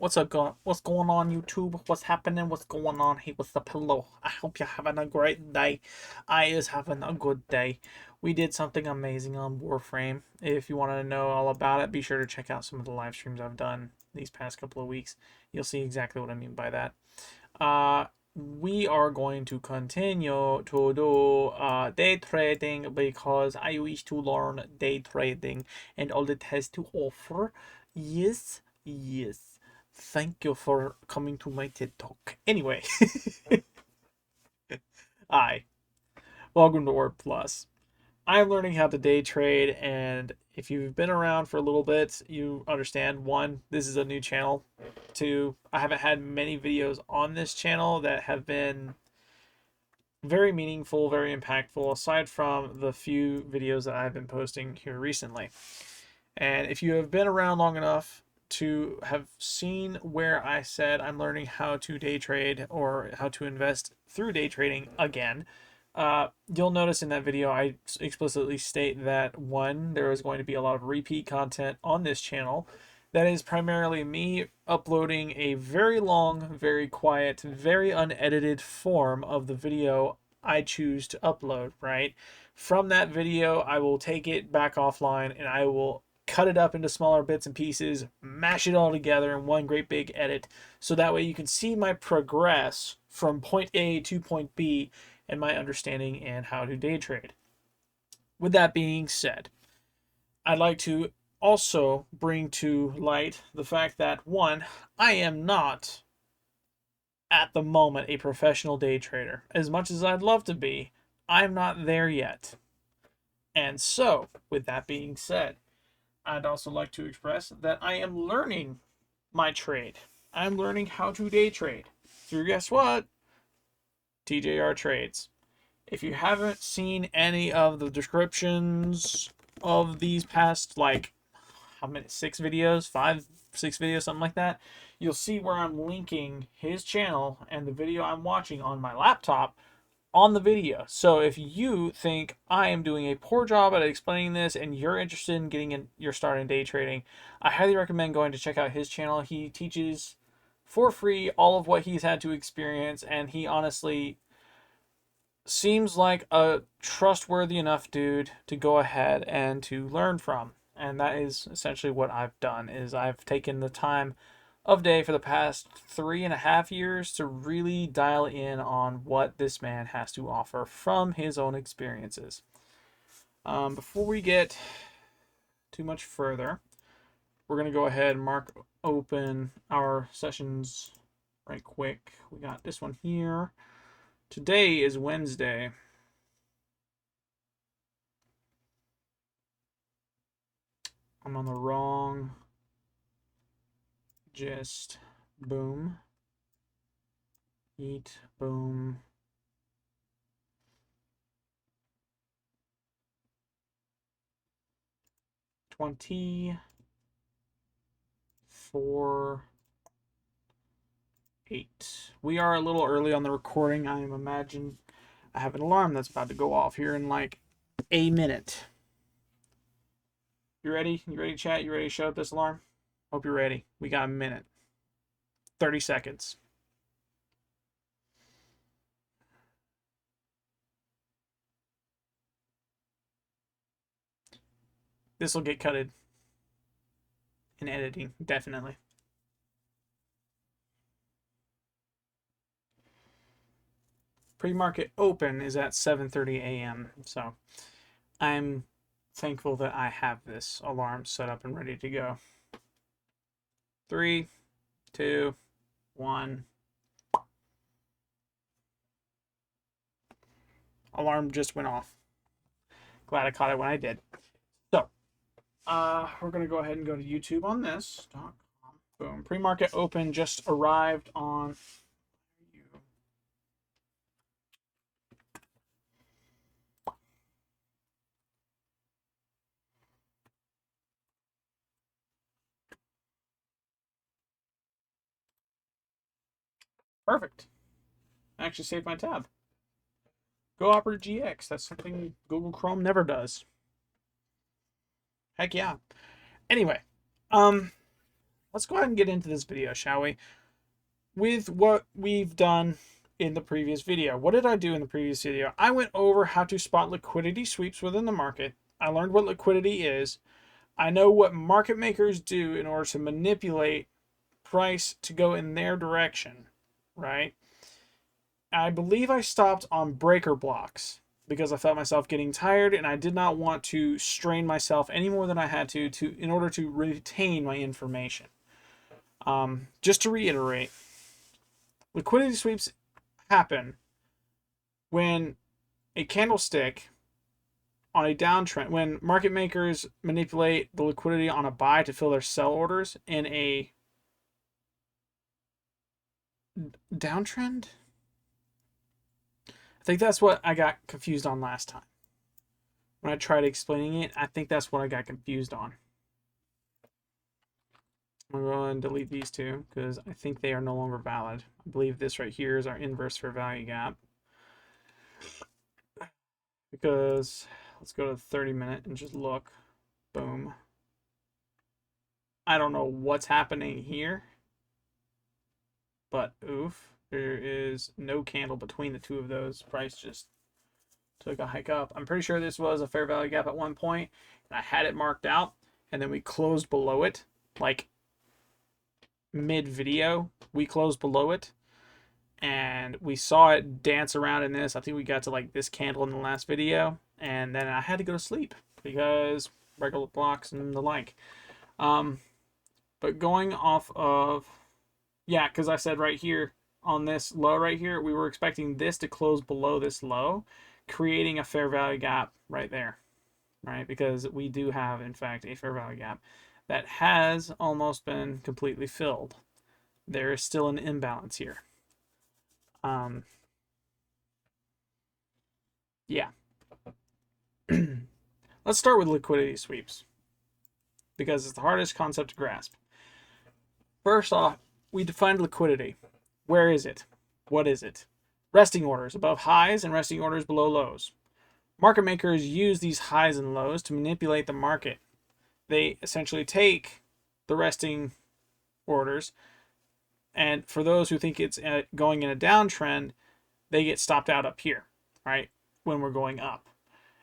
What's going on, YouTube? What's happening? What's going on? Hey, what's up? Hello. I hope you're having a great day. I is having a good day. We did something amazing on Warframe. If you want to know all about it, be sure to check out some of the live streams I've done these past couple of weeks. You'll see exactly what I mean by that. We are going to continue to do day trading because I wish to learn day trading and all it has to offer. Yes, yes. Thank you for coming to my TED Talk. Anyway, hi. Welcome to Word Plus. I'm learning how to day trade, and if you've been around for a little bit, you understand one, this is a new channel. Two, I haven't had many videos on this channel that have been very meaningful, very impactful, aside from the few videos that I've been posting here recently. And if you have been around long enough to have seen where I said I'm learning how to day trade or how to invest through day trading again, you'll notice in that video I explicitly state that one, there is going to be a lot of repeat content on this channel. That is primarily me uploading a very long, very quiet, very unedited form of the video I choose to upload, right? From that video, I will take it back offline and I will cut it up into smaller bits and pieces, mash it all together in one great big edit, so that way you can see my progress from point A to point B and my understanding and how to day trade. With that being said, I'd like to also bring to light the fact that one, I am not at the moment a professional day trader. As much as I'd love to be, I'm not there yet. And so, with that being said, I'd also like to express that I am learning my trade. I'm learning how to day trade through, guess what? TJR Trades. If you haven't seen any of the descriptions of these past, like, how many, 6 videos, 5, 6 videos, something like that, you'll see where I'm linking his channel and the video I'm watching on my laptop on the video. So if you think I am doing a poor job at explaining this and you're interested in getting in your start in day trading, I highly recommend going to check out his channel. He teaches for free all of what he's had to experience, and he honestly seems like a trustworthy enough dude to go ahead and to learn from. And that is essentially what I've done, is I've taken the time of day for the past 3.5 years to really dial in on what this man has to offer from his own experiences. Before we get too much further, we're going to go ahead and mark open our sessions right quick. We got this one here. Today is Wednesday. I'm on the wrong gist. Boom. Eat. Boom. $24.8. We are a little early on the recording. I imagine I have an alarm that's about to go off here in like a minute. You ready? You ready, chat? You ready to shut up this alarm? Hope you're ready. We got a minute. 30 seconds. This will get cutted in editing, definitely. Pre-market open is at 7:30 a.m. So I'm thankful that I have this alarm set up and ready to go. 3, 2, 1. Alarm just went off. Glad I caught it when I did. So, we're going to go ahead and go to YouTube on this. Boom. Pre-market open just arrived on. Perfect. I actually saved my tab. Go Opera GX. That's something Google Chrome never does. Heck yeah. Anyway, let's go ahead and get into this video, shall we? With what we've done in the previous video. What did I do in the previous video? I went over how to spot liquidity sweeps within the market. I learned what liquidity is. I know what market makers do in order to manipulate price to go in their direction, right? I believe I stopped on breaker blocks because I felt myself getting tired and I did not want to strain myself any more than I had to in order to retain my information. Just to reiterate, liquidity sweeps happen when a candlestick on a downtrend, when market makers manipulate the liquidity on a buy to fill their sell orders in a downtrend. I think that's what I got confused on last time. When I tried explaining it, I think that's what I got confused on. I'm going to go and delete these two because I think they are no longer valid. I believe this right here is our inverse fair value gap. Because let's go to the 30-minute and just look. Boom. I don't know what's happening here, but oof, there is no candle between the two of those. Price just took a hike up. I'm pretty sure this was a fair value gap at one point, and I had it marked out, and then we closed below it, like mid-video. We closed below it, and we saw it dance around in this. I think we got to like this candle in the last video, and then I had to go to sleep because regular blocks and the like. But going off of, yeah, because I said right here on this low right here, we were expecting this to close below this low, creating a fair value gap right there, right? Because we do have, in fact, a fair value gap that has almost been completely filled. There is still an imbalance here. Yeah. Let's start with liquidity sweeps because it's the hardest concept to grasp. First off, we defined liquidity. Where is it? What is it? Resting orders above highs and resting orders below lows. Market makers use these highs and lows to manipulate the market. They essentially take the resting orders, and for those who think it's going in a downtrend, they get stopped out up here, right, when we're going up.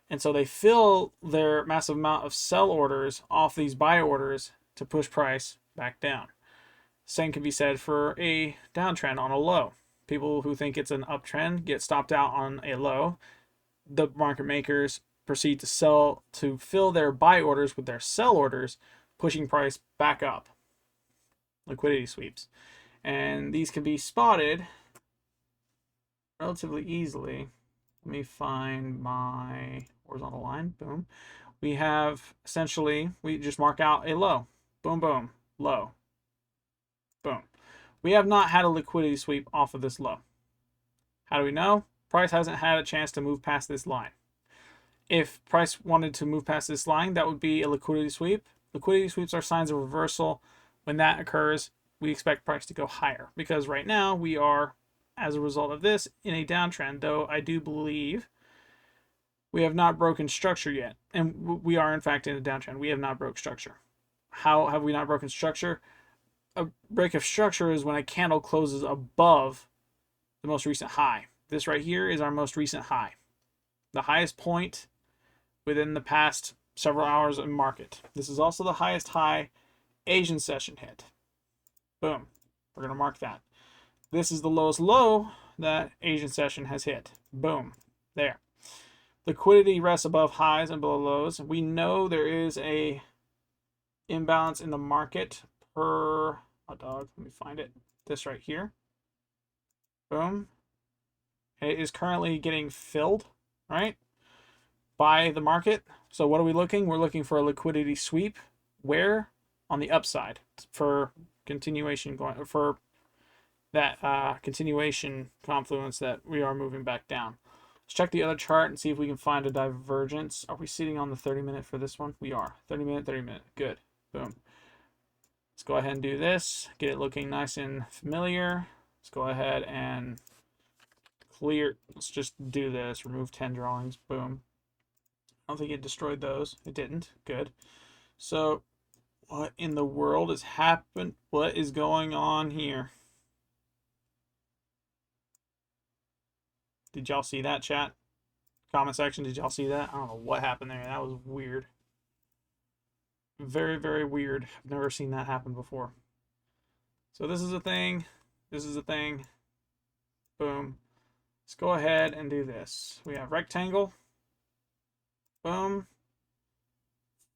And so they fill their massive amount of sell orders off these buy orders to push price back down. Same can be said for a downtrend on a low. People who think it's an uptrend get stopped out on a low. The market makers proceed to sell to fill their buy orders with their sell orders, pushing price back up. Liquidity sweeps. And these can be spotted relatively easily. Let me find my horizontal line. Boom. We have essentially, we just mark out a low. Boom, boom, low. Boom. We have not had a liquidity sweep off of this low. How do we know? Price hasn't had a chance to move past this line. If price wanted to move past this line, that would be a liquidity sweep. Liquidity sweeps are signs of reversal. When that occurs, we expect price to go higher because right now we are, as a result of this, in a downtrend, though I do believe we have not broken structure yet. And we are, in fact, in a downtrend. We have not broken structure. How have we not broken structure? A break of structure is when a candle closes above the most recent high. This right here is our most recent high. The highest point within the past several hours of market. This is also the highest high Asian session hit. Boom. We're going to mark that. This is the lowest low that Asian session has hit. Boom. There. Liquidity rests above highs and below lows. We know there is a imbalance in the market per, let me find it. This right here. Boom. It is currently getting filled, right, by the market. So what are we looking? We're looking for a liquidity sweep. Where? On the upside for continuation going, for that continuation confluence that we are moving back down. Let's check the other chart and see if we can find a divergence. Are we sitting on the 30-minute for this one? We are. 30-minute, 30-minute. Good. Boom. Let's go ahead and do this. Get it looking nice and familiar. Let's go ahead and clear. Let's just do this. Remove 10 drawings. Boom. I don't think it destroyed those. It didn't. Good. So What in the world has happened? What is going on here? Did y'all see that, chat? Comment section, did y'all see that? I don't know what happened there. That was weird. Very, very weird. I've never seen that happen before. So this is a thing. This is a thing. Boom. Let's go ahead and do this. We have rectangle. Boom.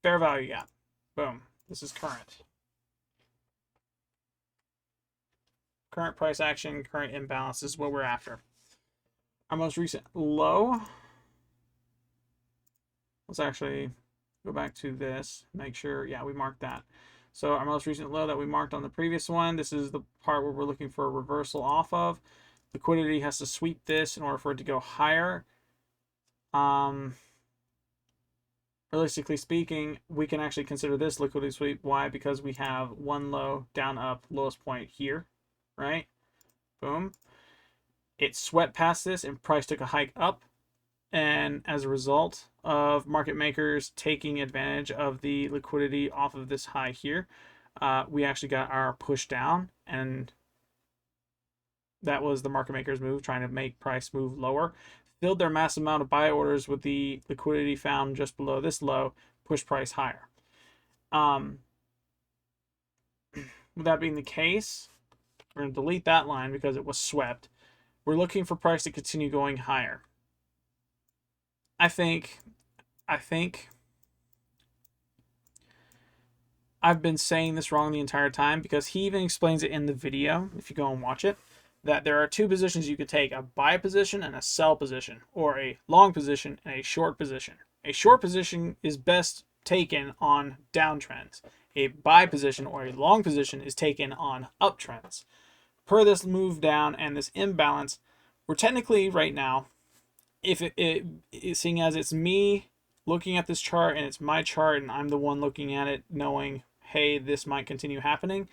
Fair value gap. Boom. This is current. Current price action, current imbalance. This is what we're after. Our most recent low. Let's actually go back to this. Make sure, yeah, we marked that. So our most recent low that we marked on the previous one, this is the part where we're looking for a reversal off of. Liquidity has to sweep this in order for it to go higher. Realistically speaking, we can actually consider this liquidity sweep. Why? Because we have one low, down, up, lowest point here, right? Boom. It swept past this and price took a hike up. And as a result of market makers taking advantage of the liquidity off of this high here, we actually got our push down, and that was the market makers move, trying to make price move lower. Filled their massive amount of buy orders with the liquidity found just below this low, push price higher. With that being the case, we're going to delete that line because it was swept. We're looking for price to continue going higher. I think I've been saying this wrong the entire time, because he even explains it in the video, if you go and watch it, that there are two positions you could take: a buy position and a sell position, or a long position and a short position. A short position is best taken on downtrends. A buy position or a long position is taken on uptrends. Per this move down and this imbalance, we're technically right now, if seeing as it's me looking at this chart and it's my chart and I'm the one looking at it knowing, hey, this might continue happening,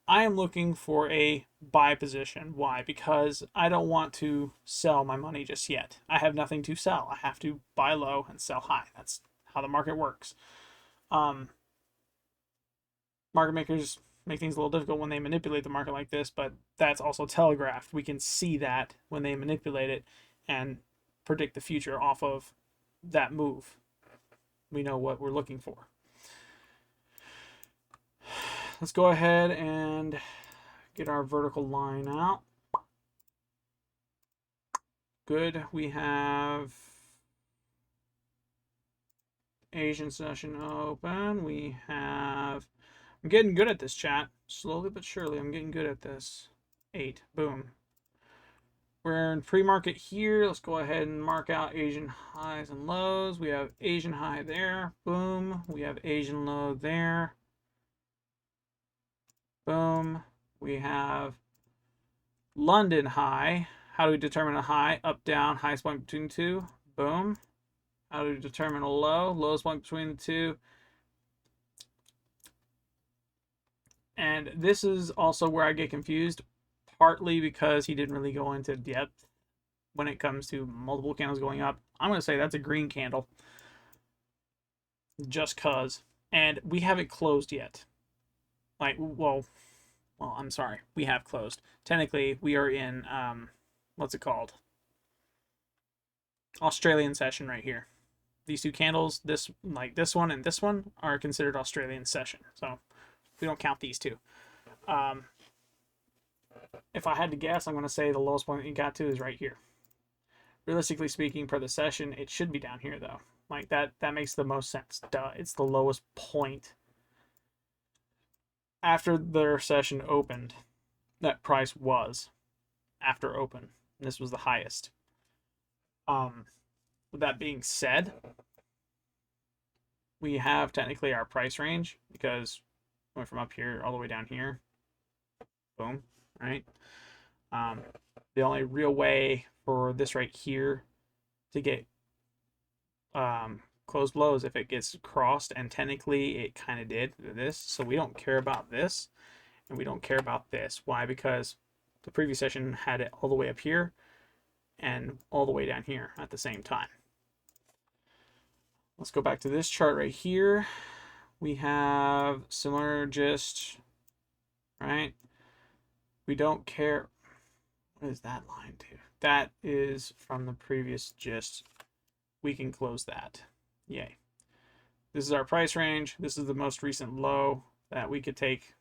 I am looking for a buy position. Why? Because I don't want to sell my money just yet. I have nothing to sell. I have to buy low and sell high. That's how the market works. Market makers make things a little difficult when they manipulate the market like this, but that's also telegraphed. We can see that when they manipulate it and predict the future off of that move. We know what we're looking for. Let's go ahead and get our vertical line out. Good. We have Asian session open. We have, I'm getting good at this, chat. Slowly but surely, I'm getting good at this. 8. Boom. We're in pre-market here. Let's go ahead and mark out Asian highs and lows. We have Asian high there. Boom. We have Asian low there. Boom. We have London high. How do we determine a high? Up, down, highest point between the two. Boom. How do we determine a low? Lowest point between the two. And this is also where I get confused, partly because he didn't really go into depth when it comes to multiple candles going up. I'm going to say that's a green candle, just cause. And we haven't closed yet. Like, well, I'm sorry, we have closed. Technically, we are in, what's it called? Australian session right here. These two candles, this one and this one, are considered Australian session. So we don't count these two. If I had to guess, I'm going to say the lowest point that you got to is right here. Realistically speaking, per the session, it should be down here, though. Like, that makes the most sense. Duh, it's the lowest point. After their session opened, that price was after open. And this was the highest. With that being said, we have technically our price range, because we went from up here all the way down here. Boom, right? The only real way for this right here to get closed below is if it gets crossed, and technically it kind of did this. So we don't care about this, and we don't care about this. Why? Because the previous session had it all the way up here and all the way down here at the same time. Let's go back to this chart right here. we have similar gist, right? We don't care. What is that line to? That is from the previous gist. We can close that. Yay. This is our price range. This is the most recent low that we could take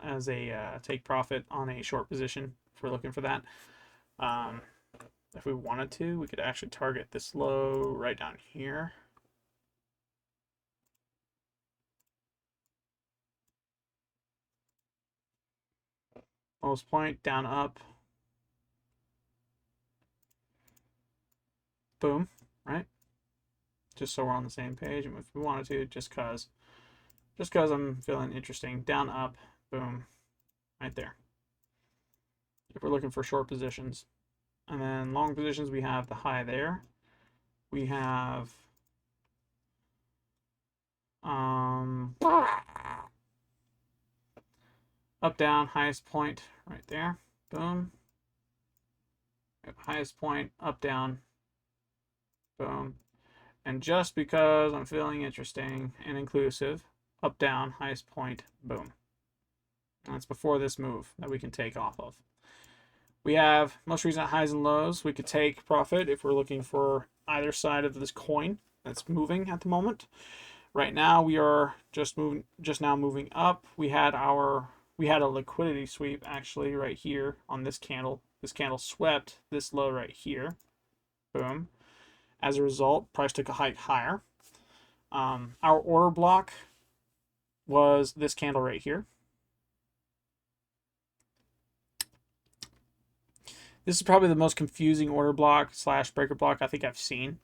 as a take profit on a short position if we're looking for that. If we wanted to, we could actually target this low right down here. Lowest point, down, up. Boom, right? Just so we're on the same page. And if we wanted to, just cause I'm feeling interesting, down, up, boom, right there. If we're looking for short positions. And then long positions, we have the high there. We have up, down, highest point right there. Boom. Highest point, up, down. Boom. And just because I'm feeling interesting and inclusive, up, down, highest point, boom. And that's before this move that we can take off of. We have most recent highs and lows. We could take profit if we're looking for either side of this coin that's moving at the moment. Right now we are just now moving up. We had a liquidity sweep actually right here on this candle. This candle swept this low right here. Boom. As a result, price took a hike higher. Our order block was this candle right here. This is probably the most confusing order block / breaker block I think I've seen,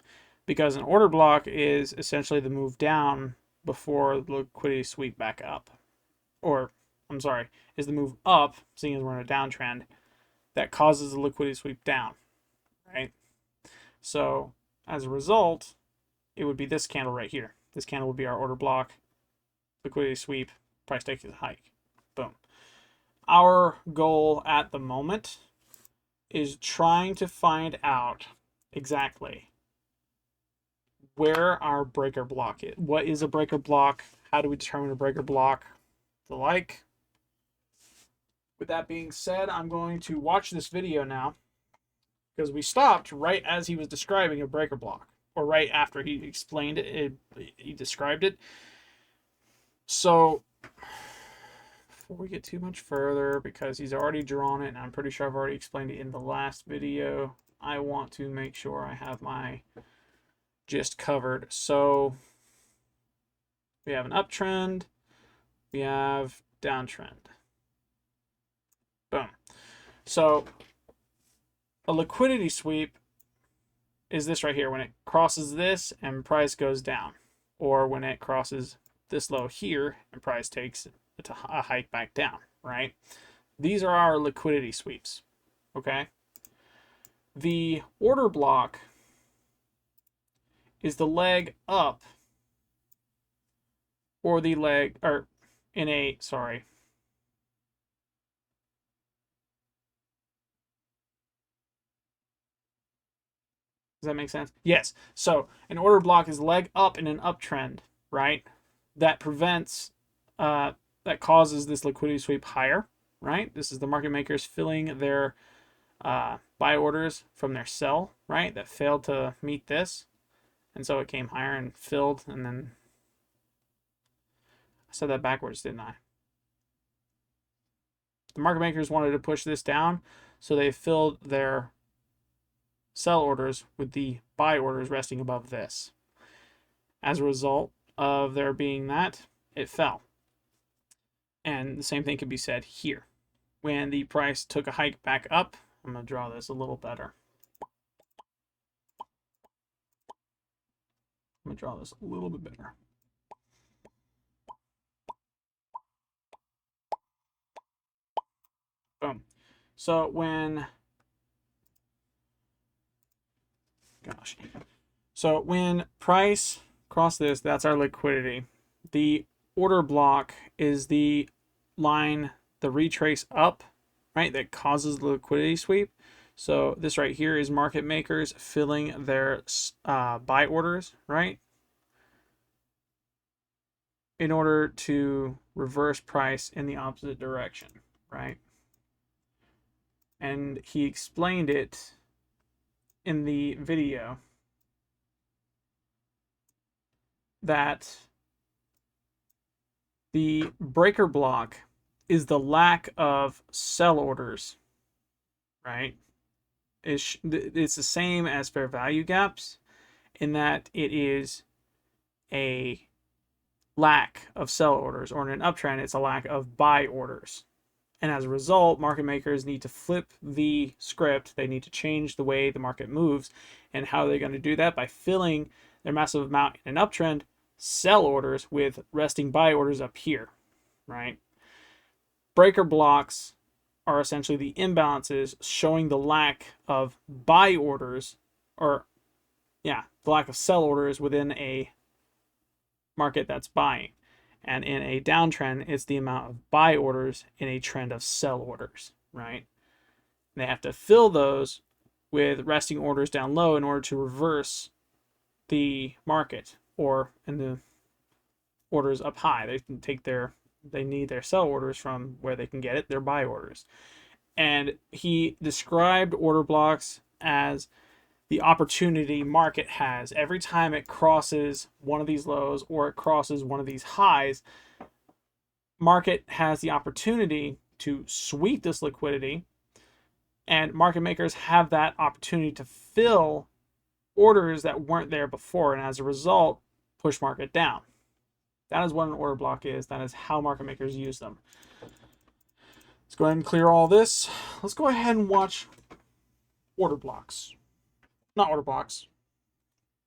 because an order block is essentially the move down before the liquidity sweep back up. Or, I'm sorry, is the move up, seeing as we're in a downtrend, that causes the liquidity sweep down, right? So, as a result, it would be this candle right here. This candle would be our order block, liquidity sweep, price takes a hike. Boom. Our goal at the moment is trying to find out exactly where our breaker block is. What is a breaker block? How do we determine a breaker block? The like. With that being said, I'm going to watch this video now, because we stopped right as he was describing a breaker block, or right after he explained it, he described it. So before we get too much further, because he's already drawn it, and I'm pretty sure I've already explained it in the last video, I want to make sure I have my gist covered. So we have an uptrend, we have downtrend. Boom. So a liquidity sweep is this right here, when it crosses this and price goes down, or when it crosses this low here and price takes a hike back down, right? These are our liquidity sweeps, okay? The order block is the leg up, or the leg, or in a, sorry. Does that make sense? Yes. So an order block is leg up in an uptrend, right? That prevents, that causes this liquidity sweep higher, right? This is the market makers filling their buy orders from their sell, right? That failed to meet this. And so it came higher and filled, and then I said that backwards, didn't I? The market makers wanted to push this down, so they filled their sell orders with the buy orders resting above this. As a result of there being that, it fell. And the same thing could be said here. When the price took a hike back up, I'm going to draw this a little better. I'm going to draw this a little bit better. Boom. So when, so when price cross this, that's our liquidity. The order block is the line, the retrace up, right, that causes the liquidity sweep. So this right here is market makers filling their buy orders, right? in order to reverse price in the opposite direction, right? And he explained it in the video that the breaker block is the lack of sell orders, right? It's the same as fair value gaps in that it is a lack of sell orders, or in an uptrend, it's a lack of buy orders. And as a result, market makers need to flip the script. They need to change the way the market moves. And how are they going to do that? By filling their massive amount in an uptrend sell orders with resting buy orders up here, right? Breaker blocks are essentially the imbalances showing the lack of buy orders, or the lack of sell orders within a market that's buying. And in a downtrend, it's the amount of buy orders in a trend of sell orders, right? They have to fill those with resting orders down low in order to reverse the market, or in the orders up high. They need their sell orders from where they can get it, their buy orders. And he described order blocks as the opportunity market has every time it crosses one of these lows or it crosses one of these highs. Market has the opportunity to sweep this liquidity, and market makers have that opportunity to fill orders that weren't there before, and as a result, push market down. That is what an order block is. That is how market makers use them. Let's go ahead and clear all this. Let's go ahead and watch order blocks. Not order blocks.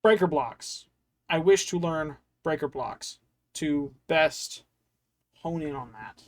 Breaker blocks. I wish to learn breaker blocks to best hone in on that.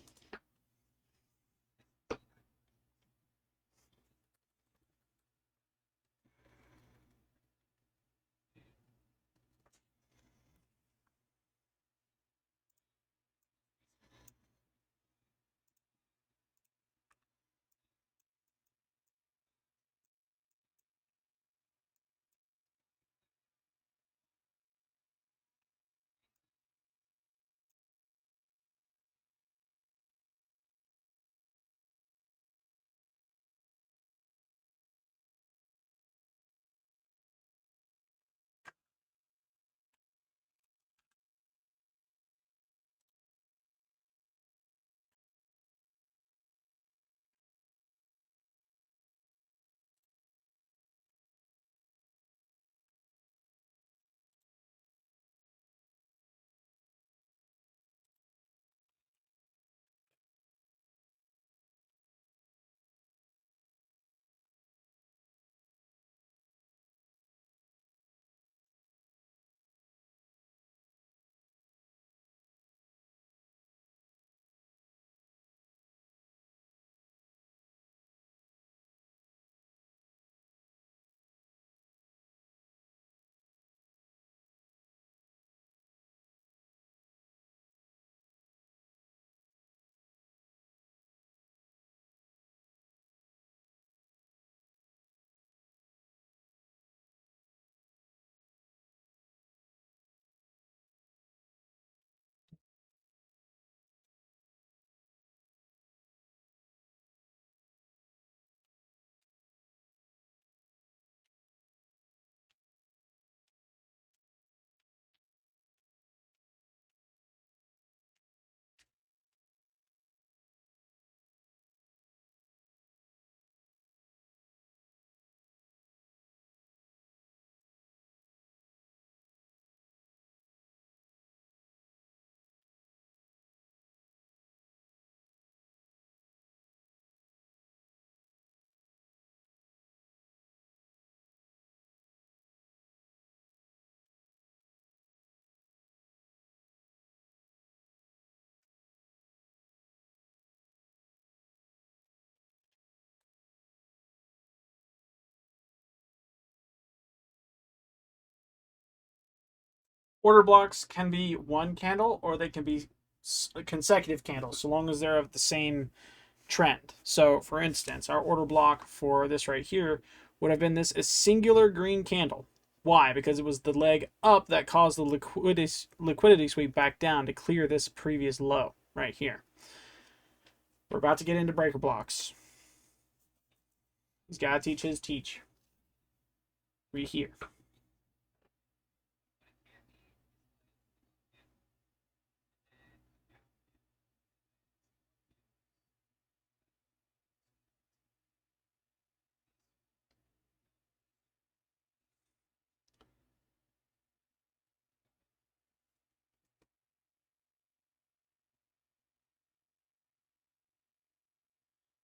Order blocks can be one candle or they can be consecutive candles, so long as they're of the same trend. So, for instance, our order block for this right here would have been this a singular green candle Why? Because it was the leg up that caused the liquidity sweep back down to clear this previous low right here. We're about to get into breaker blocks. He's got to teach his teach. Right here.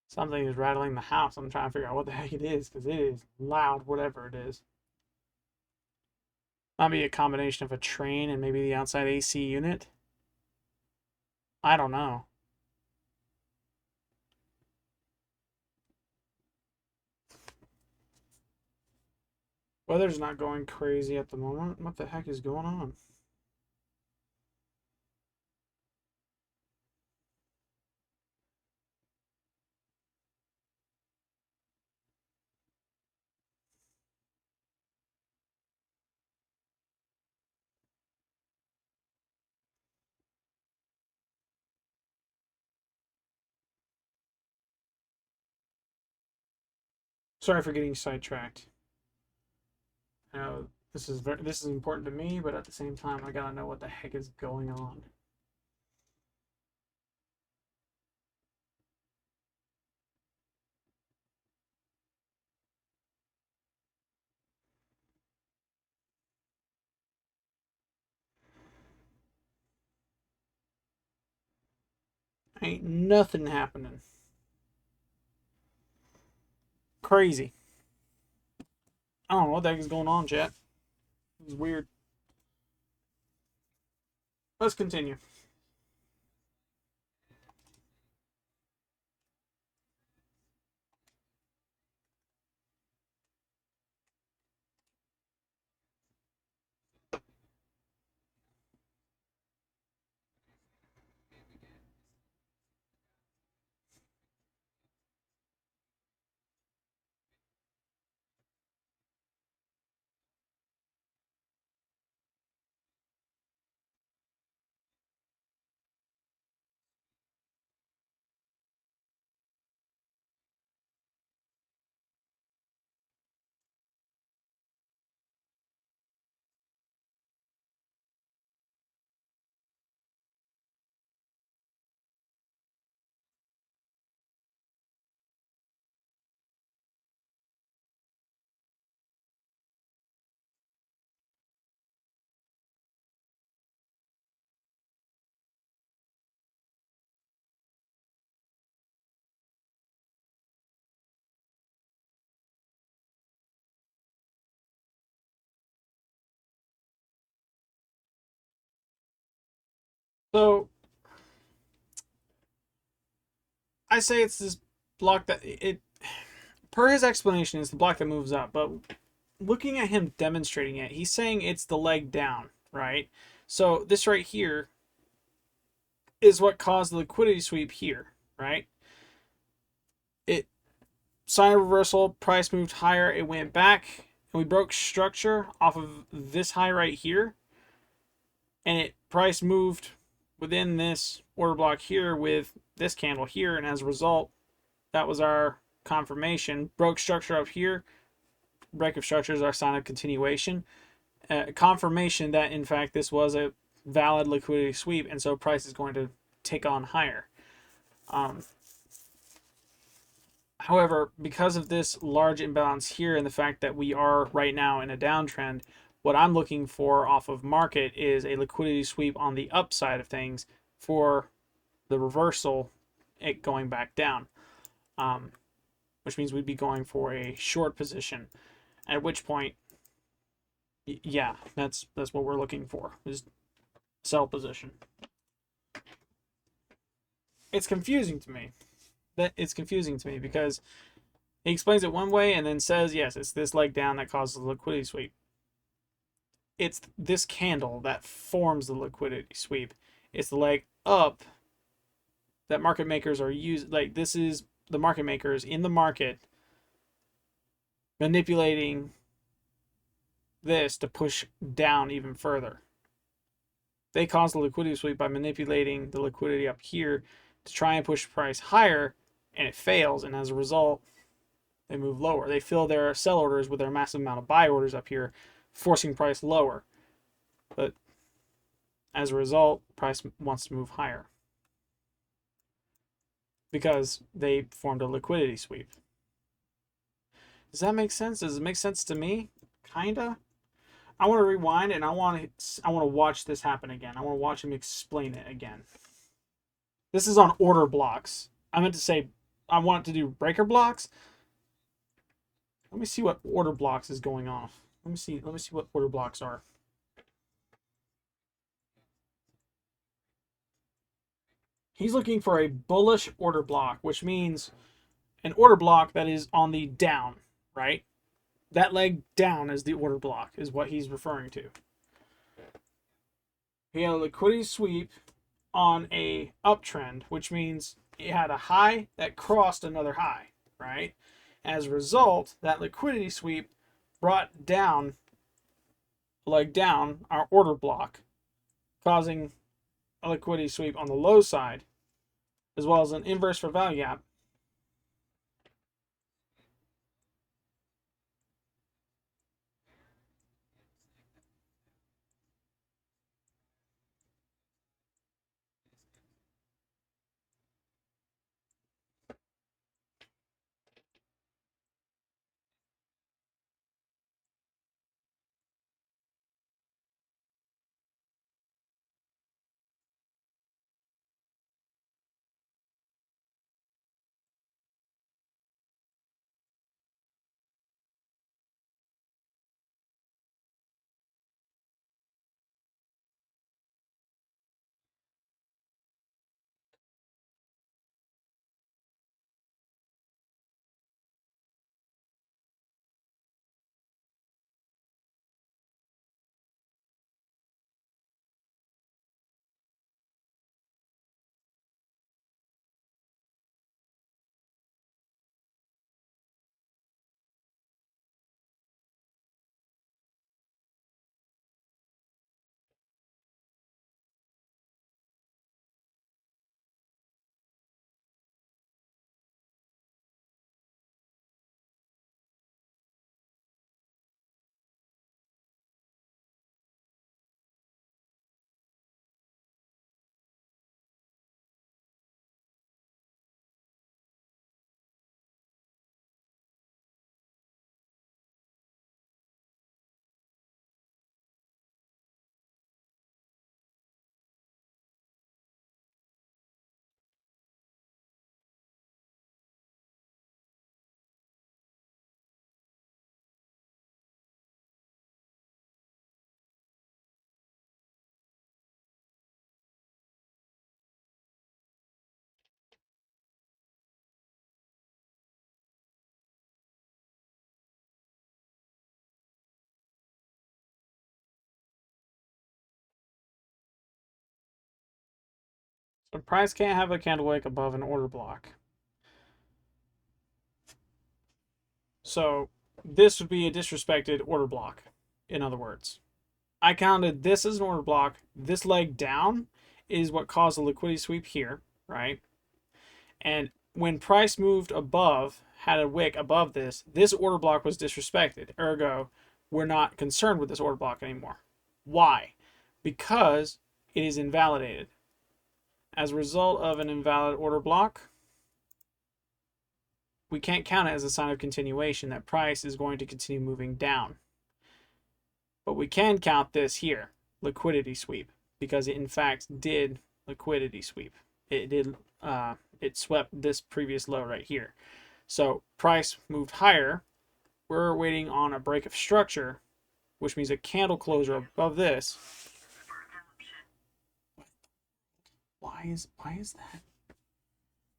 Something is rattling the house. I'm trying to figure out what the heck it is because it is loud, whatever it is. Might be a combination of a train and maybe the outside AC unit. I don't know. Weather's not going crazy at the moment. What the heck is going on? Sorry for getting sidetracked. I know this is important to me, but at the same time, I gotta know what the heck is going on. Ain't nothing happening. Crazy. I don't know what the heck is going on, chat. It's weird. Let's continue. So I say it's this block that it per his explanation is the block that moves up, but looking at him demonstrating it, he's saying it's the leg down, right? So this right here is what caused the liquidity sweep here, right? It sign of reversal, price moved higher, it went back, and we broke structure off of this high right here, and it price moved within this order block here with this candle here, and as a result, that was our confirmation. Broke structure up here, break of structure is our sign of continuation. Confirmation that in fact this was a valid liquidity sweep, and so price is going to take on higher. However, because of this large imbalance here and the fact that we are right now in a downtrend, what I'm looking for off of market is a liquidity sweep on the upside of things for the reversal, it going back down, which means we'd be going for a short position. At which point, yeah, that's what we're looking for, is sell position. It's confusing to me. It's confusing to me because he explains it one way and then says, yes, it's this leg down that causes the liquidity sweep. It's this candle that forms the liquidity sweep. It's the leg up that market makers are using. Like, this is the market makers in the market manipulating this to push down even further. They cause the liquidity sweep by manipulating the liquidity up here to try and push price higher, and it fails, and as a result, they move lower. They fill their sell orders with their massive amount of buy orders up here, forcing price lower. But as a result, price wants to move higher because they formed a liquidity sweep. Does that make sense? Does it make sense to me? Kinda. I want to rewind and I want to watch this happen again. I want to watch him explain it again. This is on order blocks. I meant to say I want to do breaker blocks. Let me see what order blocks is going off. Let me see what order blocks are. He's looking for a bullish order block, which means an order block that is on the down, right? That leg down is the order block, is what he's referring to. He had a liquidity sweep on a uptrend, which means it had a high that crossed another high, right? As a result, that liquidity sweep brought down, leg down, our order block, causing a liquidity sweep on the low side, as well as an inverse for value gap. So price can't have a candle wick above an order block. So this would be a disrespected order block, in other words. I counted this as an order block. This leg down is what caused the liquidity sweep here, right? And when price moved above, had a wick above this, this order block was disrespected. Ergo, we're not concerned with this order block anymore. Why? Because it is invalidated. As a result of an invalid order block, we can't count it as a sign of continuation that price is going to continue moving down. But we can count this here, liquidity sweep, because it in fact did liquidity sweep. It swept this previous low right here. So price moved higher. We're waiting on a break of structure, which means a candle closure above this. Why is that?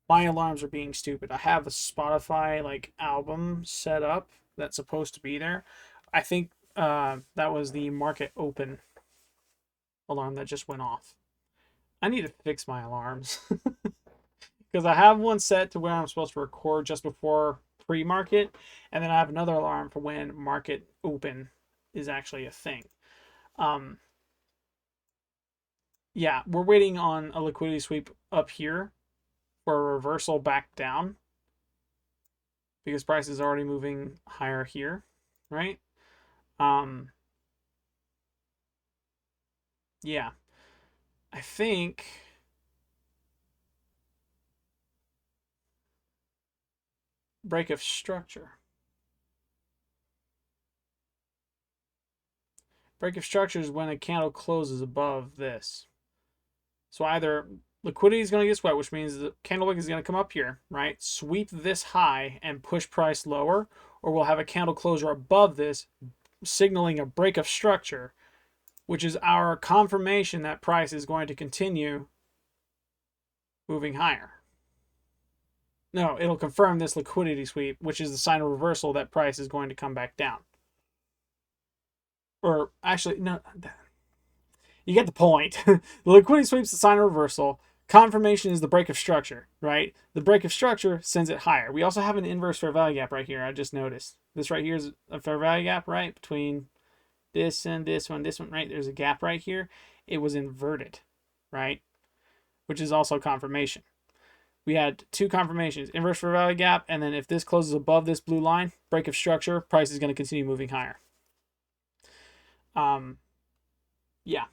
My alarms are being stupid. I have a Spotify album set up that's supposed to be there. I think that was the market open alarm that just went off. I need to fix my alarms because I have one set to where I'm supposed to record just before pre-market, and then I have another alarm for when market open is actually a thing. Um, yeah, we're waiting on a liquidity sweep up here for a reversal back down because price is already moving higher here, right? Um, yeah, I think break of structure. Break of structure is when a candle closes above this. So either liquidity is going to get swept, which means the candle wick is going to come up here, right? Sweep this high and push price lower, or we'll have a candle closure above this, signaling a break of structure, which is our confirmation that price is going to continue moving higher. No, it'll confirm this liquidity sweep, which is the sign of reversal that price is going to come back down. Or actually, no, you get the point. The liquidity sweep is the sign of reversal. Confirmation is the break of structure, right? The break of structure sends it higher. We also have an inverse fair value gap right here. I just noticed. This right here is a fair value gap, right? Between this and this one, right? There's a gap right here. It was inverted, right? Which is also confirmation. We had two confirmations, inverse fair value gap, and then if this closes above this blue line, break of structure, price is going to continue moving higher. Yeah.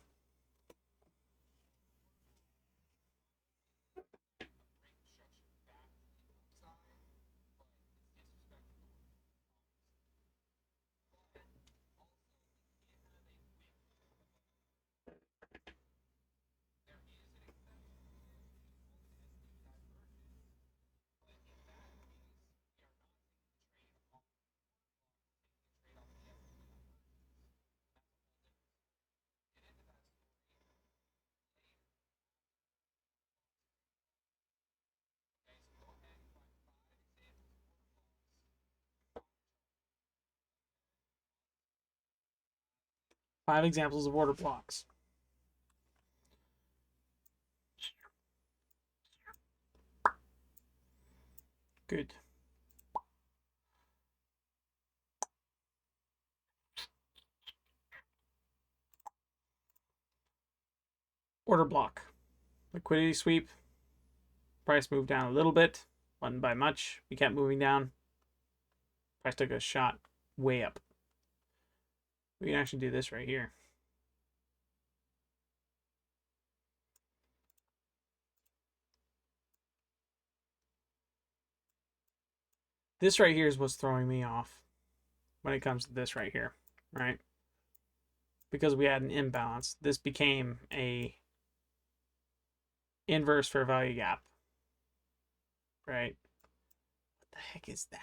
Five examples of order blocks. Good. Order block. Liquidity sweep. Price moved down a little bit. Wasn't by much. We kept moving down. Price took a shot way up. We can actually do this right here. This right here is what's throwing me off when it comes to this right here, right? Because we had an imbalance. This became a inverse fair value gap, right? What the heck is that?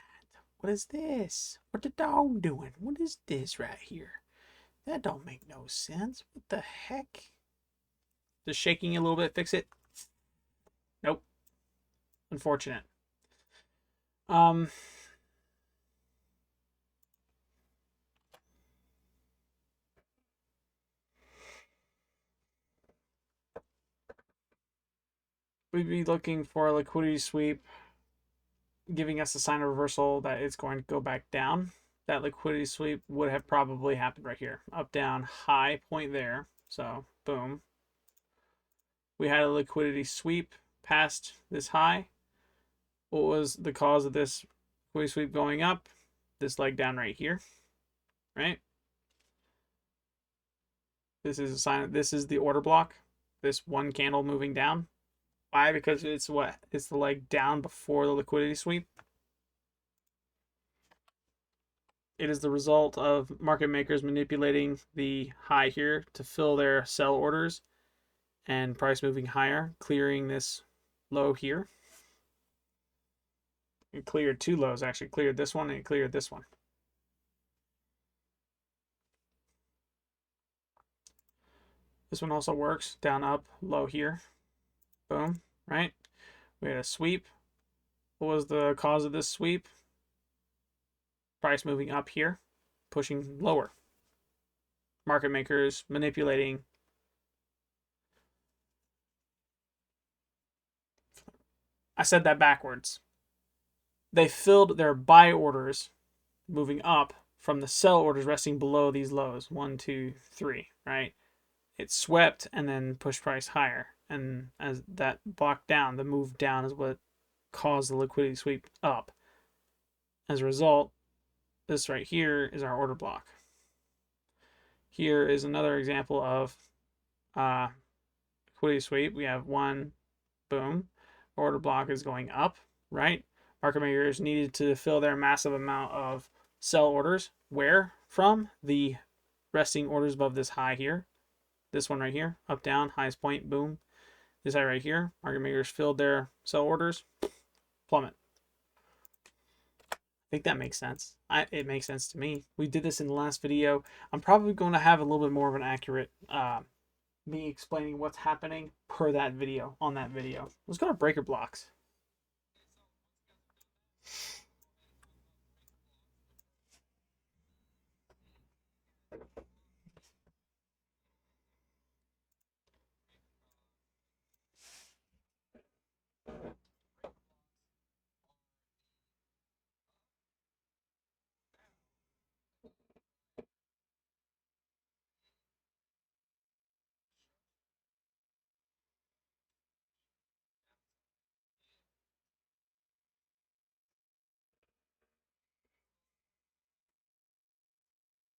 What is this? What the dog doing? What is this right here? That don't make no sense. What the heck? Just shaking a little bit, fix it? Nope. Unfortunate. We'd be looking for a liquidity sweep, giving us a sign of reversal that it's going to go back down. That liquidity sweep would have probably happened right here. Up, down, high point there. So, boom. We had a liquidity sweep past this high. What was the cause of this liquidity sweep going up? This leg down right here, right? This is a sign. This is the order block. This one candle moving down. Why? Because it's what? It's the leg down before the liquidity sweep. It is the result of market makers manipulating the high here to fill their sell orders and price moving higher, clearing this low here. It cleared two lows, actually. Cleared this one and it cleared this one. This one also works. Down, up, low here. Boom, right? We had a sweep. What was the cause of this sweep? Price moving up here, pushing lower. Market makers manipulating. I said that backwards. They filled their buy orders moving up from the sell orders resting below these lows, 1, 2, 3, right? It swept and then pushed price higher. And as that block down, the move down is what caused the liquidity sweep up. As a result, this right here is our order block. Here is another example of liquidity sweep. We have one, boom, order block is going up, right? Market makers needed to fill their massive amount of sell orders. Where from? The resting orders above this high here. This one right here, up, down, highest point, boom. This high right here, market makers filled their sell orders, plummet. I think that makes sense. It makes sense to me. We did this in the last video. I'm probably going to have a little bit more of an accurate me explaining what's happening per that video, on that video. Let's go to breaker blocks.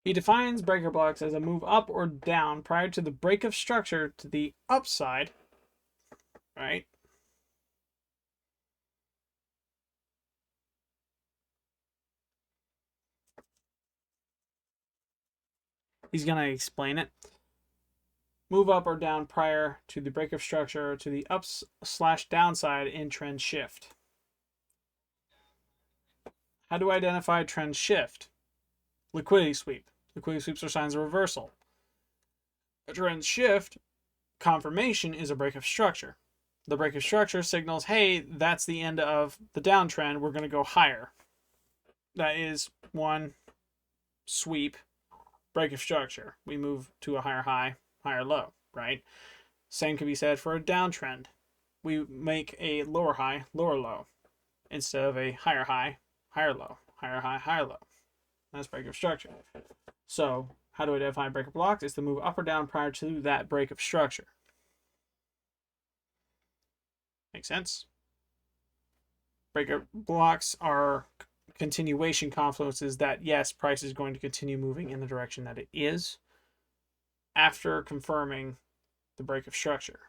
He defines breaker blocks as a move up or down prior to the break of structure to the upside, right? He's going to explain it. Move up or down prior to the break of structure to the up/downside in trend shift. How do I identify trend shift? Liquidity sweep. Liquidity sweeps are signs of reversal. A trend shift confirmation is a break of structure. The break of structure signals, hey, that's the end of the downtrend. We're going to go higher. That is one sweep, break of structure. We move to a higher high, higher low, right? Same can be said for a downtrend. We make a lower high, lower low, instead of a higher high, higher low, higher high, higher low. That's break of structure. So how do I define breaker blocks? It's the move up or down prior to that break of structure. Make sense? Breaker blocks are continuation confluences that, yes, price is going to continue moving in the direction that it is after confirming the break of structure.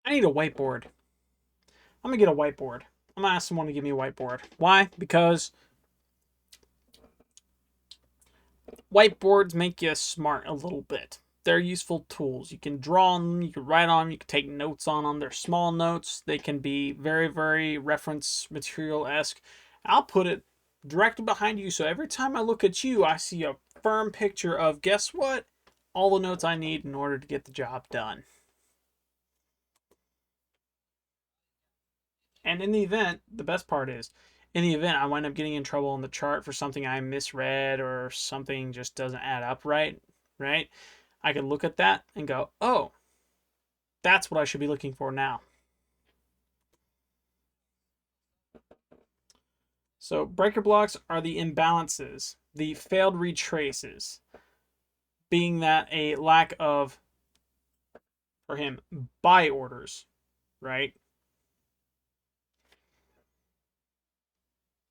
I need a whiteboard. I'm going to get a whiteboard. I'm going to ask someone to give me a whiteboard. Why? Because whiteboards make you smart a little bit. They're useful tools. You can draw on them, you can write on them, you can take notes on them. They're small notes. They can be very, very reference material esque. I'll put it directly behind you, so every time I look at you, I see a firm picture of, guess what? All the notes I need in order to get the job done. And in the event, the best part is, in the event I wind up getting in trouble on the chart for something I misread or something just doesn't add up right? I can look at that and go, oh, that's what I should be looking for now. So breaker blocks are the imbalances, the failed retraces, being that a lack of, for him, buy orders, right?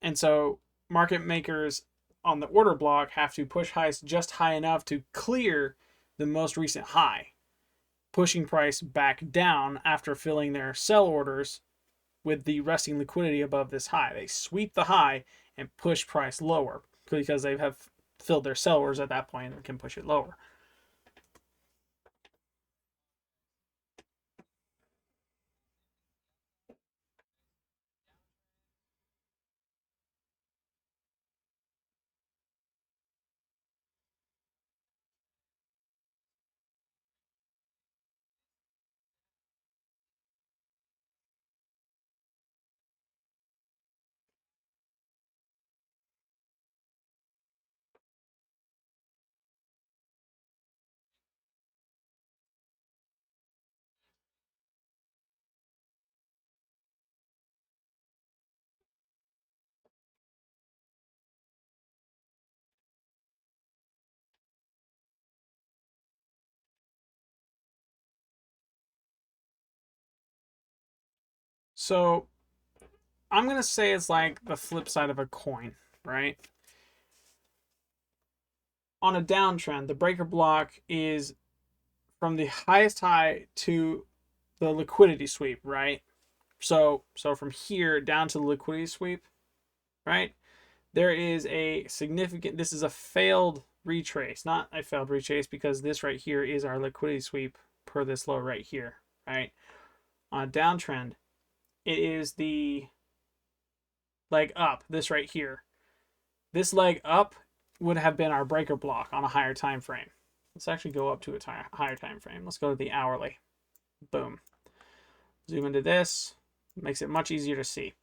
And so market makers on the order block have to push highs just high enough to clear the most recent high, pushing price back down after filling their sell orders with the resting liquidity above this high. They sweep the high and push price lower because they have filled their sell orders at that point and can push it lower. So I'm going to say it's like the flip side of a coin, right? On a downtrend, the breaker block is from the highest high to the liquidity sweep, right? So from here down to the liquidity sweep, right? There is a significant, this is a failed retrace, not a failed retrace, because this right here is our liquidity sweep per this low right here, right? On a downtrend, it is the leg up, this right here. This leg up would have been our breaker block on a higher time frame. Let's actually go up to a higher time frame. Let's go to the hourly. Boom. Zoom into this. Makes it much easier to see.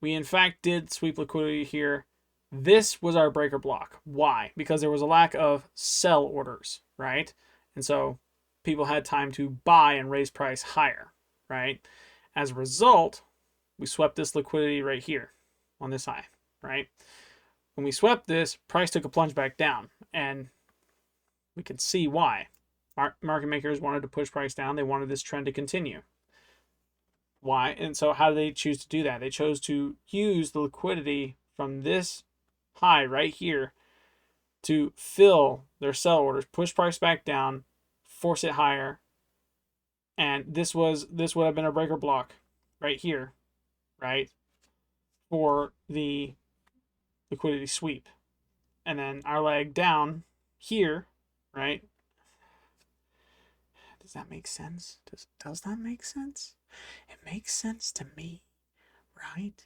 We in fact did sweep liquidity here. This was our breaker block. Why? Because there was a lack of sell orders, right? And so people had time to buy and raise price higher, right? As a result, we swept this liquidity right here on this high, right? When we swept this, price took a plunge back down, and we could see why. Market makers wanted to push price down. They wanted this trend to continue. Why? And so how do they choose to do that? They chose to use the liquidity from this high right here to fill their sell orders, push price back down, force it higher, and this would have been a breaker block right here, right, for the liquidity sweep. And then our leg down here, right? Does that make sense? Does that make sense? It makes sense to me, right?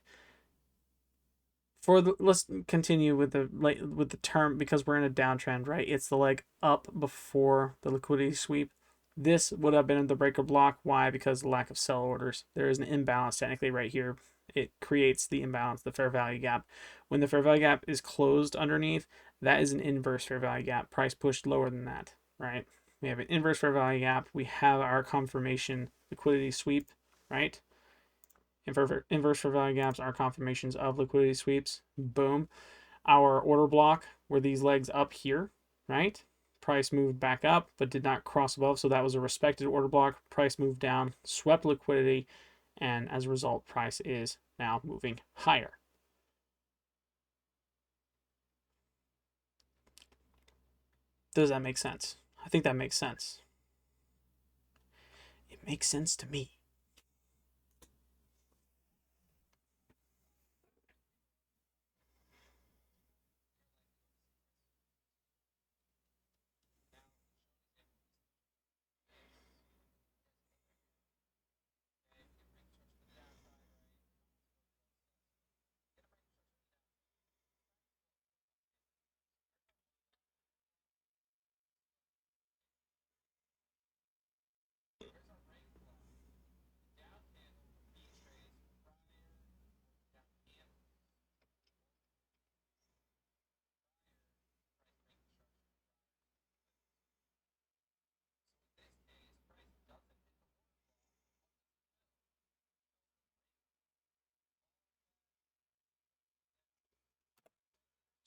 Let's continue with the term, because we're in a downtrend, right? It's the leg up before the liquidity sweep. This would have been the breaker block. Why? Because the lack of sell orders. There is an imbalance technically right here. It creates the imbalance, the fair value gap. When the fair value gap is closed underneath, that is an inverse fair value gap. Price pushed lower than that, right? We have an inverse fair value gap. We have our confirmation liquidity sweep, right? Inverse fair value gaps are confirmations of liquidity sweeps. Boom. Our order block were these legs up here, right? Price moved back up, but did not cross above. So that was a respected order block. Price moved down, swept liquidity, and as a result, price is now moving higher. Does that make sense? I think that makes sense. It makes sense to me.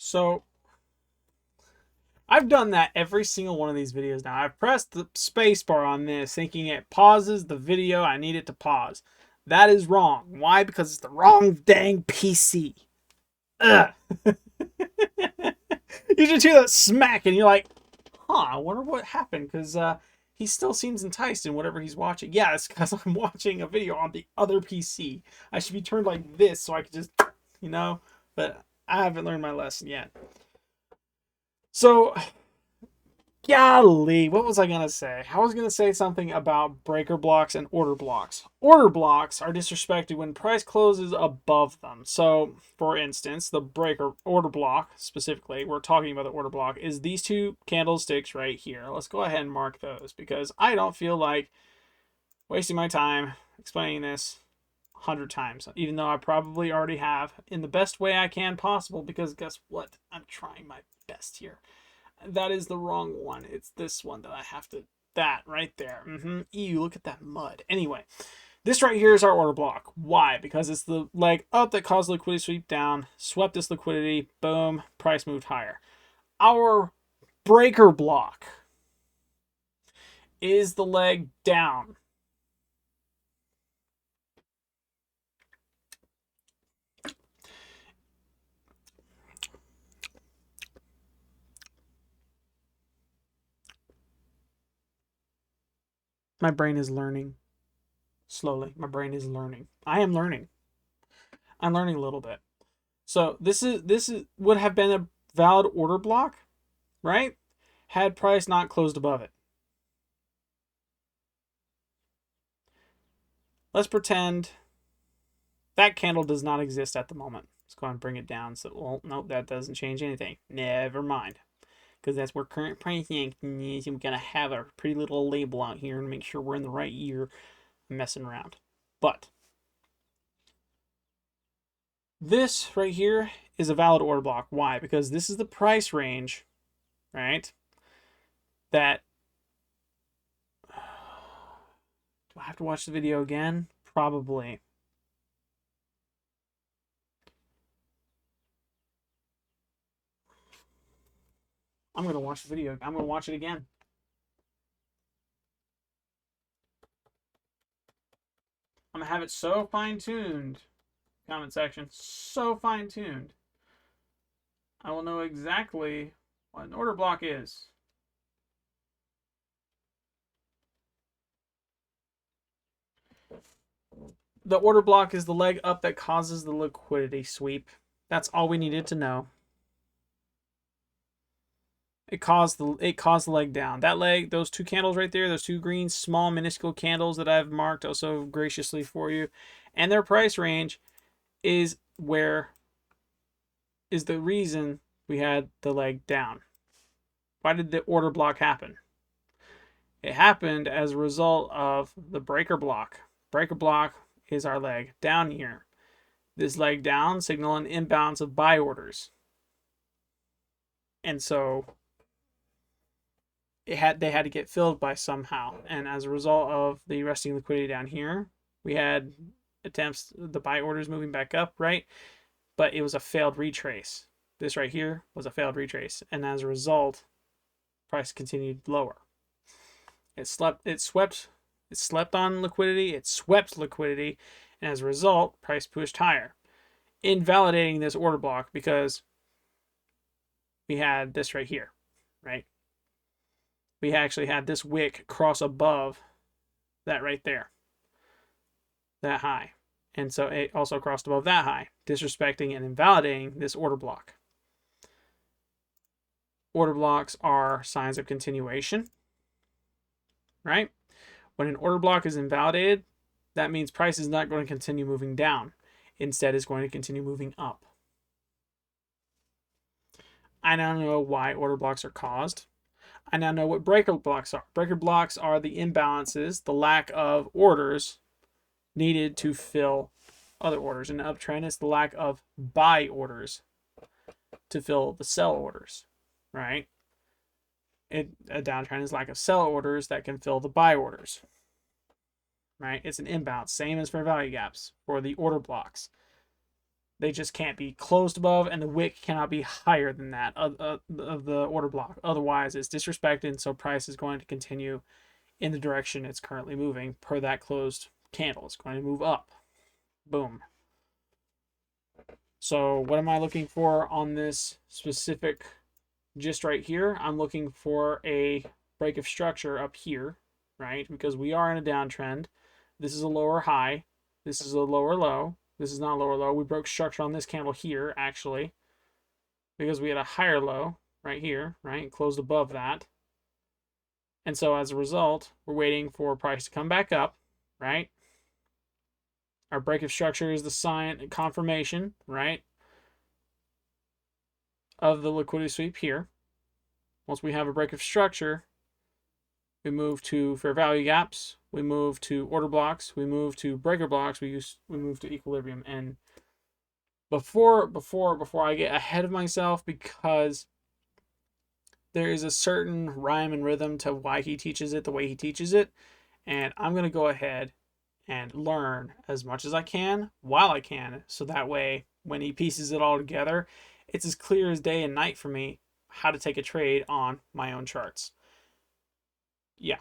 So I've done that every single one of these videos now. I've pressed the space bar on this thinking it pauses the video I need it to pause. That is wrong. Why? Because it's the wrong dang PC. Ugh. You just hear that smack and you're like, huh, I wonder what happened, because he still seems enticed in whatever he's watching. Yeah, it's because I'm watching a video on the other PC. I should be turned like this so I could just, but I haven't learned my lesson yet. So, golly, what was I going to say? I was going to say something about breaker blocks and order blocks. Order blocks are disrespected when price closes above them. So, for instance, the breaker order block, specifically, we're talking about the order block, is these two candlesticks right here. Let's go ahead and mark those because I don't feel like wasting my time explaining this 100 times, even though I probably already have in the best way I can possible, because guess what? I'm trying my best here. That is the wrong one. It's this one that I have to, that right there. Ew, look at that mud. Anyway, this right here is our order block. Why? Because it's the leg up that caused liquidity sweep down, swept this liquidity, boom, price moved higher. Our breaker block is the leg down. My brain is learning. Slowly, my brain is learning. I am learning. I'm learning a little bit. So this would have been a valid order block, right? Had price not closed above it. Let's pretend that candle does not exist at the moment. Let's go ahead and bring it down. So, well, nope, that doesn't change anything. Never mind. Because that's where current pricing is. We've got to have a pretty little label out here and make sure we're in the right year. I'm messing around. But this right here is a valid order block. Why? Because this is the price range, right? That, do I have to watch the video again? Probably. I'm going to watch the video. I'm going to watch it again. I'm going to have it so fine-tuned. Comment section. So fine-tuned. I will know exactly what an order block is. The order block is the leg up that causes the liquidity sweep. That's all we needed to know. It caused the leg down. That leg, those two candles right there, those two green small minuscule candles that I've marked also graciously for you, and their price range is the reason we had the leg down. Why did the order block happen? It happened as a result of the breaker block. Breaker block is our leg down here. This leg down signal an imbalance of buy orders. And so they had to get filled by somehow. And as a result of the resting liquidity down here, we had attempts, the buy orders moving back up, right? But it was a failed retrace. This right here was a failed retrace. And as a result, price continued lower. It slept on liquidity, it swept liquidity, and as a result, price pushed higher, invalidating this order block because we had this right here, right? We actually had this wick cross above that right there, that high. And so it also crossed above that high, disrespecting and invalidating this order block. Order blocks are signs of continuation, right? When an order block is invalidated, that means price is not going to continue moving down. Instead, it's going to continue moving up. I now know why order blocks are caused. I now know what breaker blocks are. Breaker blocks are the imbalances, the lack of orders needed to fill other orders. An uptrend is the lack of buy orders to fill the sell orders, right? A downtrend is lack of sell orders that can fill the buy orders, right? It's an imbalance. Same as for value gaps for the order blocks. They just can't be closed above, and the wick cannot be higher than that of the order block. Otherwise, it's disrespected, and so price is going to continue in the direction it's currently moving per that closed candle. It's going to move up. Boom. So what am I looking for on this specific just right here? I'm looking for a break of structure up here, right? Because we are in a downtrend. This is a lower high. This is a lower low. This is not a lower low. We broke structure on this candle here, actually, because we had a higher low right here, right? Closed above that. And so as a result, we're waiting for price to come back up, right? Our break of structure is the sign confirmation, right, of the liquidity sweep here. Once we have a break of structure, we move to fair value gaps, we move to order blocks, we move to breaker blocks, we move to equilibrium. And before I get ahead of myself, because there is a certain rhyme and rhythm to why he teaches it the way he teaches it, and I'm going to go ahead and learn as much as I can while I can, so that way when he pieces it all together, it's as clear as day and night for me how to take a trade on my own charts. Yeah.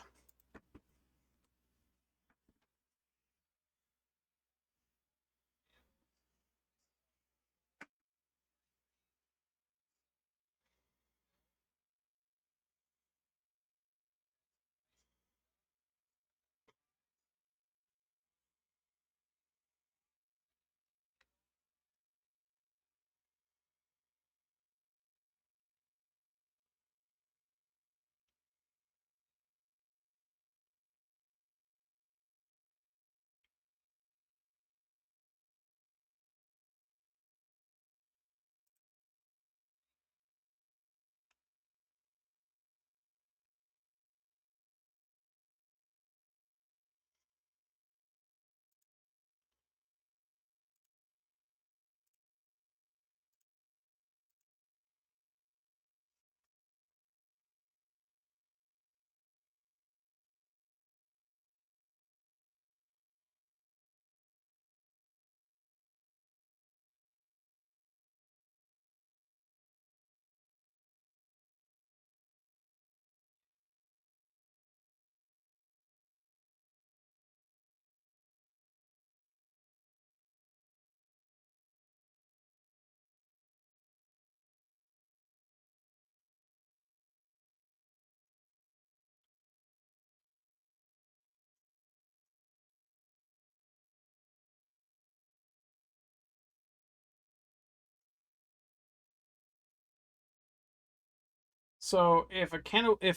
So if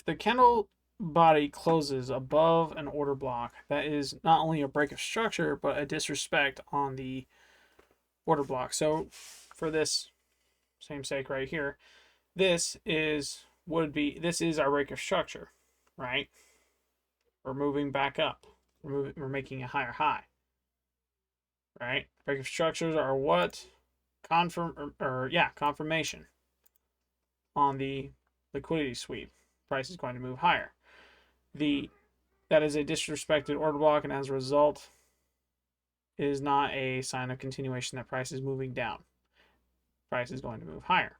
the candle body closes above an order block, that is not only a break of structure but a disrespect on the order block. So for this same sake right here, this is our break of structure, right? We're moving back up. We're making a higher high, right? Break of structures are what? Confirmation on the liquidity sweep. Price is going to move higher. That is a disrespected order block, and as a result, it is not a sign of continuation that price is moving down. Price is going to move higher.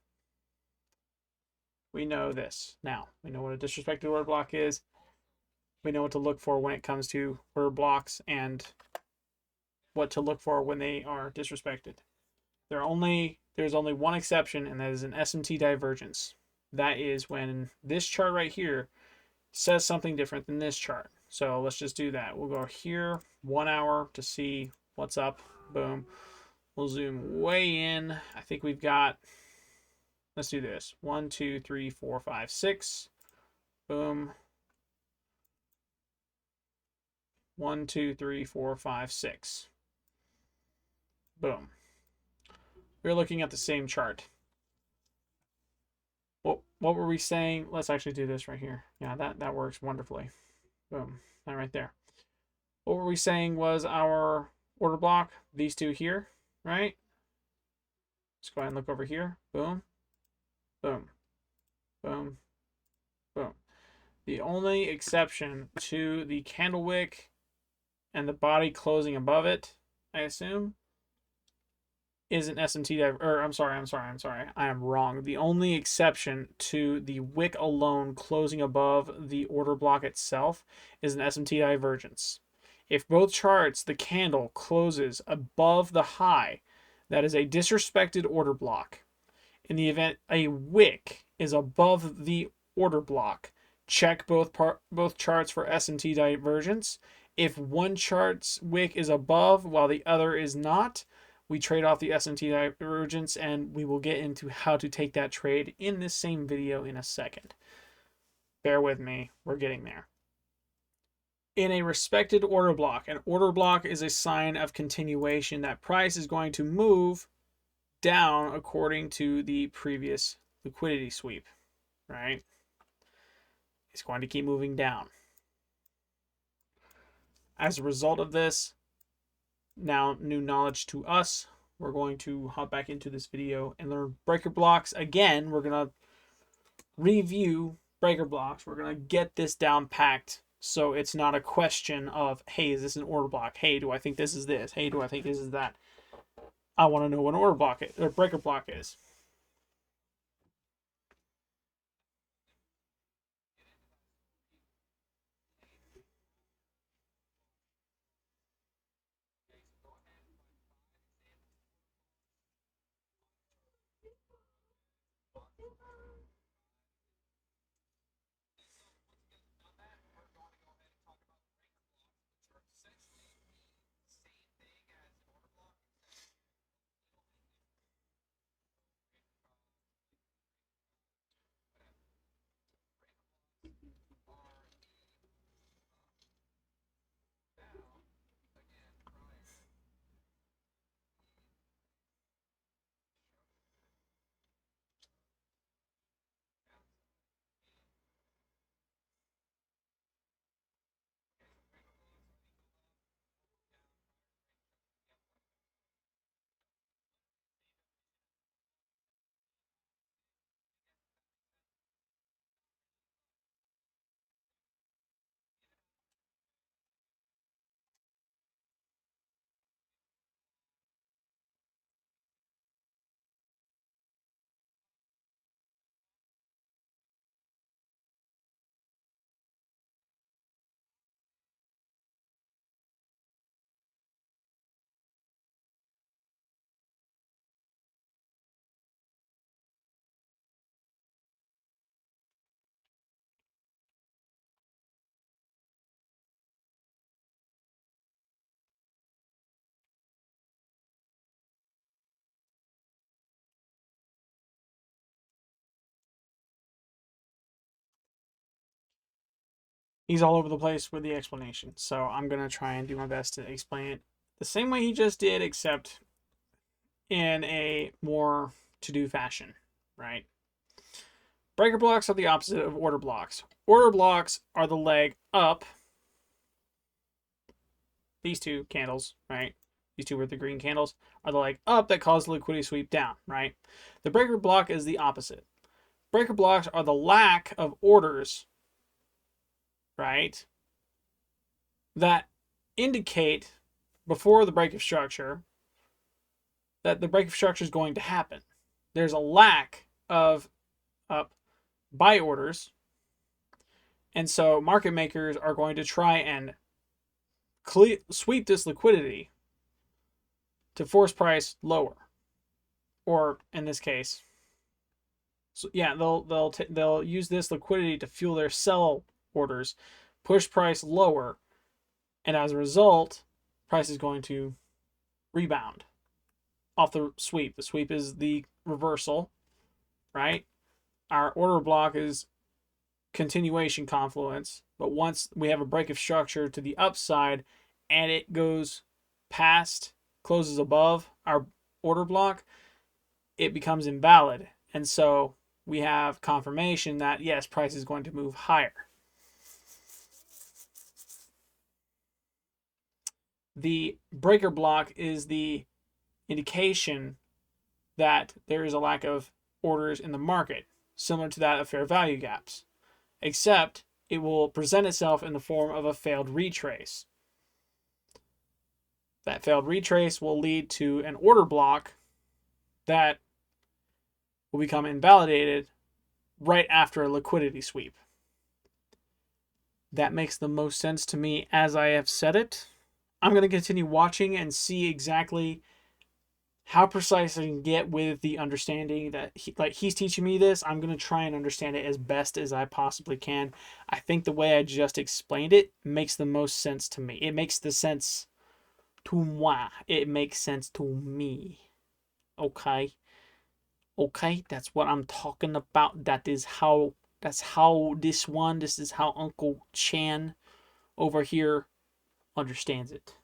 We know this now. We know what a disrespected order block is. We know what to look for when it comes to order blocks and what to look for when they are disrespected. There's only one exception, and that is an SMT divergence. That is when this chart right here says something different than this chart. So let's just do that. We'll go here 1 hour to see what's up. Boom. We'll zoom way in. I think we've got, let's do this. 1, 2, 3, 4, 5, 6. Boom. 1, 2, 3, 4, 5, 6. Boom. We're looking at the same chart. What were we saying? Let's actually do this right here. Yeah, that works wonderfully. Boom. That right there. What were we saying was our order block? These two here, right? Let's go ahead and look over here. Boom. Boom. Boom. Boom. The only exception to the candle wick and the body closing above it, I assume, is an SMT or I'm sorry. I am wrong. The only exception to the wick alone closing above the order block itself is an SMT divergence. If both charts the candle closes above the high, that is a disrespected order block. In the event a wick is above the order block, check both charts for SMT divergence. If one chart's wick is above while the other is not, we trade off the SMT divergence, and we will get into how to take that trade in this same video in a second. Bear with me, we're getting there. In a respected order block, an order block is a sign of continuation that price is going to move down according to the previous liquidity sweep, right? It's going to keep moving down. As a result of this, now new knowledge to us, we're going to hop back into this video and learn breaker blocks. Again, we're going to review breaker blocks. We're going to get this down packed so it's not a question of, hey, is this an order block? Hey, do I think this is this? Hey, do I think this is that? I want to know what an order block is, or breaker block is. He's all over the place with the explanation, so I'm going to try and do my best to explain it the same way he just did, except in a more to-do fashion, right? Breaker blocks are the opposite of order blocks. Order blocks are the leg up. These two candles, right? These two were the green candles, are the leg up that cause the liquidity sweep down, right? The breaker block is the opposite. Breaker blocks are the lack of orders, right, that indicate before the break of structure that the break of structure is going to happen. There's a lack of buy orders, and so market makers are going to try and sweep this liquidity to force price lower, or in this case, so yeah, they'll use this liquidity to fuel their sell orders, push price lower, and as a result, price is going to rebound off the sweep. The sweep is the reversal, right? Our order block is continuation confluence, but once we have a break of structure to the upside and it goes past, closes above our order block, it becomes invalid. And so we have confirmation that yes, price is going to move higher. The breaker block is the indication that there is a lack of orders in the market, similar to that of fair value gaps, except it will present itself in the form of a failed retrace. That failed retrace will lead to an order block that will become invalidated right after a liquidity sweep. That makes the most sense to me as I have said it. I'm going to continue watching and see exactly how precise I can get with the understanding that he's teaching me this. I'm going to try and understand it as best as I possibly can. I think the way I just explained it makes the most sense to me. It makes the sense to moi. It makes sense to me. Okay. Okay, that's what I'm talking about. This is how Uncle Chan over here understands it.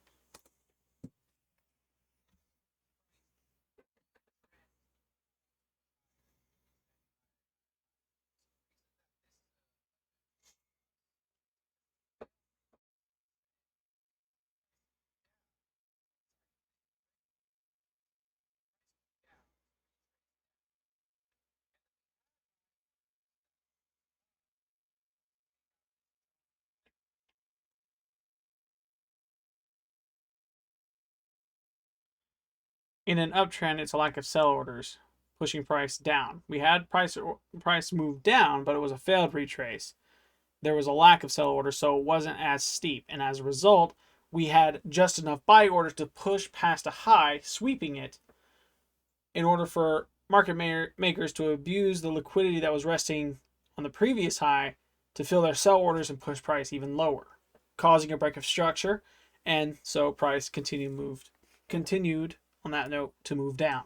In an uptrend, it's a lack of sell orders pushing price down. We had price move down, but it was a failed retrace. There was a lack of sell orders, so it wasn't as steep, and as a result, we had just enough buy orders to push past a high, sweeping it in order for market makers to abuse the liquidity that was resting on the previous high to fill their sell orders and push price even lower, causing a break of structure, and so price continued on that note to move down.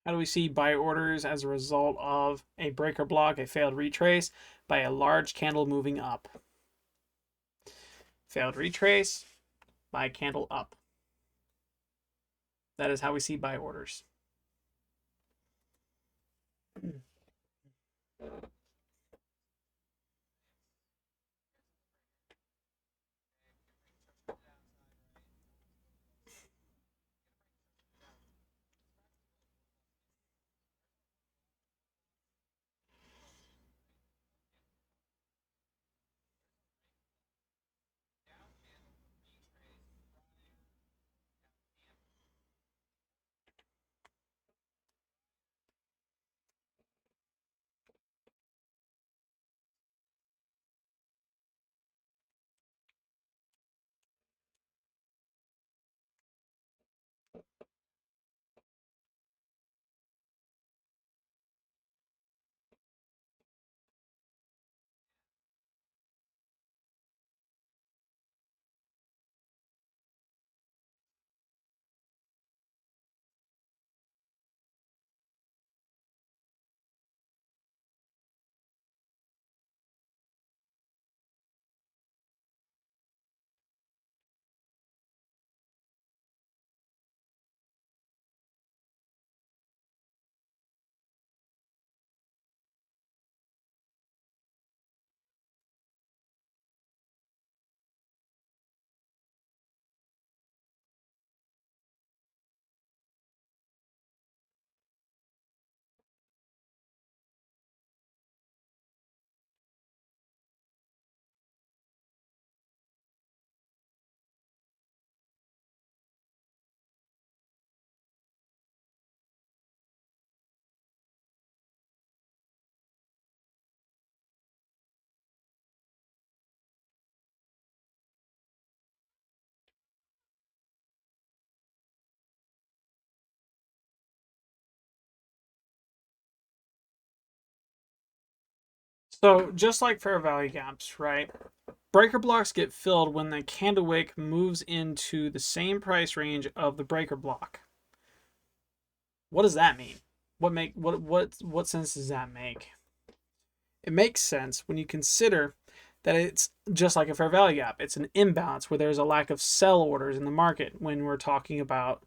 How do we see buy orders as a result of a breaker block, a failed retrace by a large candle moving up? Failed retrace by candle up. That is how we see buy orders. So just like fair value gaps, right? Breaker blocks get filled when the candle wick moves into the same price range of the breaker block. What does that mean? What sense does that make? It makes sense when you consider that it's just like a fair value gap. It's an imbalance where there's a lack of sell orders in the market when we're talking about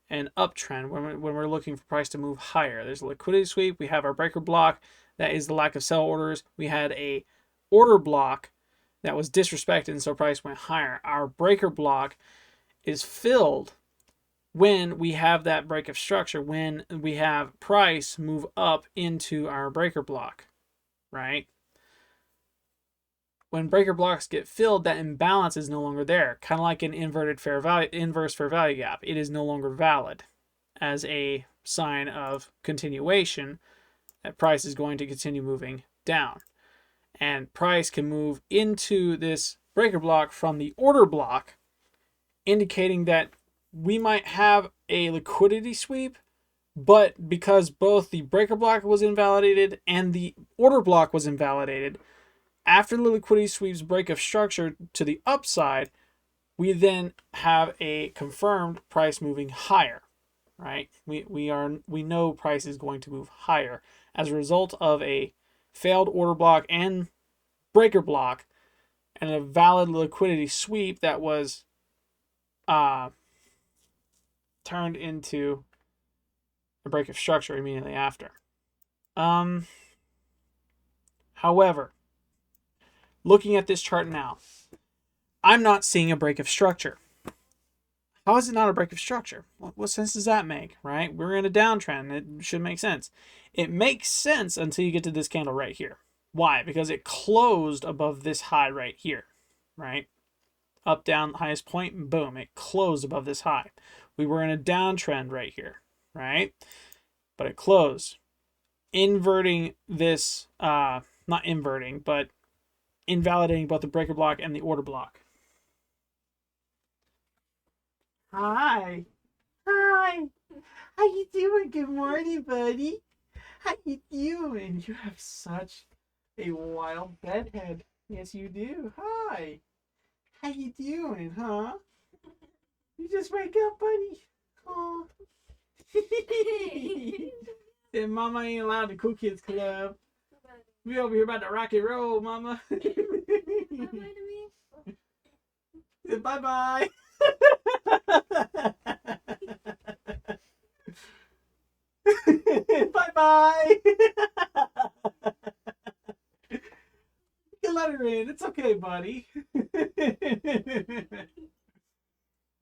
an uptrend, when we're looking for price to move higher. There's a liquidity sweep. We have our breaker block. That is the lack of sell orders. We had a order block that was disrespected, and so price went higher. Our breaker block is filled when we have that break of structure, when we have price move up into our breaker block, right? When breaker blocks get filled, that imbalance is no longer there. Kind of like an inverse fair value gap. It is no longer valid as a sign of continuation that price is going to continue moving down. And price can move into this breaker block from the order block, indicating that we might have a liquidity sweep, but because both the breaker block was invalidated and the order block was invalidated, after the liquidity sweeps break of structure to the upside, we then have a confirmed price moving higher, right? We know price is going to move higher as a result of a failed order block and breaker block and a valid liquidity sweep that was turned into a break of structure immediately after. However, looking at this chart now, I'm not seeing a break of structure. How is it not a break of structure? What sense does that make, right? We're in a downtrend. It should make sense. It makes sense until you get to this candle right here. Why? Because it closed above this high right here, right? Up, down, highest point, boom, it closed above this high. We were in a downtrend right here, right? But it closed. Inverting this, not inverting, but invalidating both the breaker block and the order block. Hi. Hi. How you doing? Good morning, buddy. How you doing? You have such a wild bedhead. Yes, you do. Hi. How you doing, huh? You just wake up, buddy. Oh. Said Mama ain't allowed to Cool Kids Club. We over here about to rock and roll, Mama. Said bye bye. Bye bye. You can let her in. It's okay, buddy.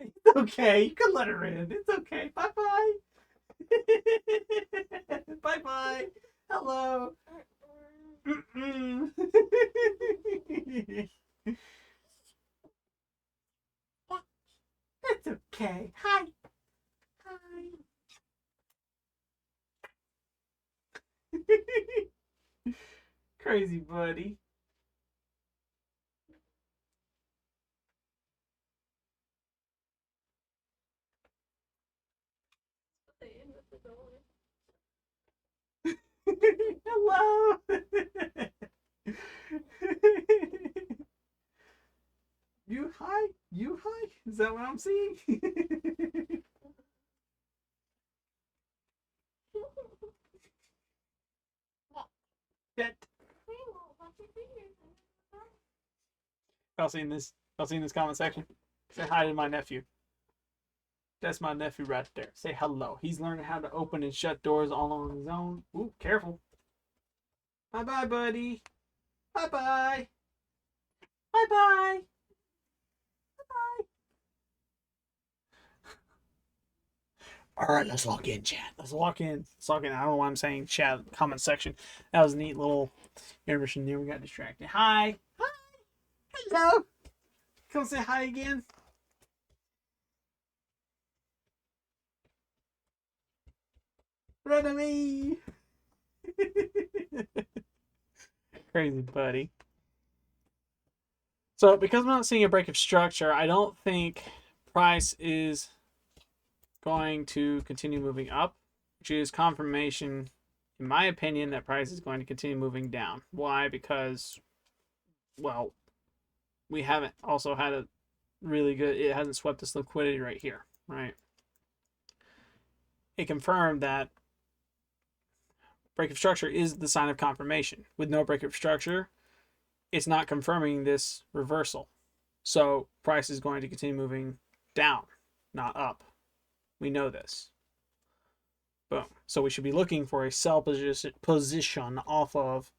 It's okay. You can let her in. It's okay. Bye bye. Bye bye. Hello. It's okay. Hi. Hi. Crazy buddy. Hello. You hi? You hi? Is that what I'm seeing? That. Y'all seen this comment section? Say hi to my nephew. That's my nephew right there. Say hello. He's learning how to open and shut doors all on his own. Ooh, careful. Bye bye, buddy. Bye bye. Bye bye. Bye. All right, let's log in, chat. Let's log in. Let's log in. I don't know why I'm saying chat comment section. That was a neat little intermission there. We got distracted. Hi. Hi. Hello. Come say hi again. Run to me. Crazy buddy. So because I'm not seeing a break of structure, I don't think price is going to continue moving up, which is confirmation in my opinion, that price is going to continue moving down. Why? Because, well, we haven't also had a really good, it hasn't swept this liquidity right here, right? It confirmed that break of structure is the sign of confirmation. With no break of structure, it's not confirming this reversal. So price is going to continue moving down, not up. We know this. Boom. So we should be looking for a sell position off of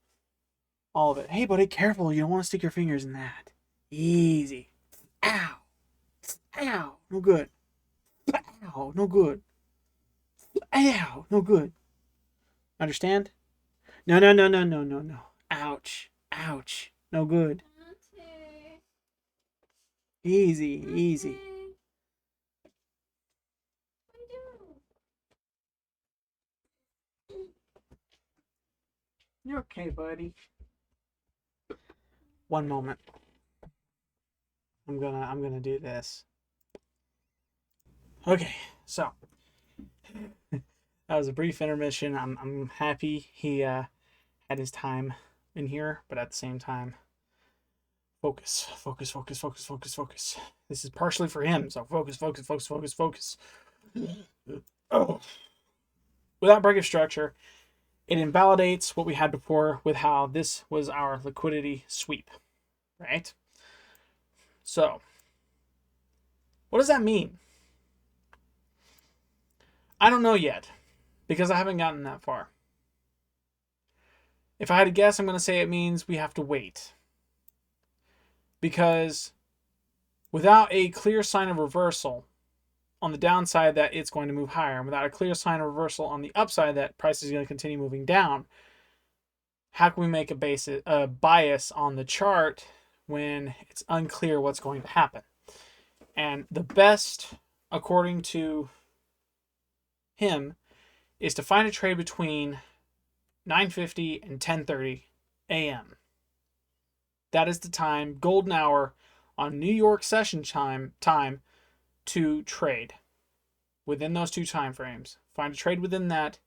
all of it. Hey, buddy, careful. You don't want to stick your fingers in that. Easy. Ow. Ow. No good. Ow. No good. Ow. No good. Understand? No, no, no, no, no, no, no. Ouch. Ouch. No good. Easy. Easy. You're okay, buddy. One moment. I'm gonna do this. Okay, so that was a brief intermission. I'm happy he had his time in here, but at the same time, focus, focus, focus, focus, focus, focus. This is partially for him, so focus, focus, focus, focus, focus. Oh. Without break of structure, it invalidates what we had before with how this was our liquidity sweep, right? So, what does that mean? I don't know yet because I haven't gotten that far. If I had to guess, I'm going to say it means we have to wait. Because without a clear sign of reversal on the downside that it's going to move higher, and without a clear sign of reversal on the upside that price is going to continue moving down, how can we make a bias on the chart when it's unclear what's going to happen? And the best, according to him, is to find a trade between 9:50 and 10:30 a.m. That is the time, golden hour on New York session time to trade within those two time frames. Find a trade within that,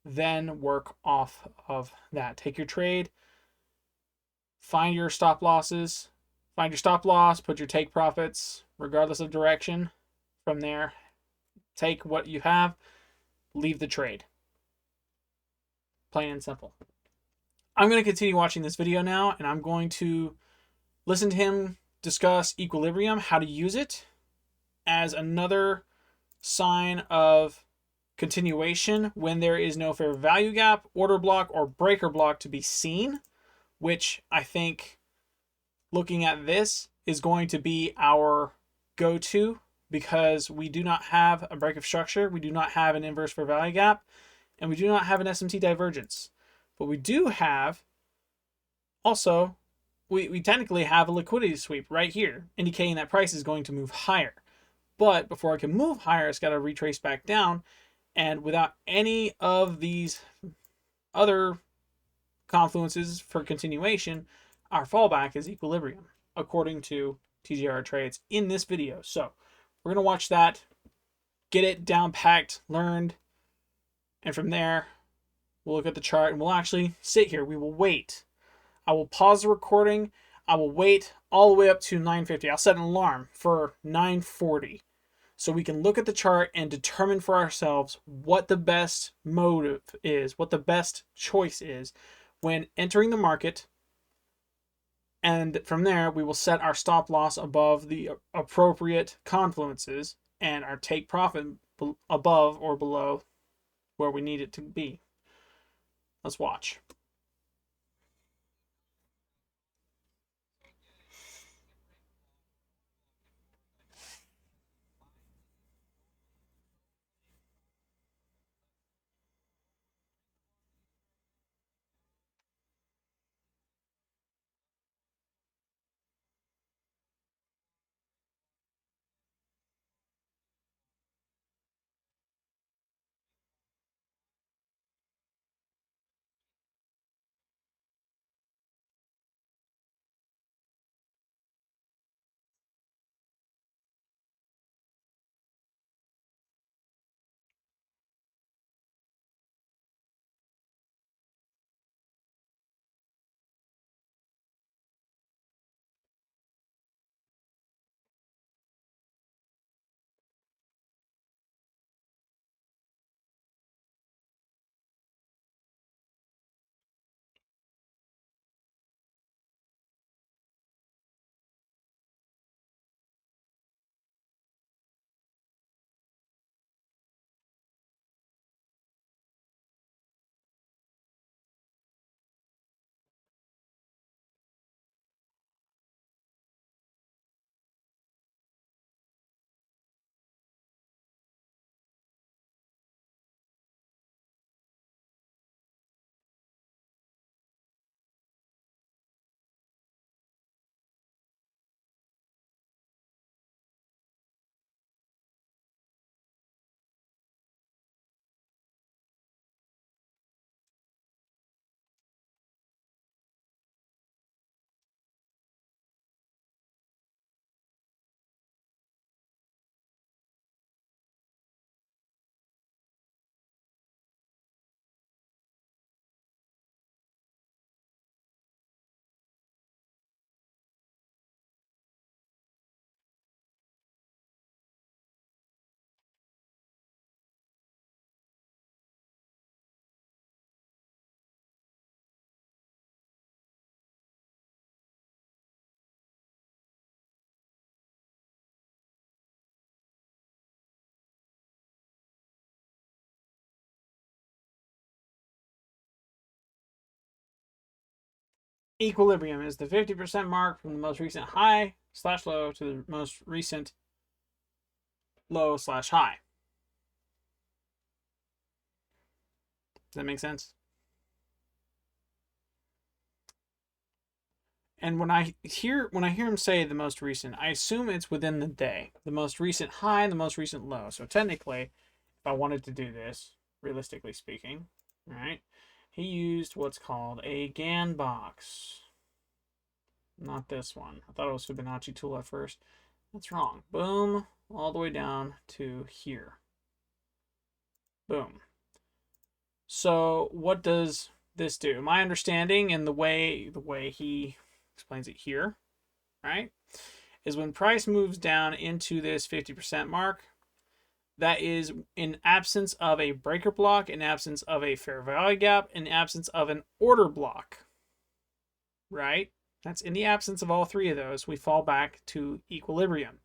then work off of that. Take your trade, find your stop losses, find your stop loss, put your take profits, regardless of direction. From there, take what you have, leave the trade. Plain and simple. I'm going to continue watching this video now, and I'm going to listen to him discuss equilibrium, how to use it as another sign of continuation when there is no fair value gap, order block, or breaker block to be seen, which I think looking at this is going to be our go-to because we do not have a break of structure, we do not have an inverse fair value gap, and we do not have an SMT divergence. But we do have also, we technically have a liquidity sweep right here, indicating that price is going to move higher. But before I can move higher, it's got to retrace back down. And without any of these other confluences for continuation, our fallback is equilibrium, according to TGR trades in this video. So we're going to watch that, get it down packed, learned, and from there, we'll look at the chart and we'll actually sit here. We will wait. I will pause the recording. I will wait all the way up to 9:50. I'll set an alarm for 9:40 so we can look at the chart and determine for ourselves what the best motive is, what the best choice is when entering the market. And from there, we will set our stop loss above the appropriate confluences and our take profit above or below where we need it to be. Let's watch. Equilibrium is the 50% mark from the most recent high slash low to the most recent low slash high. Does that make sense? And when I hear him say the most recent, I assume it's within the day. The most recent high and the most recent low. So technically, if I wanted to do this, realistically speaking, right, he used what's called a GAN box. Not this one. I thought it was Fibonacci tool at first. That's wrong. Boom, all the way down to here. Boom. So what does this do? My understanding and the way he explains it here, right, is when price moves down into this 50% mark, that is in absence of a breaker block, in absence of a fair value gap, in absence of an order block, right? That's in the absence of all three of those, we fall back to equilibrium.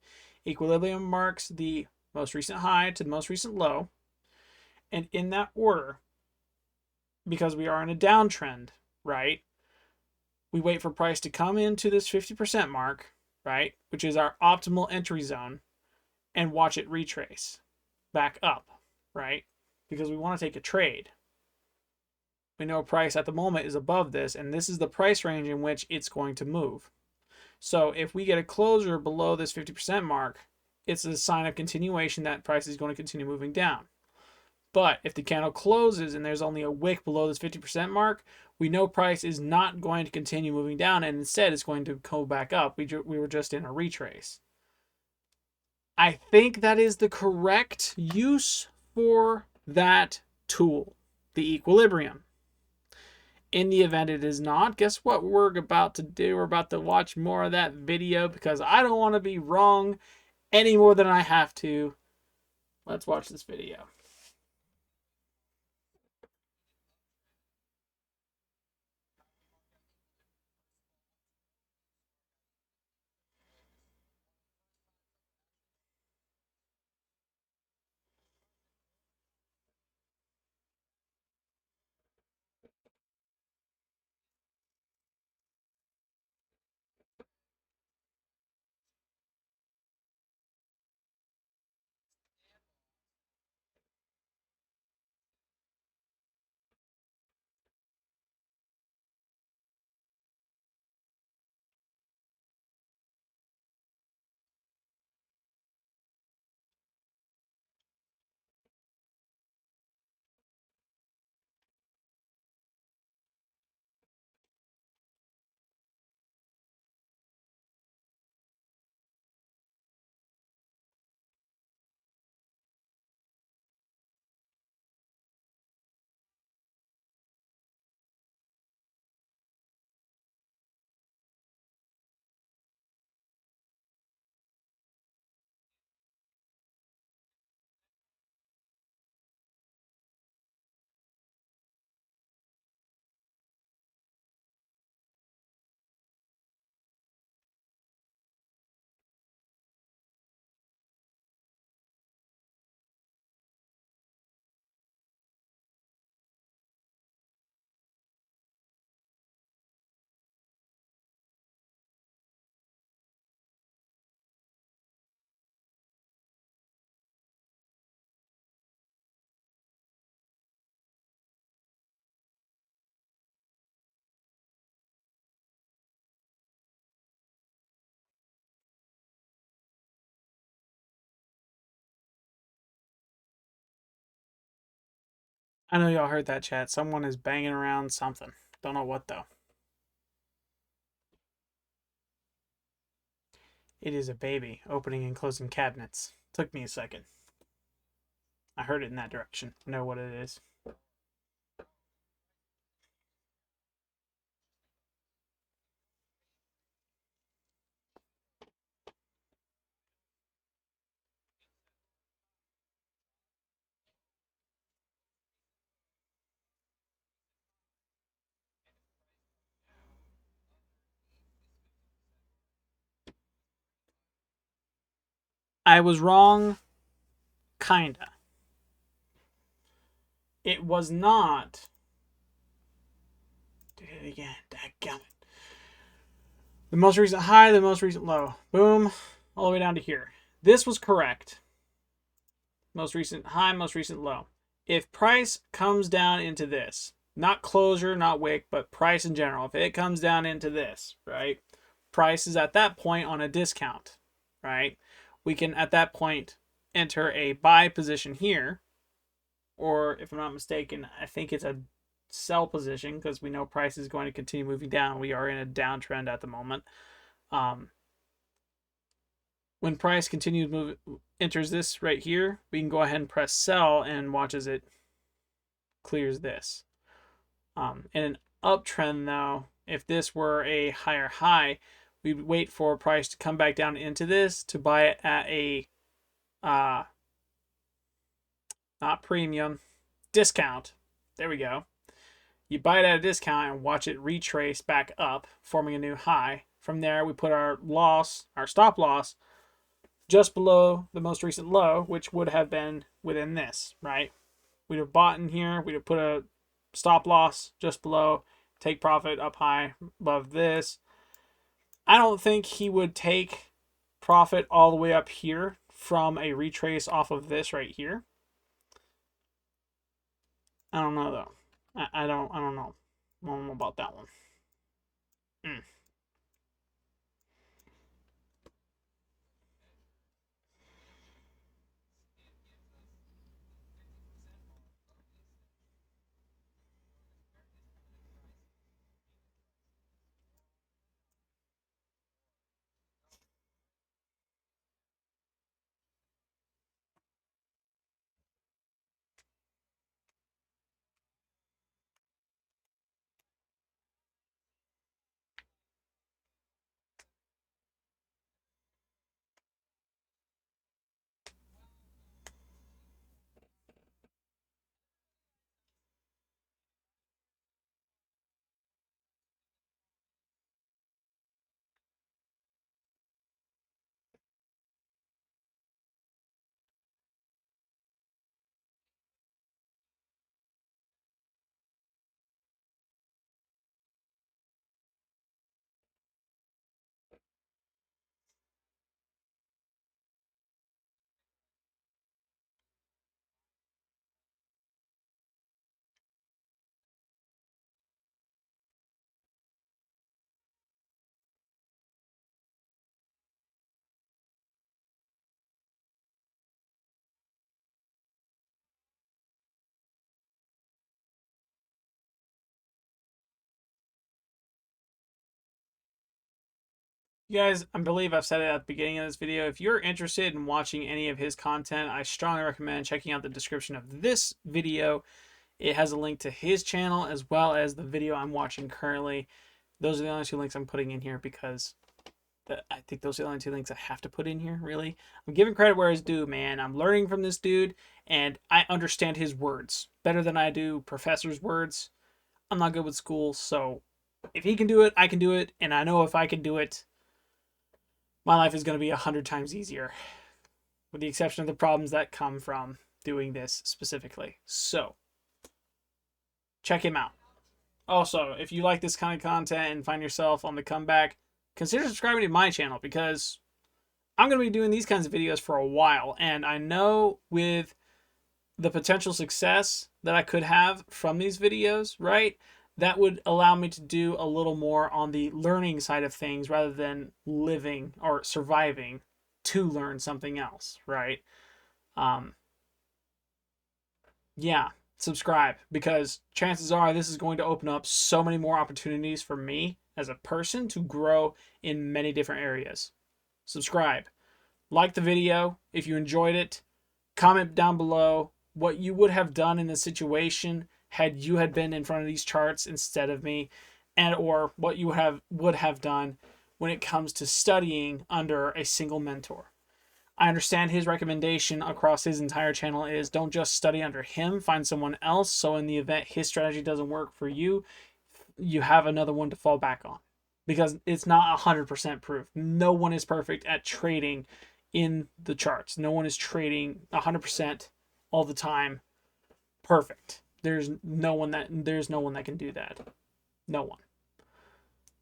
Equilibrium marks the most recent high to the most recent low, and in that order, because we are in a downtrend, right? We wait for price to come into this 50% mark, right? Which is our optimal entry zone, and watch it retrace back up, right? Because we want to take a trade. We know price at the moment is above this, and this is the price range in which it's going to move. So if we get a closure below this 50% mark, it's a sign of continuation that price is going to continue moving down. But if the candle closes and there's only a wick below this 50% mark, we know price is not going to continue moving down, and instead it's going to go back up. We were just in a retrace. I think that is the correct use for that tool, the equilibrium. In the event it is not, guess what we're about to do? We're about to watch more of that video because I don't want to be wrong any more than I have to. Let's watch this video. I know y'all heard that, chat. Someone is banging around something. Don't know what though. It is a baby opening and closing cabinets. Took me a second. I heard it in that direction. I know what it is. I was wrong, kinda. It was not. Did it again. Dadgummit. The most recent high, the most recent low. Boom, all the way down to here. This was correct. Most recent high, most recent low. If price comes down into this, not closure, not wick, but price in general, if it comes down into this, right? Price is at that point on a discount, right? We can at that point enter a buy position here, or if I'm not mistaken, I think it's a sell position because we know price is going to continue moving down. We are in a downtrend at the moment. When price continues move enters this right here, we can go ahead and press sell and watch as it clears this. In an uptrend though, if this were a higher high, we'd wait for price to come back down into this to buy it at a not premium, discount. There we go. You buy it at a discount and watch it retrace back up, forming a new high. From there, we put our loss, our stop loss, just below the most recent low, which would have been within this, right? We'd have bought in here, we'd have put a stop loss just below, take profit up high above this. I don't think he would take profit all the way up here from a retrace off of this right here. I don't know though. I don't know. I don't know about that one. Mm. You guys, I believe I've said it at the beginning of this video. If you're interested in watching any of his content, I strongly recommend checking out the description of this video. It has a link to his channel as well as the video I'm watching currently. Those are the only two links I'm putting in here because I think those are the only two links I have to put in here, really. I'm giving credit where it's due, man. I'm learning from this dude, and I understand his words better than I do professor's words. I'm not good with school, so if he can do it, I can do it, and I know if I can do it, my life is going to be 100 times easier, with the exception of the problems that come from doing this specifically. So, check him out. Also, if you like this kind of content and find yourself on the comeback, consider subscribing to my channel because I'm going to be doing these kinds of videos for a while. And I know with the potential success that I could have from these videos, right, that would allow me to do a little more on the learning side of things rather than living or surviving to learn something else, right? Um, yeah, subscribe because chances are this is going to open up so many more opportunities for me as a person to grow in many different areas. Subscribe. Like the video if you enjoyed it. Comment down below what you would have done in the situation had you had been in front of these charts instead of me, and or what you would have done when it comes to studying under a single mentor. I understand his recommendation across his entire channel is don't just study under him, find someone else. So in the event his strategy doesn't work for you, you have another one to fall back on because it's not 100% proof. No one is perfect at trading in the charts. No one is trading 100% all the time perfect. There's no one that can do that. No one.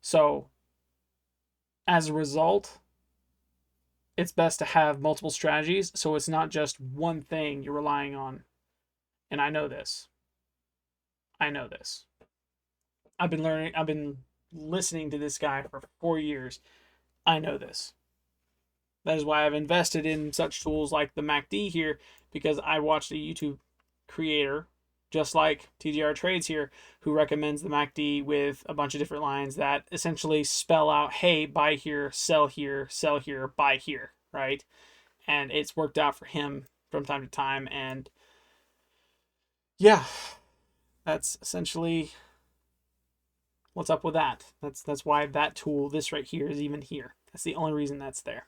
So As a result, it's best to have multiple strategies so it's not just one thing you're relying on. And I know this. I know this. I've been listening to this guy for 4 years. I know this. That is why I've invested in such tools like the MACD here, because I watched a YouTube creator, just like TGR Trades here, who recommends the MACD with a bunch of different lines that essentially spell out, hey, buy here, sell here, sell here, buy here, right? And it's worked out for him from time to time. And yeah, that's essentially what's up with that. That's why that tool, this right here, is even here. That's the only reason that's there.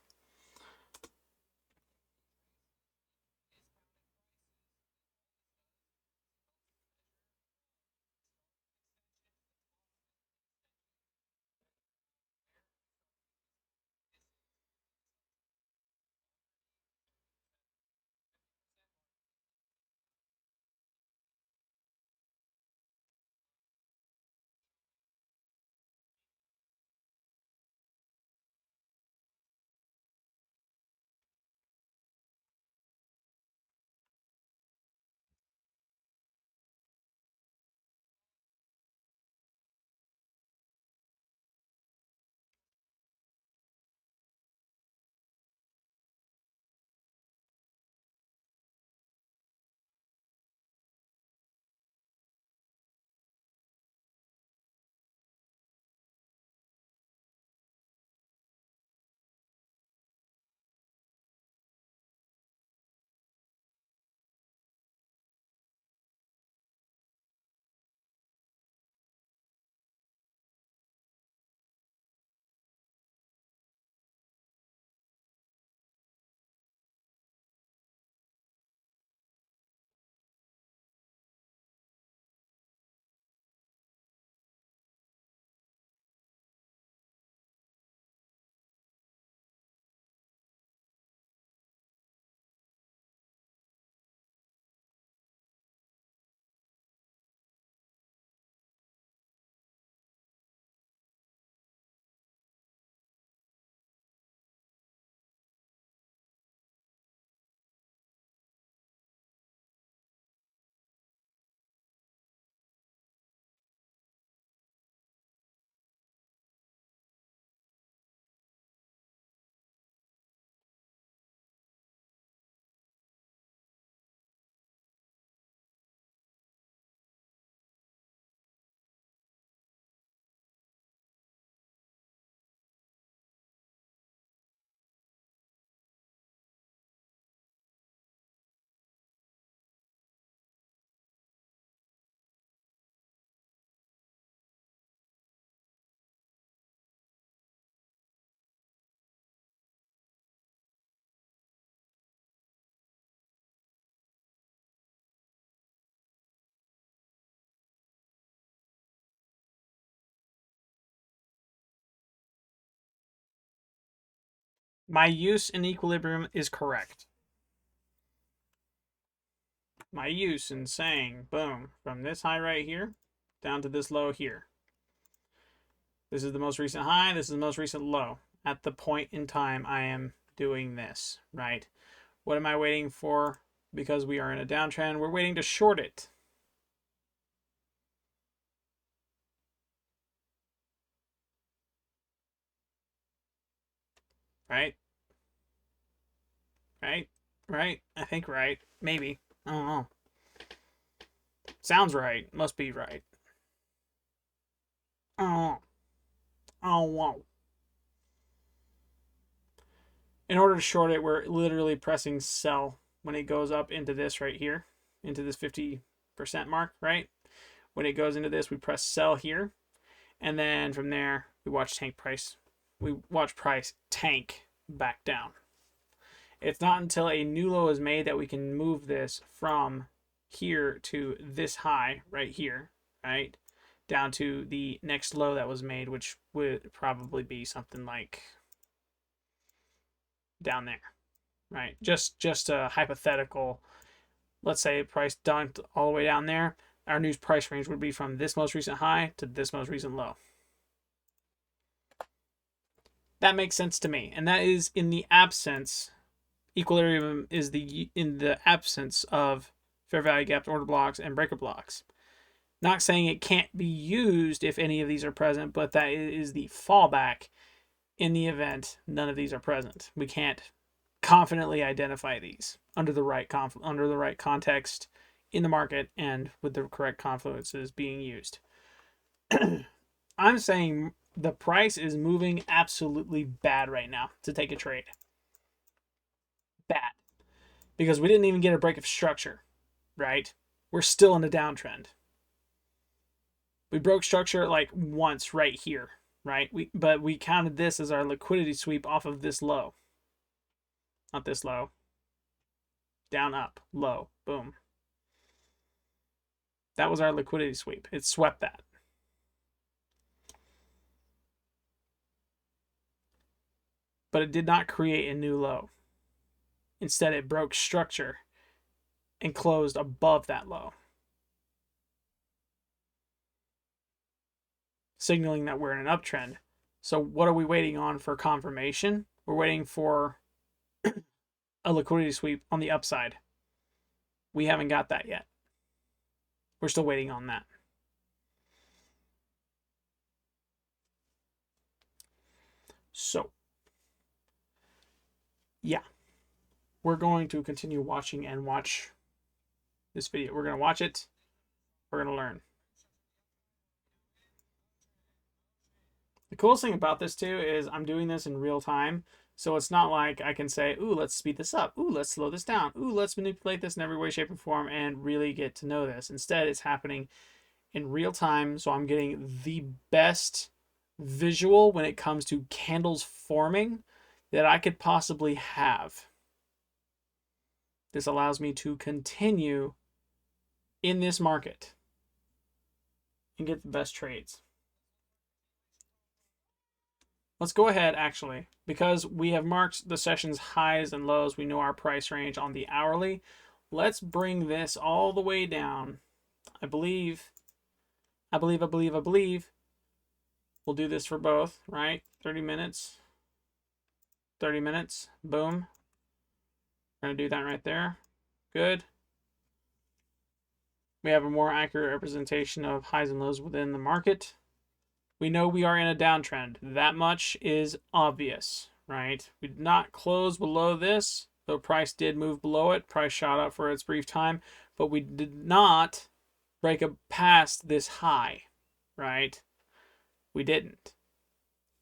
My use in equilibrium is correct. My use in saying, boom, from this high right here down to this low here. This is the most recent high, this is the most recent low. At the point in time I am doing this, right? What am I waiting for? Because we are in a downtrend, we're waiting to short it. Right? Right? Right? I think right. Maybe. I don't know. Sounds right. Must be right. Oh, oh, wow. In order to short it, we're literally pressing sell when it goes up into this right here, into this 50% mark, right? When it goes into this, we press sell here. And then from there, we watch price tank back down. It's not until a new low is made that we can move this from here to this high right here, right? Down to the next low that was made, which would probably be something like down there, right? Just a hypothetical. Let's say price dumped all the way down there. Our new price range would be from this most recent high to this most recent low. That makes sense to me. And that is in the absence, equilibrium is in the absence of fair value gapped order blocks and breaker blocks. Not saying it can't be used if any of these are present, but that is the fallback in the event none of these are present. We can't confidently identify these under the right context in the market and with the correct confluences being used. I'm saying the price is moving absolutely bad right now to take a trade. Bad. Because we didn't even get a break of structure, right? We're still in a downtrend. We broke structure like once right here, right? But we counted this as our liquidity sweep off of this low. Not this low. Down, up, low, boom. That was our liquidity sweep. It swept that. But it did not create a new low. Instead, it broke structure and closed above that low, signaling that we're in an uptrend. So what are we waiting on for confirmation? We're waiting for a liquidity sweep on the upside. We haven't got that yet. We're still waiting on that. So, yeah, we're going to continue watching and watch this video. We're going to watch it. We're going to learn. The coolest thing about this too is I'm doing this in real time. So it's not like I can say, ooh, let's speed this up. Ooh, let's slow this down. Ooh, let's manipulate this in every way, shape, or form and really get to know this. Instead, it's happening in real time. So I'm getting the best visual when it comes to candles forming that I could possibly have. This allows me to continue in this market and get the best trades. Let's go ahead actually, because we have marked the session's highs and lows. We know our price range on the hourly. Let's bring this all the way down. I believe. We'll do this for both, right? 30 minutes. 30 minutes. Boom. We're going to do that right there. Good. We have a more accurate representation of highs and lows within the market. We know we are in a downtrend. That much is obvious, right? We did not close below this, though price did move below it. Price shot up for its brief time, but we did not break past this high, right? We didn't.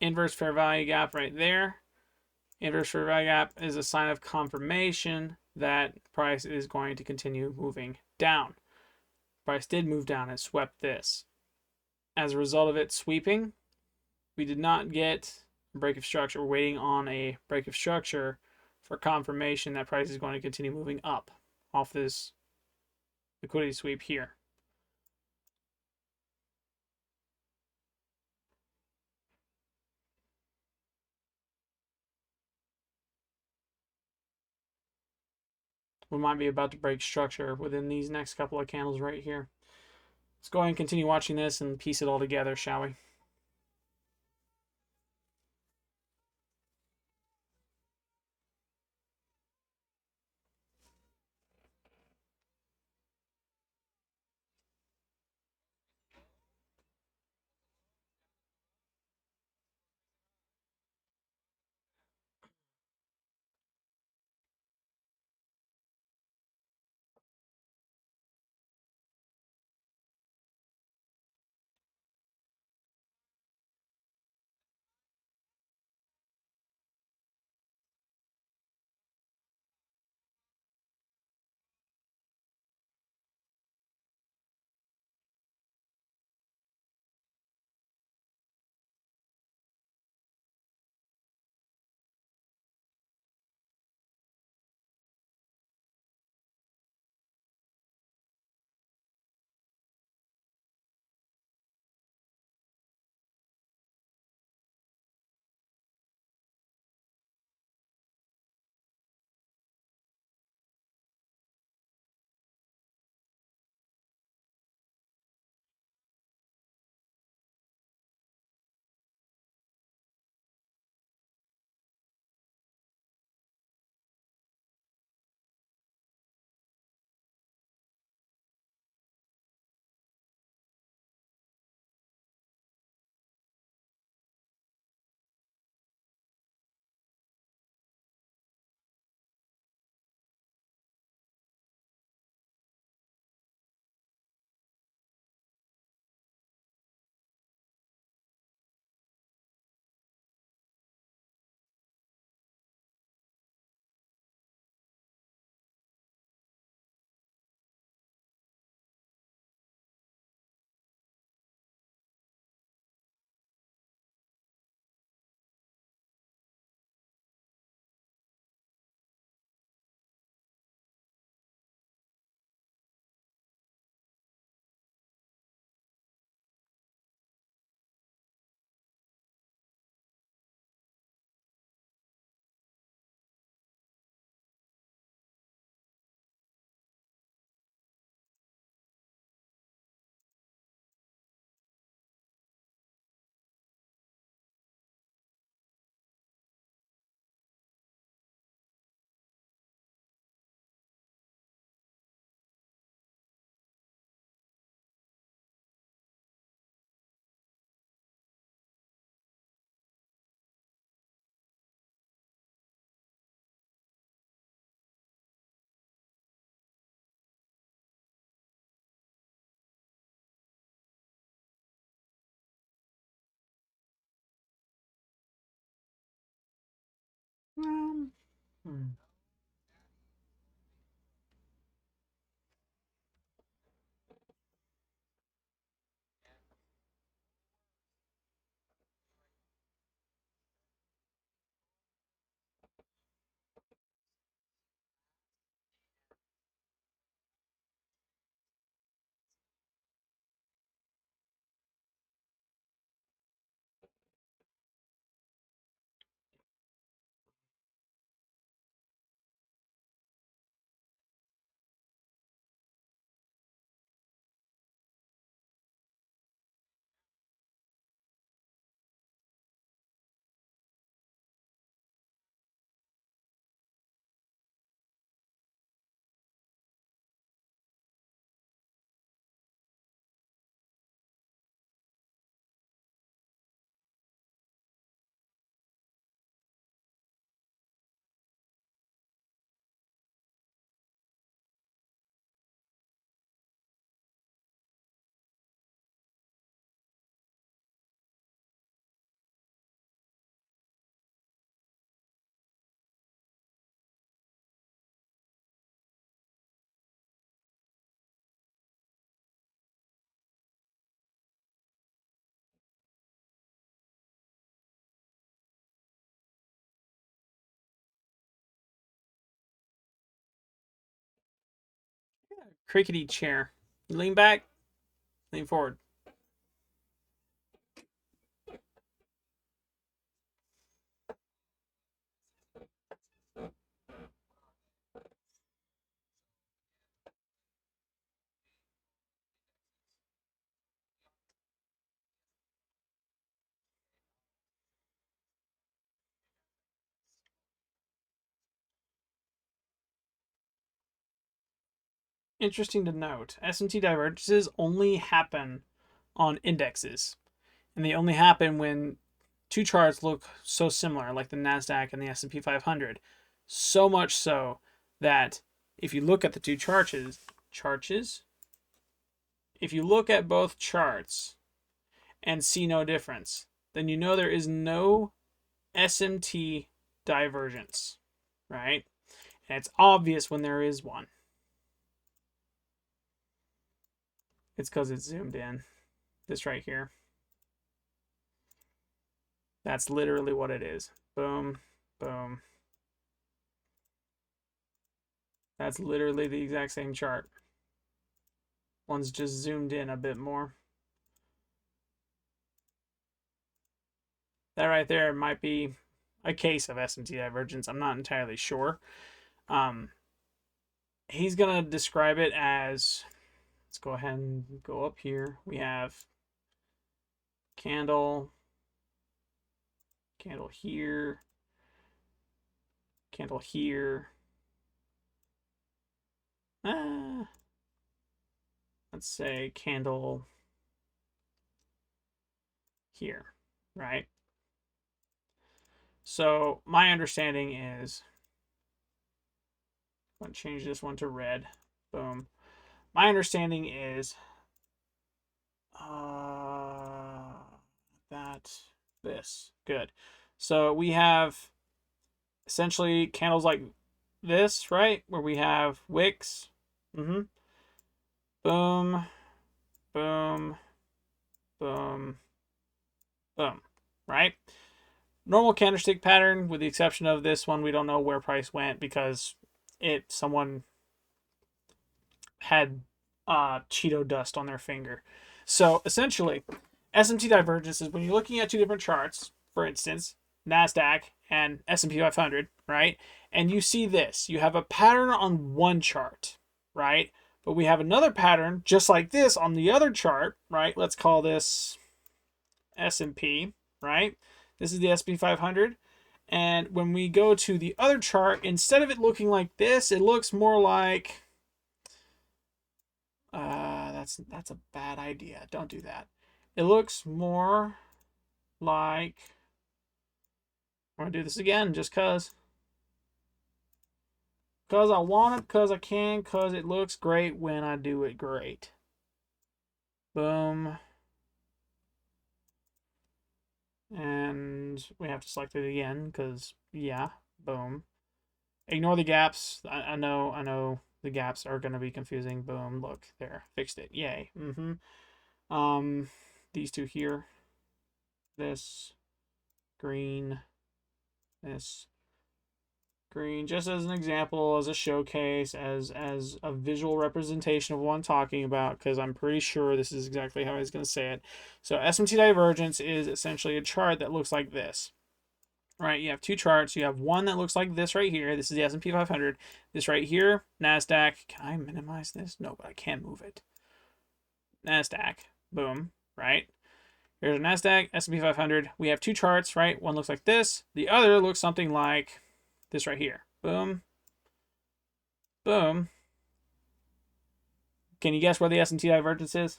Inverse fair value gap right there. Inverse fair value gap is a sign of confirmation that price is going to continue moving down. Price did move down and swept this. As a result of it sweeping, we did not get a break of structure. We're waiting on a break of structure for confirmation that price is going to continue moving up off this liquidity sweep here. We might be about to break structure within these next couple of candles right here. Let's go ahead and continue watching this and piece it all together, shall we? Hmm. Crickety chair. You lean back, lean forward. Interesting to note, SMT divergences only happen on indexes, and they only happen when two charts look so similar, like the Nasdaq and the S&P 500. So much so that if you look at the two charts, if you look at both charts and see no difference, then you know there is no SMT divergence, right? And it's obvious when there is one. It's because it's zoomed in. This right here. That's literally what it is. Boom, boom. That's literally the exact same chart. One's just zoomed in a bit more. That right there might be a case of SMT divergence. I'm not entirely sure. Um, he's going to describe it as, let's go ahead and go up here. We have candle, candle here, candle here. Ah, let's say candle here, right? So my understanding is, I'm going to change this one to red. Boom. My understanding is uh, that this. Good. So we have essentially candles like this, right? Where we have wicks. Mm-hmm. Boom, boom, boom, boom. Right? Normal candlestick pattern, with the exception of this one. We don't know where price went because someone had Cheeto dust on their finger. So essentially, SMT divergence is when you're looking at two different charts, for instance, NASDAQ and S&P 500, right? And you see this. You have a pattern on one chart, right? But we have another pattern just like this on the other chart, right? Let's call this S&P, right? This is the S&P 500. And when we go to the other chart, instead of it looking like this, it looks more like that's a bad idea. Don't do that. It looks more like, I'm gonna do this again just cause I want it, cause I can, cause it looks great when I do it great. Boom. And we have to select it again, cause yeah, boom. Ignore the gaps. I know the gaps are going to be confusing. Boom, look, there, fixed it. Yay. These two here. This green, this green, just as an example, as a showcase, as a visual representation of what I'm talking about, because I'm pretty sure this is exactly how I was going to say it. So SMT divergence is essentially a chart that looks like this. Right, you have two charts. You have one that looks like this right here. This is the S&P 500. This right here, NASDAQ. Can I minimize this? No, but I can move it. NASDAQ. Boom. Right. Here's a NASDAQ, S&P 500. We have two charts, right? One looks like this. The other looks something like this right here. Boom. Boom. Can you guess where the S&T divergence is?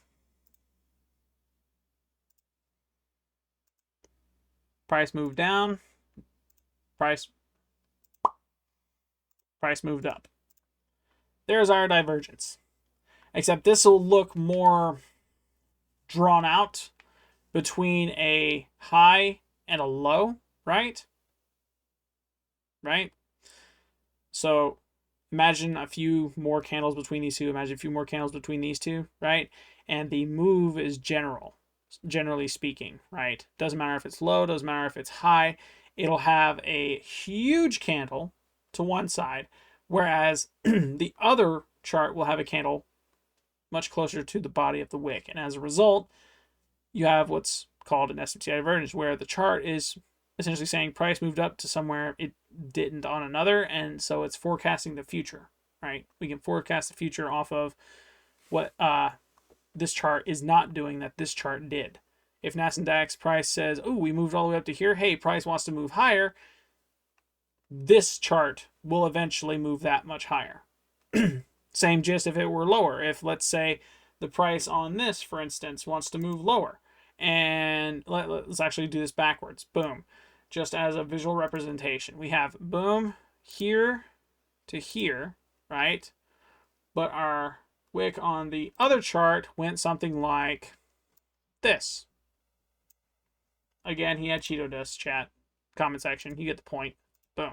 Price moved down. Price moved up. There's our divergence. Except this will look more drawn out between a high and a low, right? Right? So imagine a few more candles between these two. Imagine a few more candles between these two, right? And the move is generally speaking, right? Doesn't matter if it's low, doesn't matter if it's high. It'll have a huge candle to one side, whereas the other chart will have a candle much closer to the body of the wick. And as a result, you have what's called an SMT divergence, where the chart is essentially saying price moved up to somewhere it didn't on another, and so it's forecasting the future, right? We can forecast the future off of what this chart is not doing that this chart did. If NASDAQ's price says, oh, we moved all the way up to here, hey, price wants to move higher, this chart will eventually move that much higher. Same gist if it were lower. If, let's say, the price on this, for instance, wants to move lower, and let's actually do this backwards. Boom. Just as a visual representation. We have boom here to here, right? But our wick on the other chart went something like this. Again, he had Cheeto Dust chat. Comment section. You get the point. Boom.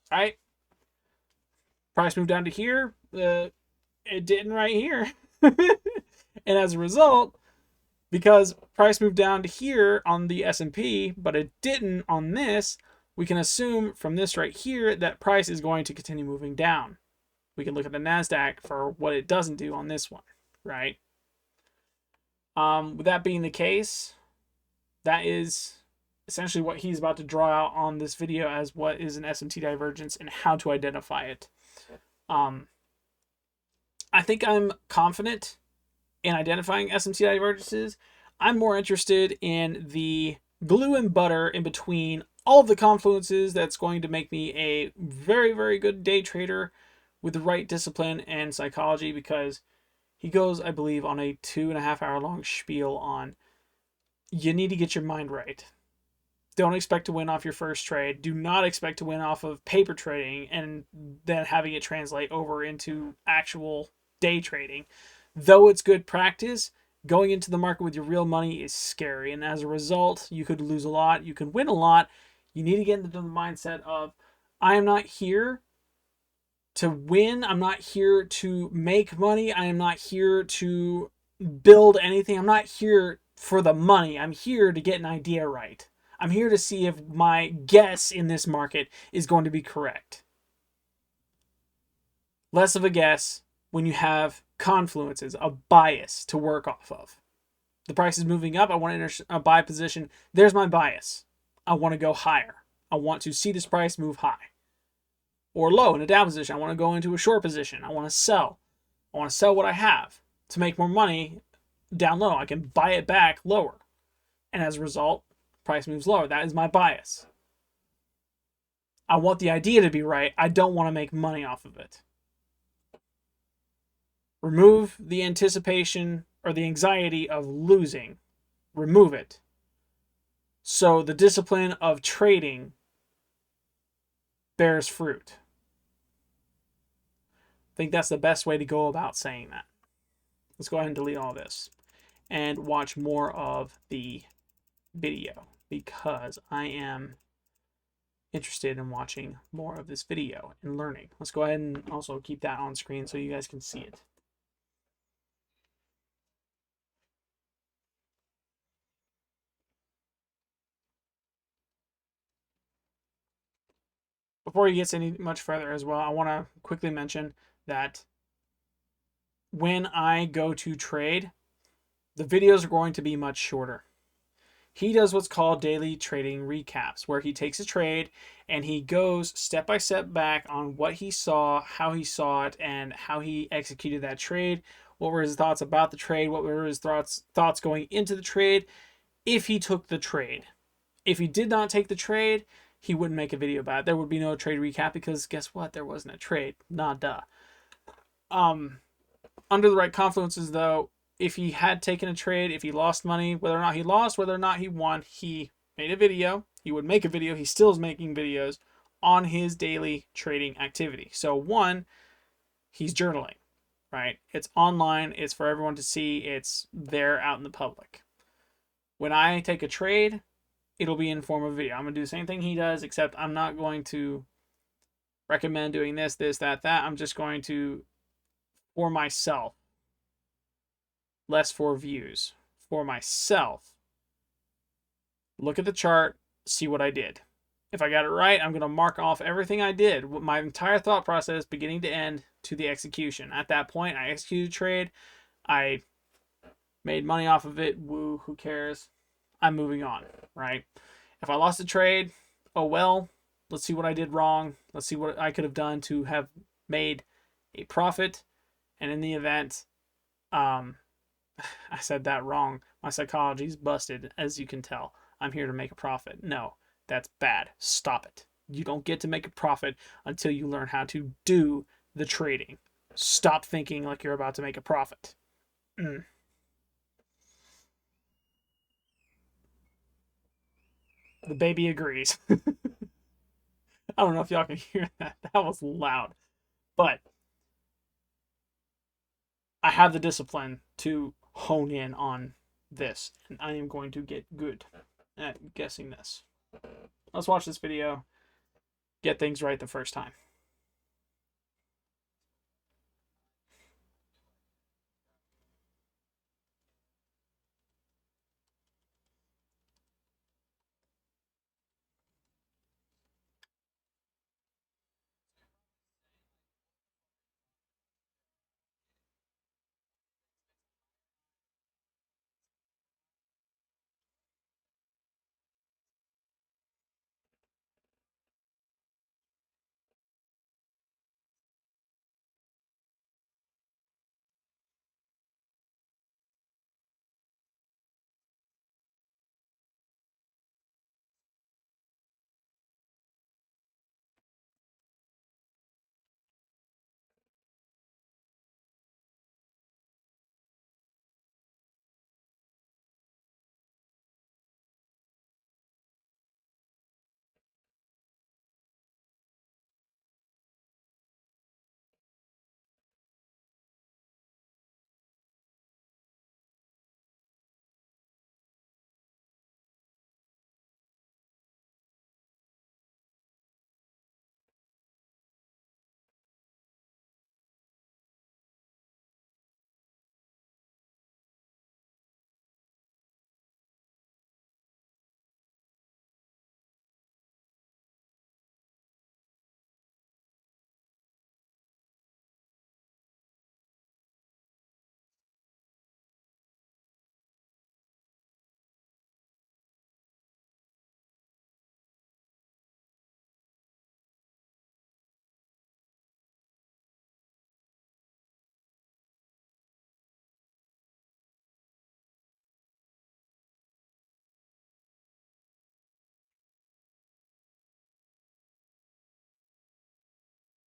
Right? Price moved down to here. It didn't right here. And as a result, because price moved down to here on the S&P, but it didn't on this, we can assume from this right here that price is going to continue moving down. We can look at the NASDAQ for what it doesn't do on this one, right? With that being the case, that is essentially what he's about to draw out on this video as what is an SMT divergence and how to identify it. I think I'm confident in identifying SMT divergences. I'm more interested in the glue and butter in between all of the confluences that's going to make me a very, very good day trader with the right discipline and psychology, because he goes, I believe, on a 2.5 hour long spiel on you need to get your mind right. Don't expect to win off your first trade. Do not expect to win off of paper trading and then having it translate over into actual day trading. Though it's good practice, going into the market with your real money is scary. And as a result, you could lose a lot. You can win a lot. You need to get into the mindset of, I am not here to win. I'm not here to make money. I am not here to build anything. I'm not here for the money. I'm here to get an idea right. I'm here to see if my guess in this market is going to be correct. Less of a guess when you have confluences, a bias to work off of. The price is moving up. I want to enter a buy position. There's my bias. I want to go higher. I want to see this price move high or low in a down position. I want to go into a short position. I want to sell. I want to sell what I have to make more money down low. I can buy it back lower. And as a result, price moves lower. That is my bias. I want the idea to be right. I don't want to make money off of it. Remove the anticipation or the anxiety of losing. Remove it. So the discipline of trading bears fruit. I think that's the best way to go about saying that. Let's go ahead and delete all this and watch more of the video, because I am interested in watching more of this video and learning. Let's go ahead and also keep that on screen so you guys can see it. Before he gets any much further as well, I want to quickly mention that when I go to trade, the videos are going to be much shorter. He does what's called daily trading recaps, where he takes a trade and he goes step by step back on what he saw, how he saw it, and how he executed that trade. What were his thoughts about the trade? What were his thoughts going into the trade? If he took the trade, if he did not take the trade, he wouldn't make a video about it. There would be no trade recap because guess what? There wasn't a trade. Nah, duh. Under the right confluences, though, if he had taken a trade, if he lost money, whether or not he lost, whether or not he won, he made a video. He would make a video. He still is making videos on his daily trading activity. So, one, he's journaling, right? It's online, it's for everyone to see, it's there out in the public. When I take a trade, it'll be in form of video. I'm going to do the same thing he does, except I'm not going to recommend doing this, that. I'm just going to, for myself, less for views, for myself, look at the chart, see what I did. If I got it right, I'm going to mark off everything I did, my entire thought process, beginning to end, to the execution. At that point, I executed a trade. I made money off of it. Woo, who cares? I'm moving on, right? If I lost a trade, oh well, let's see what I did wrong. Let's see what I could have done to have made a profit. And in the event, I said that wrong. My psychology's busted, as you can tell. I'm here to make a profit. No, that's bad. Stop it. You don't get to make a profit until you learn how to do the trading. Stop thinking like you're about to make a profit. Mm. The baby agrees. I don't know if y'all can hear that. That was loud. But I have the discipline to hone in on this, and I am going to get good at guessing this. Let's watch this video, get things right the first time.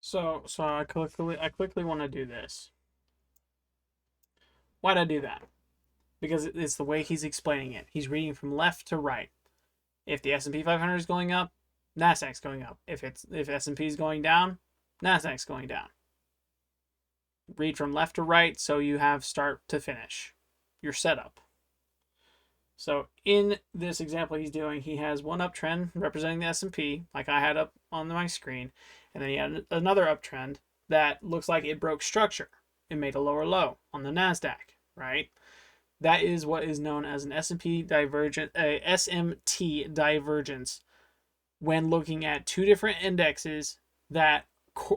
So I quickly want to do this. Why'd I do that? Because it's the way he's explaining it. He's reading from left to right. If the S&P 500 is going up, Nasdaq's going up. If S&P is going down, Nasdaq's going down. Read from left to right so you have start to finish your setup. So in this example he's doing, he has one uptrend representing the S&P, like I had up on my screen, and then he had another uptrend that looks like it broke structure. It made a lower low on the Nasdaq, right? That is what is known as an S&P divergent, a SMT divergence when looking at two different indexes that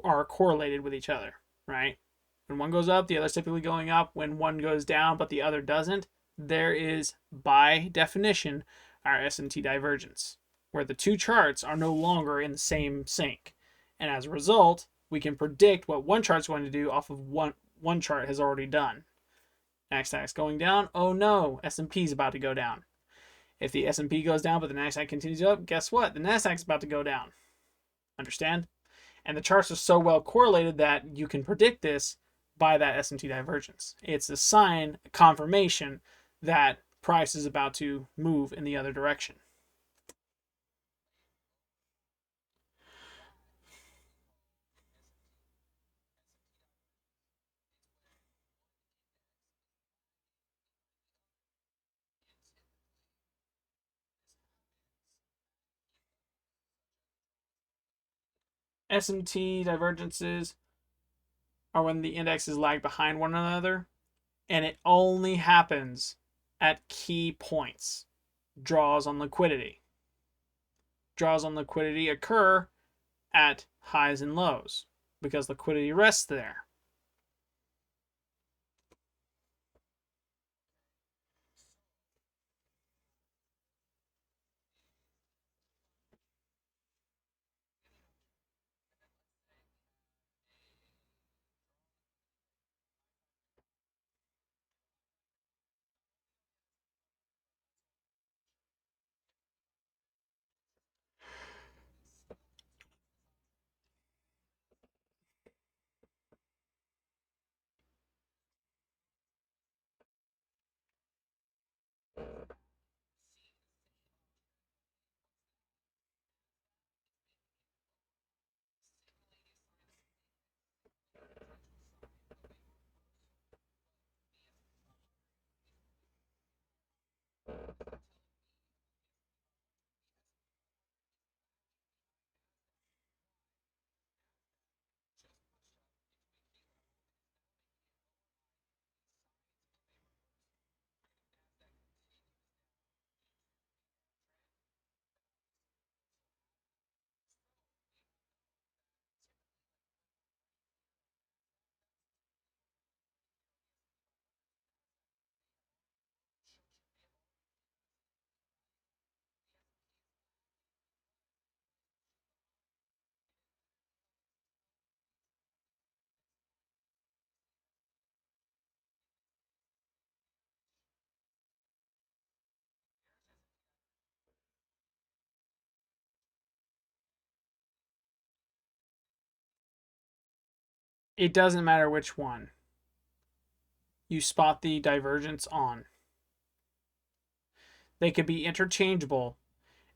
are correlated with each other, right? When one goes up, the other's typically going up. When one goes down, but the other doesn't, there is, by definition, our SMT divergence, where the two charts are no longer in the same sync. And as a result, we can predict what one chart's going to do off of one chart has already done. Nasdaq's going down. Oh no, S&P is about to go down. If the S&P goes down but the Nasdaq continues up, guess what? The Nasdaq's about to go down. Understand? And the charts are so well correlated that you can predict this by that SMT divergence. It's a sign, a confirmation that price is about to move in the other direction. SMT divergences are when the indexes lag behind one another, and it only happens at key points. Draws on liquidity. Draws on liquidity occur at highs and lows because liquidity rests there. It doesn't matter which one you spot the divergence on. They could be interchangeable,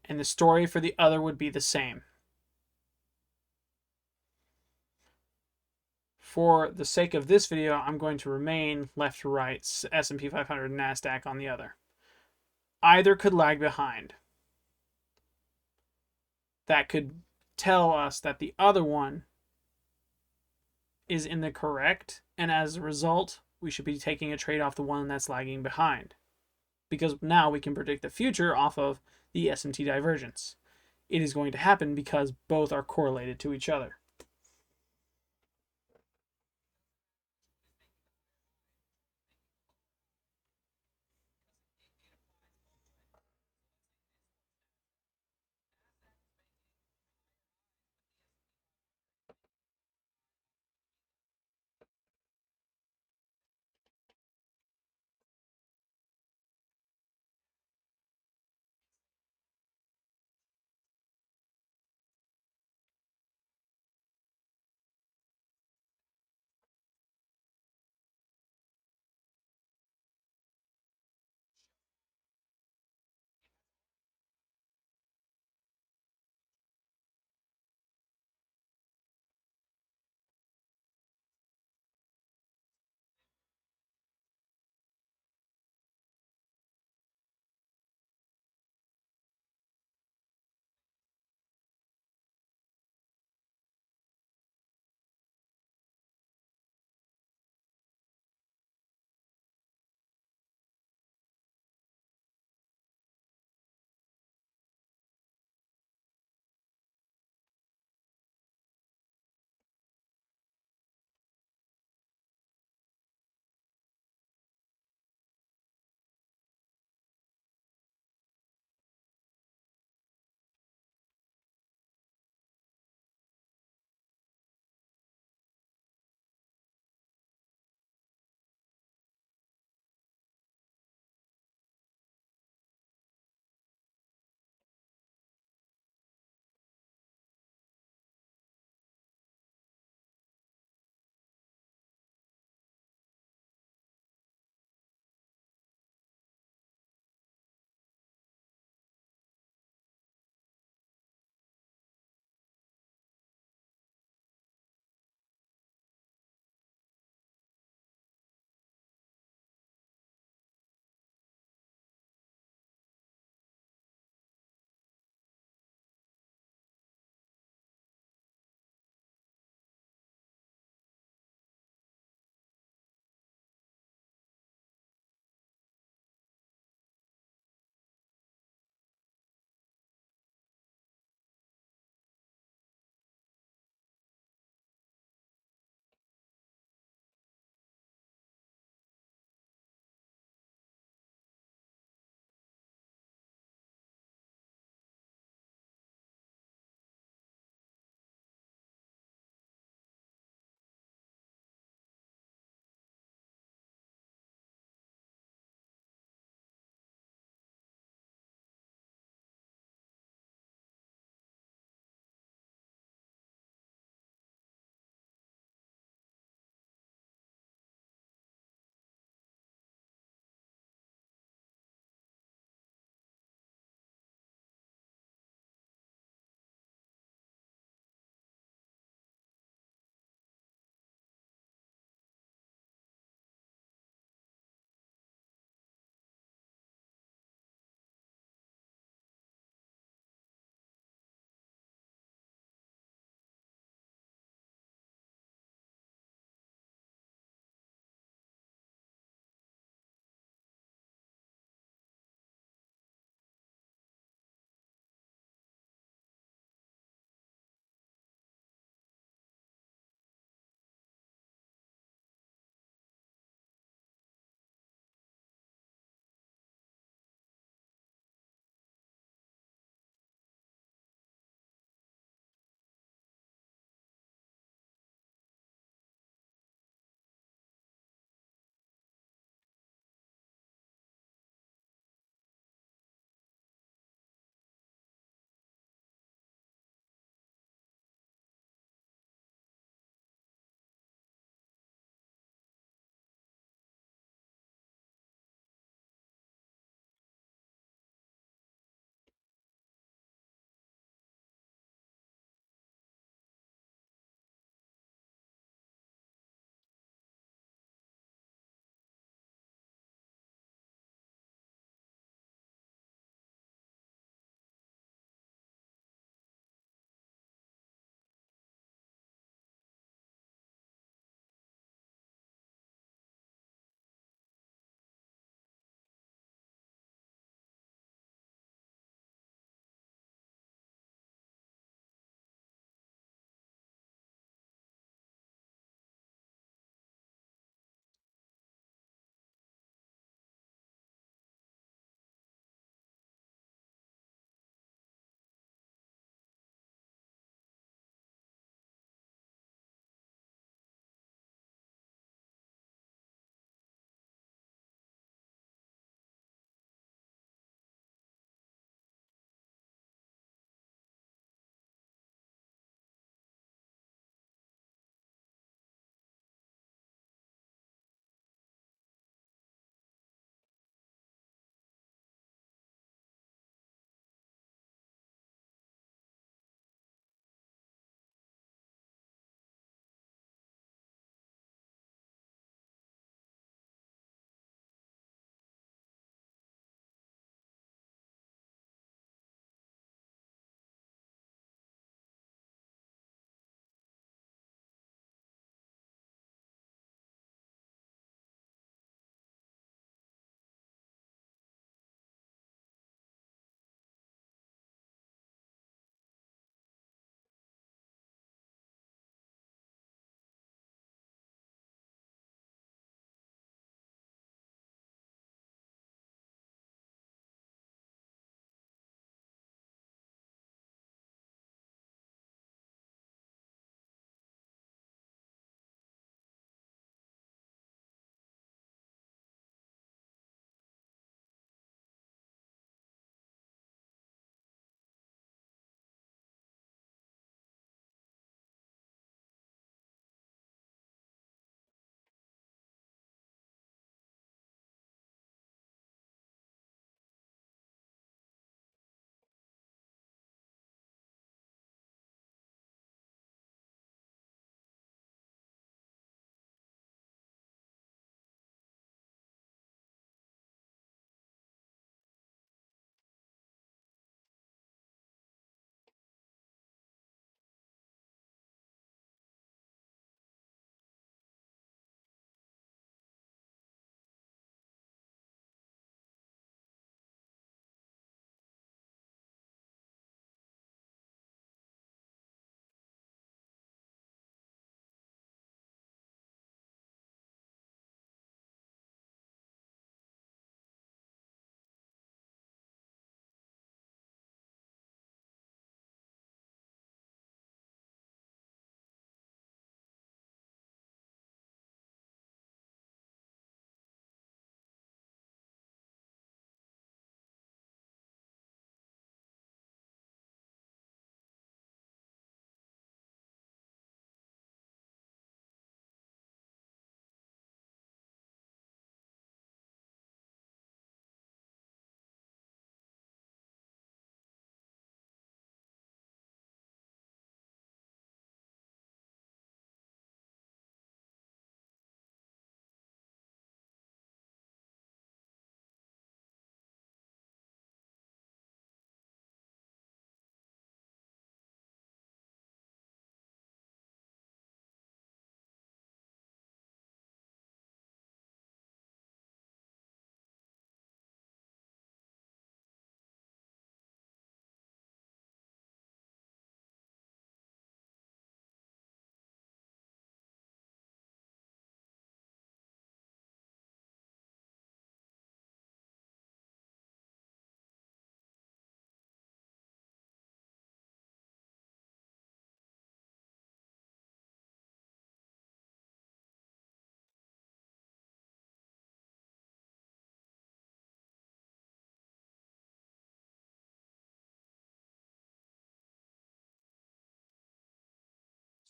and the story for the other would be the same. For the sake of this video, I'm going to remain left to right, S&P 500 and NASDAQ on the other. Either could lag behind. That could tell us that the other one is in the correct, and as a result, we should be taking a trade off the one that's lagging behind. Because now we can predict the future off of the SMT divergence. It is going to happen because both are correlated to each other.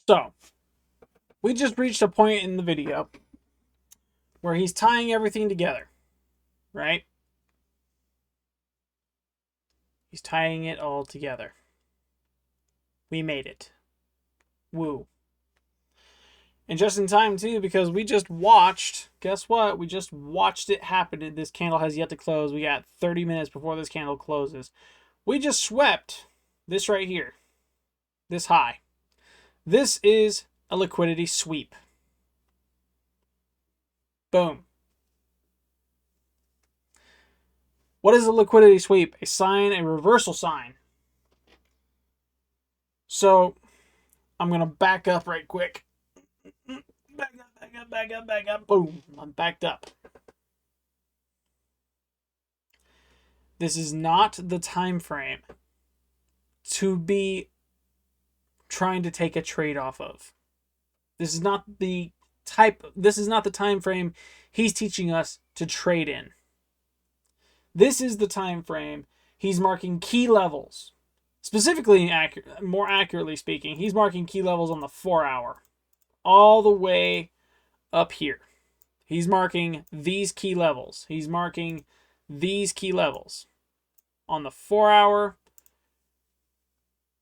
So, we just reached a point in the video where he's tying everything together, right? He's tying it all together. We made it. Woo. And just in time, too, because we just watched, guess what? We just watched it happen. This candle has yet to close. We got 30 minutes before this candle closes. We just swept this right here, this high. This is a liquidity sweep. Boom. What is a liquidity sweep? A sign, a reversal sign. So I'm going to back up right quick. Back up, back up, back up, back up. Boom. I'm backed up. This is not the time frame to be trying to take a trade off of. This is not the time frame he's teaching us to trade in. This is the time frame he's marking key levels. Specifically, more accurately speaking, he's marking key levels on the 4-hour. All the way up here. He's marking these key levels. He's marking these key levels on the 4-hour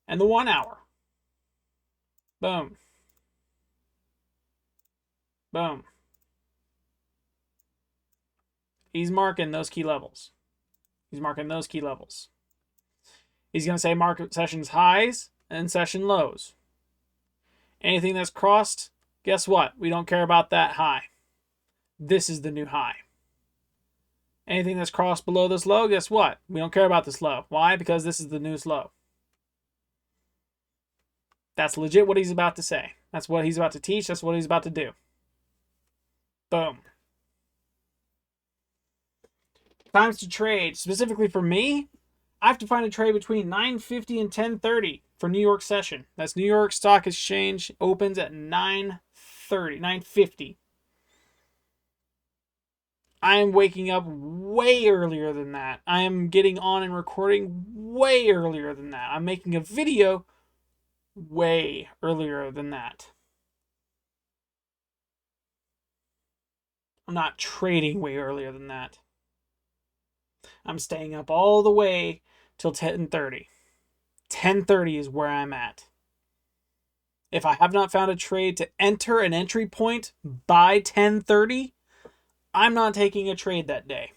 and the 1-hour. Boom. Boom. He's marking those key levels. He's marking those key levels. He's going to say market sessions highs and session lows. Anything that's crossed, guess what? We don't care about that high. This is the new high. Anything that's crossed below this low, guess what? We don't care about this low. Why? Because this is the newest low. That's legit what he's about to say. That's what he's about to teach. That's what he's about to do. Boom. Times to trade. Specifically for me, I have to find a trade between 9:50 and 10:30 for New York session. That's New York Stock Exchange opens at 9:50. I am waking up way earlier than that. I am getting on and recording way earlier than that. I'm making a video way earlier than that. I'm not trading way earlier than that. I'm staying up all the way till 10:30. 10:30 is where I'm at. If I have not found a trade to enter an entry point by 10:30, I'm not taking a trade that day.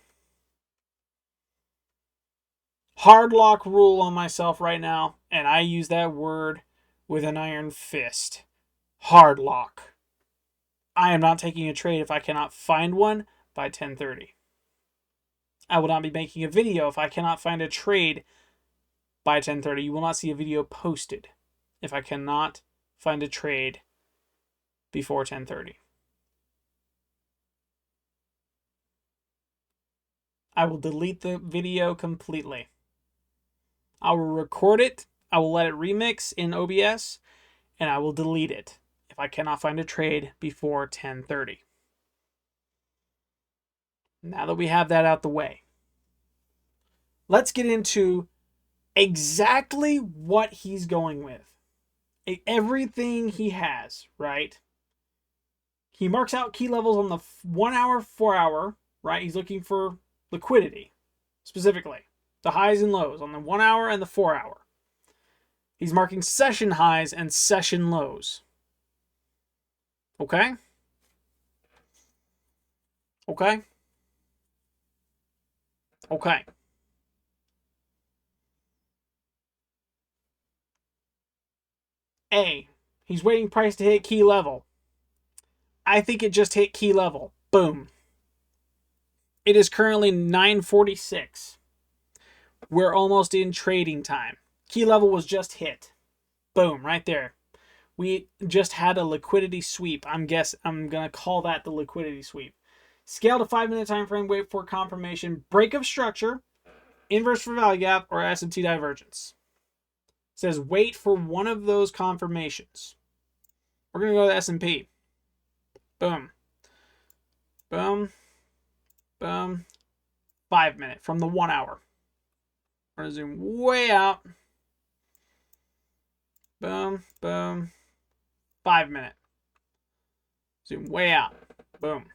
Hard lock rule on myself right now, and I use that word with an iron fist. Hard lock. I am not taking a trade if I cannot find one by 10:30. I will not be making a video if I cannot find a trade by 10:30. You will not see a video posted if I cannot find a trade before 10:30. I will delete the video completely. I will record it, I will let it remix in OBS, and I will delete it if I cannot find a trade before 10:30. Now that we have that out the way, let's get into exactly what he's going with. Everything he has, right? He marks out key levels on the 1-hour, 4-hour, right? He's looking for liquidity, specifically. The highs and lows on the 1-hour and the 4-hour. He's marking session highs and session lows. Okay? Okay? Okay. A, he's waiting price to hit key level. I think it just hit key level. Boom. It is currently 9:46. We're almost in trading time. Key level was just hit. Boom, right there. We just had a liquidity sweep. I'm gonna call that the liquidity sweep. Scale to 5-minute time frame, wait for confirmation, break of structure, inverse for value gap, or S&T divergence. It says wait for one of those confirmations. We're gonna go to S&P. Boom. Boom. Boom. 5-minute from the 1-hour. We're gonna zoom way out. Boom. Boom. 5 minute. Zoom way out. Boom.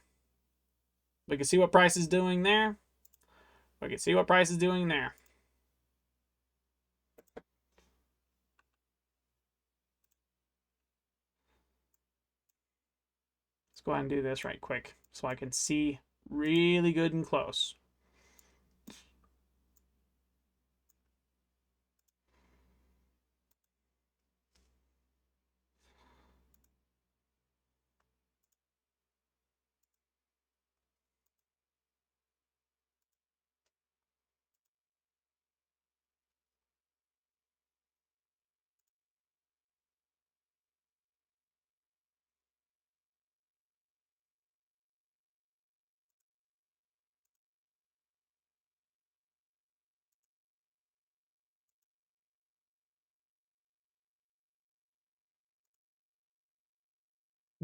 We can see what price is doing there. We can see what price is doing there. Let's go ahead and do this right quick so I can see really good and close.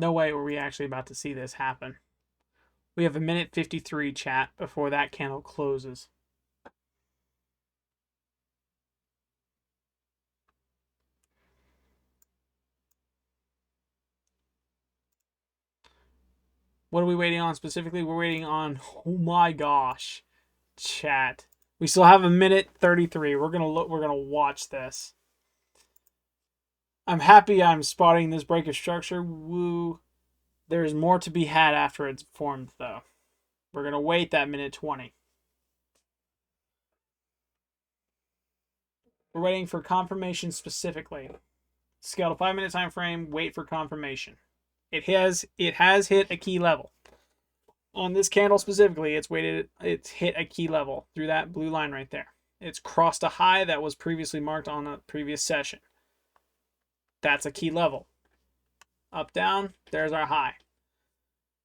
No way were we actually about to see this happen. We have a minute 53 chat before that candle closes. What are we waiting on specifically? We're waiting on, oh my gosh, chat. We still have a minute 33. We're gonna watch this. I'm happy I'm spotting this break of structure. Woo. There's more to be had after it's formed though. We're gonna wait that minute 20. We're waiting for confirmation specifically. Scale to 5 minute time frame, wait for confirmation. It has hit a key level. On this candle specifically, it's hit a key level through that blue line right there. It's crossed a high that was previously marked on a previous session. That's a key level. Up, down, there's our high.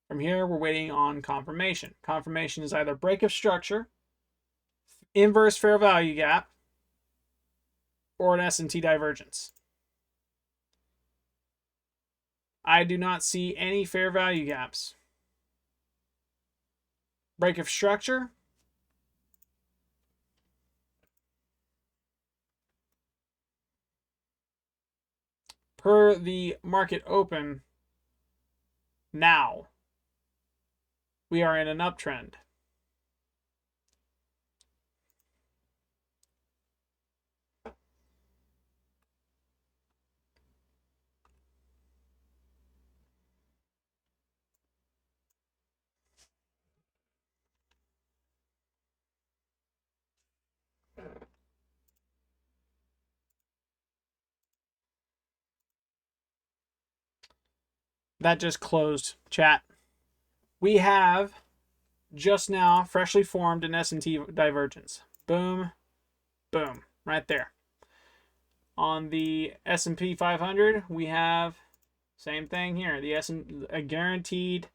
From here, we're waiting on confirmation. Confirmation is either break of structure, inverse fair value gap, or an S&T divergence. I do not see any fair value gaps. Break of structure. Per the market open now, we are in an uptrend. That just closed, chat. We have just now freshly formed an S&T divergence. Boom, boom, right there. On the S&P 500, we have same thing here. A guaranteed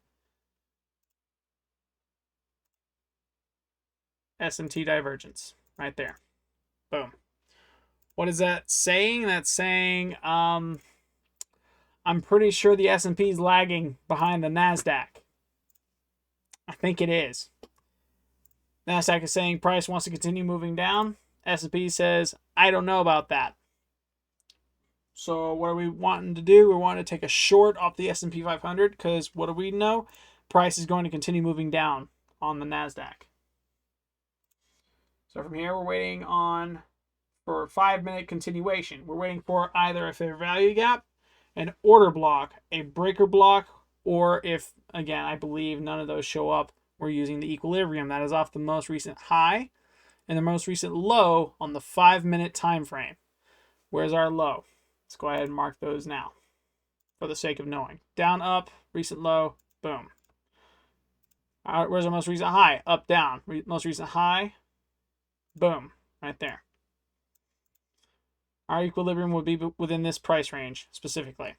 S&T divergence right there. Boom. What is that saying? That's saying I'm pretty sure the S&P is lagging behind the Nasdaq. I think it is. Nasdaq is saying price wants to continue moving down. S&P says, I don't know about that. So what are we wanting to do? We're wanting to take a short off the S&P 500 because what do we know? Price is going to continue moving down on the Nasdaq. So from here, we're waiting on for 5 minute continuation. We're waiting for either a fair value gap, an order block, a breaker block, or if, again, I believe none of those show up, we're using the equilibrium. That is off the most recent high and the most recent low on the 5 minute time frame. Where's our low? Let's go ahead and mark those now for the sake of knowing. Down, up, recent low, boom. All right, where's our most recent high? Up, down. Most recent high, boom, right there. Our equilibrium would be within this price range specifically.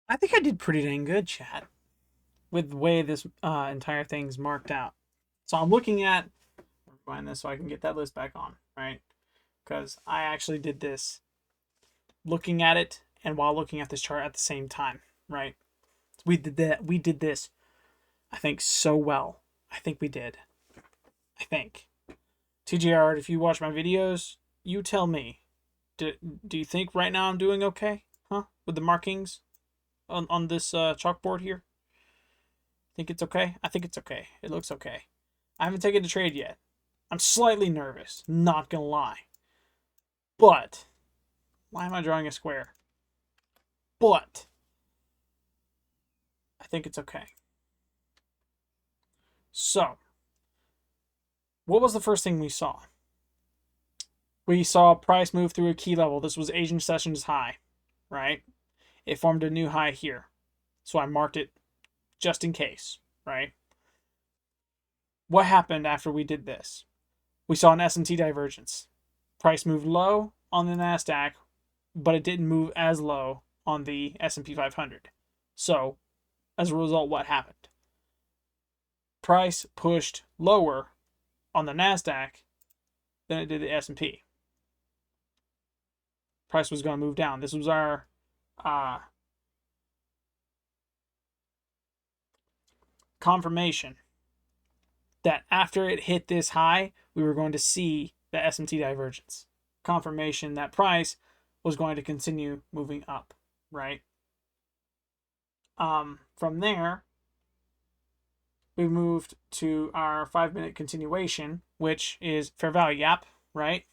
I think I did pretty dang good, chat, with the way this entire thing's marked out. So I'm looking at, rewind this so I can get that list back on, right? Because I actually did this looking at it and while looking at this chart at the same time, right? We did that. We did this, I think, so well. I think we did. I think. TGR, if you watch my videos, you tell me. Do you think right now I'm doing okay? Huh? With the markings on this chalkboard here? Think it's okay? I think it's okay. It looks okay. I haven't taken a trade yet. I'm slightly nervous, not gonna lie. But, why am I drawing a square? But, I think it's okay. So, what was the first thing we saw? We saw price move through a key level. This was Asian Sessions high, right? It formed a new high here. So I marked it just in case, right? What happened after we did this? We saw an S&T divergence. Price moved low on the NASDAQ, but it didn't move as low on the S&P 500. So, as a result, what happened? Price pushed lower on the NASDAQ than it did the S&P. Price was going to move down. This was our confirmation that after it hit this high, we were going to see the S&T divergence. Confirmation that price was going to continue moving up, right? From there, we moved to our 5-minute continuation, which is fair value gap, right?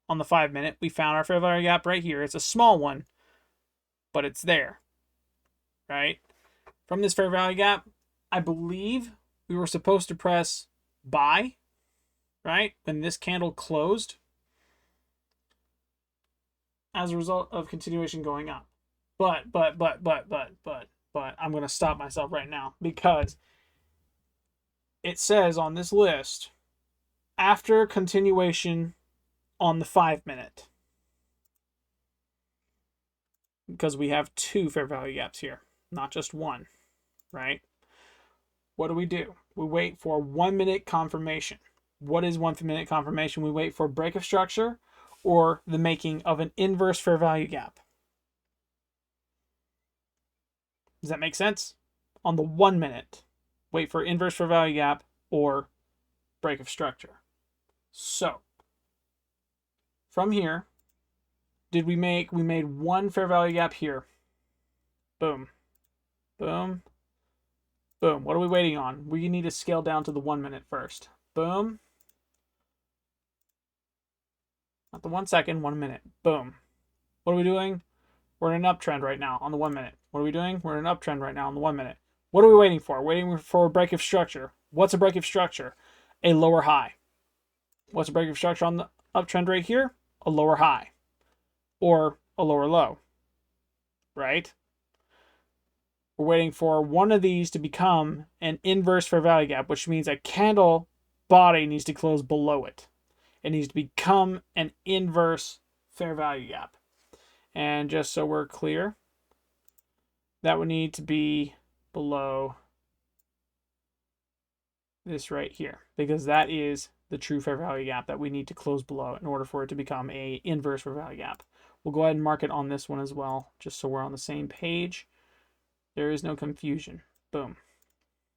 On the 5-minute, we found our fair value gap right here. It's a small one, but it's there, right? From this fair value gap, I believe we were supposed to press buy, right? When this candle closed as a result of continuation going up. But I'm going to stop myself right now because it says on this list after continuation on the 5-minute, because we have 2 fair value gaps here, not just one, right? What do? We wait for 1-minute confirmation. What is 1-minute confirmation? We wait for break of structure or the making of an inverse fair value gap. Does that make sense? On the 1-minute, wait for inverse fair value gap or break of structure. So, from here, we made one fair value gap here. Boom. Boom. Boom. What are we waiting on? We need to scale down to the 1-minute first. Boom. Not the 1 second, 1 minute. Boom. What are we doing? We're in an uptrend right now on the 1-minute. What are we doing? We're in an uptrend right now on the 1-minute. What are we waiting for? Waiting for a break of structure. What's a break of structure? A lower high. What's a break of structure on the uptrend right here? A lower high. Or a lower low. Right? We're waiting for one of these to become an inverse fair value gap, which means a candle body needs to close below it. It needs to become an inverse fair value gap. And just so we're clear, that would need to be below this right here, because that is the true fair value gap that we need to close below in order for it to become a inverse fair value gap. We'll go ahead and mark it on this one as well, just so we're on the same page. There is no confusion. Boom.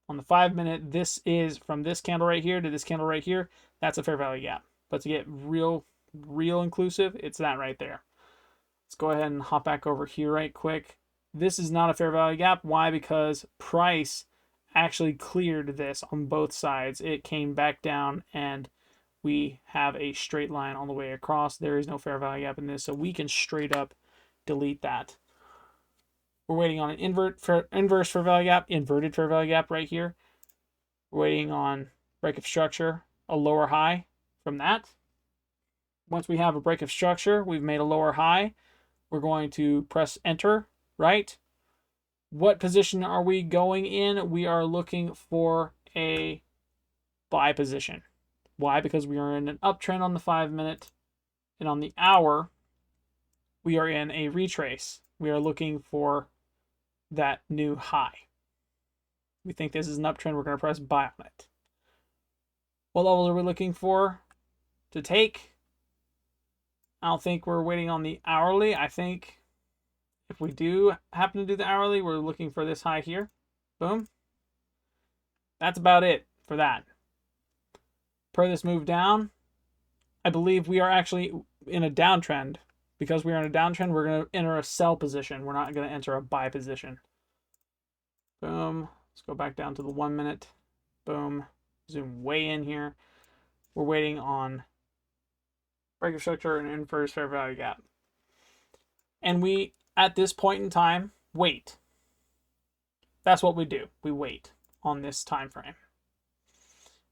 On the 5-minute, this is from this candle right here to this candle right here. That's a fair value gap. But to get real inclusive, it's that right there. Let's go ahead and hop back over here right quick. This is not a fair value gap. Why? Because price actually cleared this on both sides. It came back down and we have a straight line all the way across. There is no fair value gap in this, so we can straight up delete that. We're waiting on an inverse fair value gap, inverted fair value gap right here. We're waiting on break of structure, a lower high from that. Once we have a break of structure, we've made a lower high. We're going to press enter, right? What position are we going in? We are looking for a buy position. Why? Because we are in an uptrend on the 5-minute, and on the hour, we are in a retrace. We are looking for that new high. We think this is an uptrend. We're going to press buy on it. What levels are we looking for to take? I don't think we're waiting on the hourly. I think if we do happen to do the hourly, we're looking for this high here. Boom. That's about it for that. Per this move down, I believe we are actually in a downtrend. Because we are in a downtrend, we're going to enter a sell position. We're not going to enter a buy position. Boom. Let's go back down to the 1 minute. Boom. Zoom way in here. We're waiting on break of structure and inverse fair value gap. And we, at this point in time, wait. That's what we do. We wait on this time frame.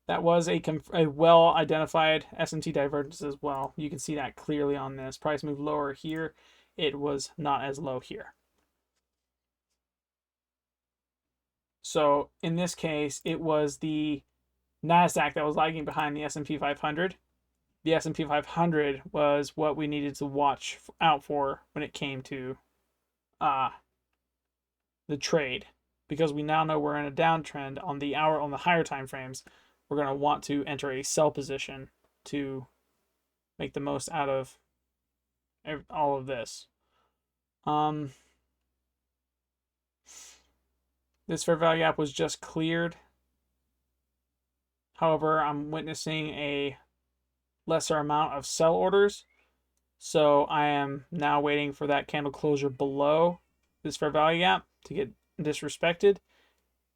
That was a well-identified S&T divergence as well. You can see that clearly on this. Price moved lower here. It was not as low here. So in this case, it was the NASDAQ that was lagging behind the S&P 500. The S&P 500 was what we needed to watch out for when it came to the trade, because we now know we're in a downtrend on the higher time frames. We're going to want to enter a sell position to make the most out of all of this. This fair value gap was just cleared. However, I'm witnessing a lesser amount of sell orders. So I am now waiting for that candle closure below this fair value gap to get disrespected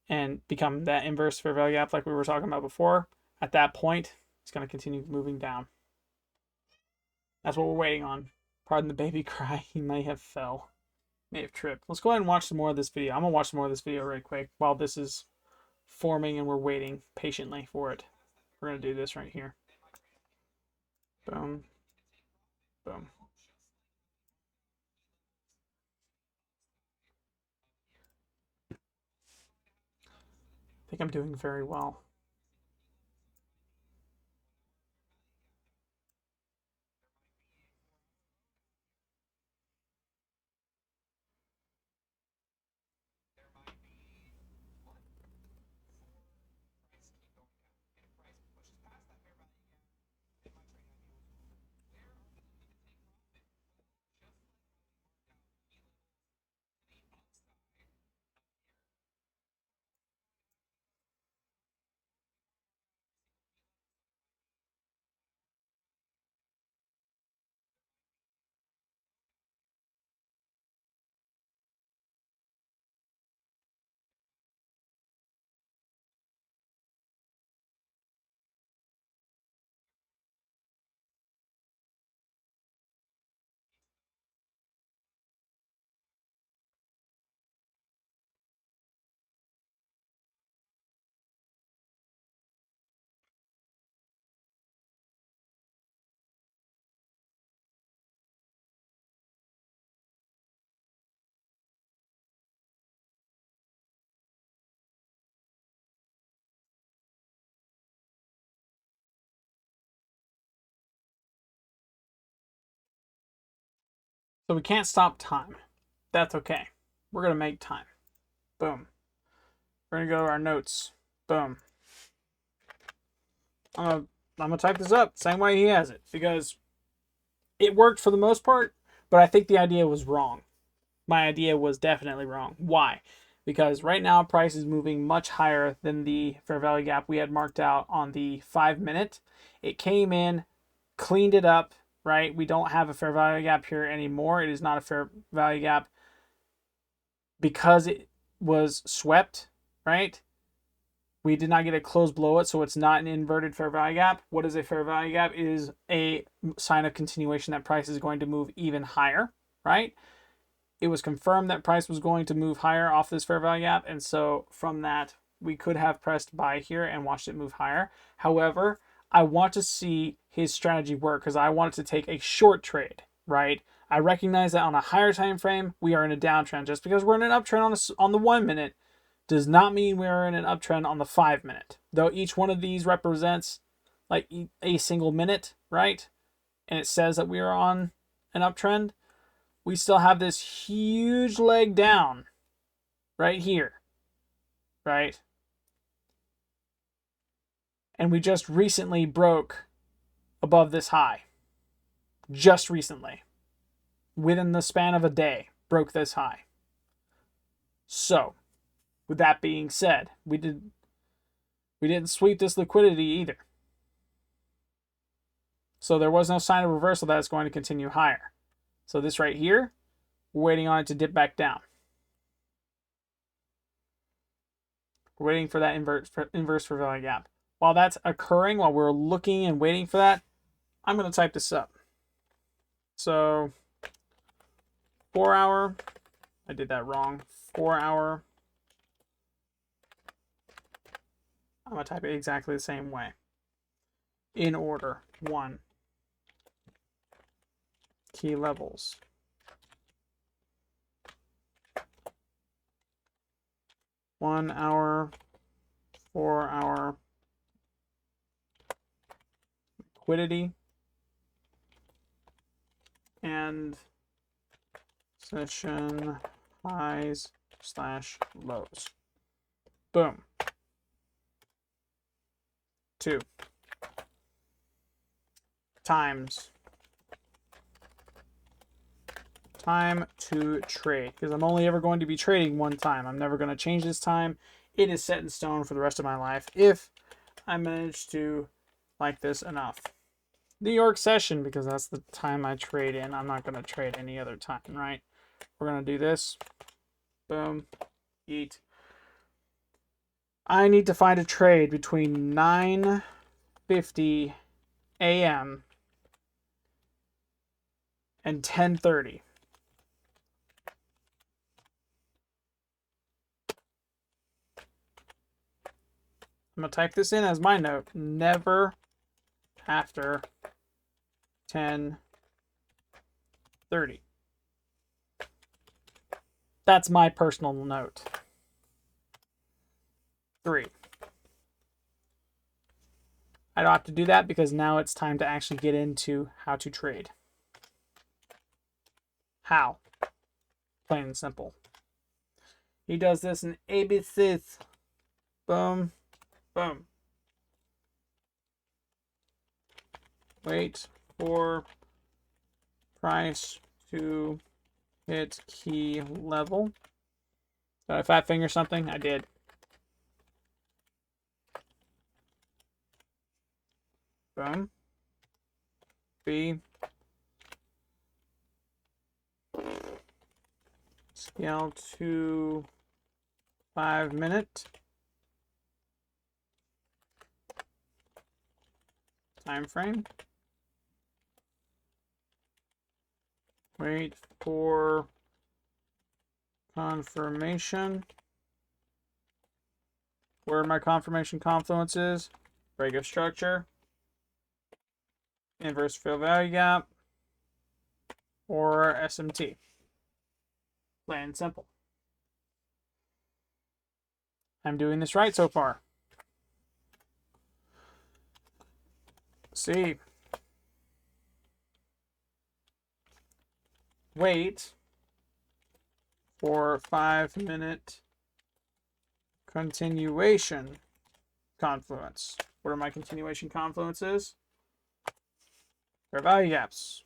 and become that inverse fair value gap like we were talking about before. At that point, it's going to continue moving down. That's what we're waiting on. Pardon the baby cry. He may have fell. May have tripped. Let's go ahead and watch some more of this video. I'm going to watch some more of this video right quick while this is forming and we're waiting patiently for it. We're going to do this right here. Boom. Boom. I think I'm doing very well. So we can't stop time. That's okay. We're going to make time. Boom. We're going to go to our notes. Boom. I'm gonna type this up same way he has it because it worked for the most part, but I think the idea was wrong. My idea was definitely wrong. Why? Because right now price is moving much higher than the fair value gap we had marked out on the 5 minute. It came in, cleaned it up, right? We don't have a fair value gap here anymore. It is not a fair value gap because it was swept, right? We did not get a close below it, so it's not an inverted fair value gap. What is a fair value gap? It is a sign of continuation that price is going to move even higher, right? It was confirmed that price was going to move higher off this fair value gap, and so from that, we could have pressed buy here and watched it move higher. However, I want to see his strategy work because I want it to take a short trade, right? I recognize that on a higher time frame, we are in a downtrend. Just because we're in an uptrend on the 1 minute does not mean we are in an uptrend on the 5 minute. Though each one of these represents like a single minute, right? And it says that we are on an uptrend. We still have this huge leg down right here, right? And we just recently broke above this high. Just recently. Within the span of a day, broke this high. So, with that being said, we didn't sweep this liquidity either. So there was no sign of reversal that it's going to continue higher. So this right here, we're waiting on it to dip back down. We're waiting for that inverse fair value gap. While that's occurring, while we're looking and waiting for that, I'm going to type this up. So 4 hour, I did that wrong. 4 hour. I'm going to type it exactly the same way. In order. 1. Key levels. 1 hour, 4 hour liquidity, and session highs / lows. Boom. 2 times time to trade, because I'm only ever going to be trading one time. I'm never going to change this time. It is set in stone for the rest of my life if I manage to like this enough. New York session, because that's the time I trade in. I'm not going to trade any other time, right? We're going to do this. Boom. Eat. I need to find a trade between 9:50 a.m. and 10:30. I'm going to type this in as my note. Never after 10:30. That's my personal note. 3. I don't have to do that because now it's time to actually get into how to trade. How? Plain and simple. He does this in ABCs. Boom. Boom. Wait for price to hit key level. Did I fat finger something? I did. Boom. B. Scale to 5 minute. Time frame. Wait for confirmation. Where are my confirmation confluences? Break of structure. Inverse fair value gap. Or SMT. Plain and simple. I'm doing this right so far. See. Wait for 5 minute continuation confluence. What are my continuation confluences? Fair value gaps,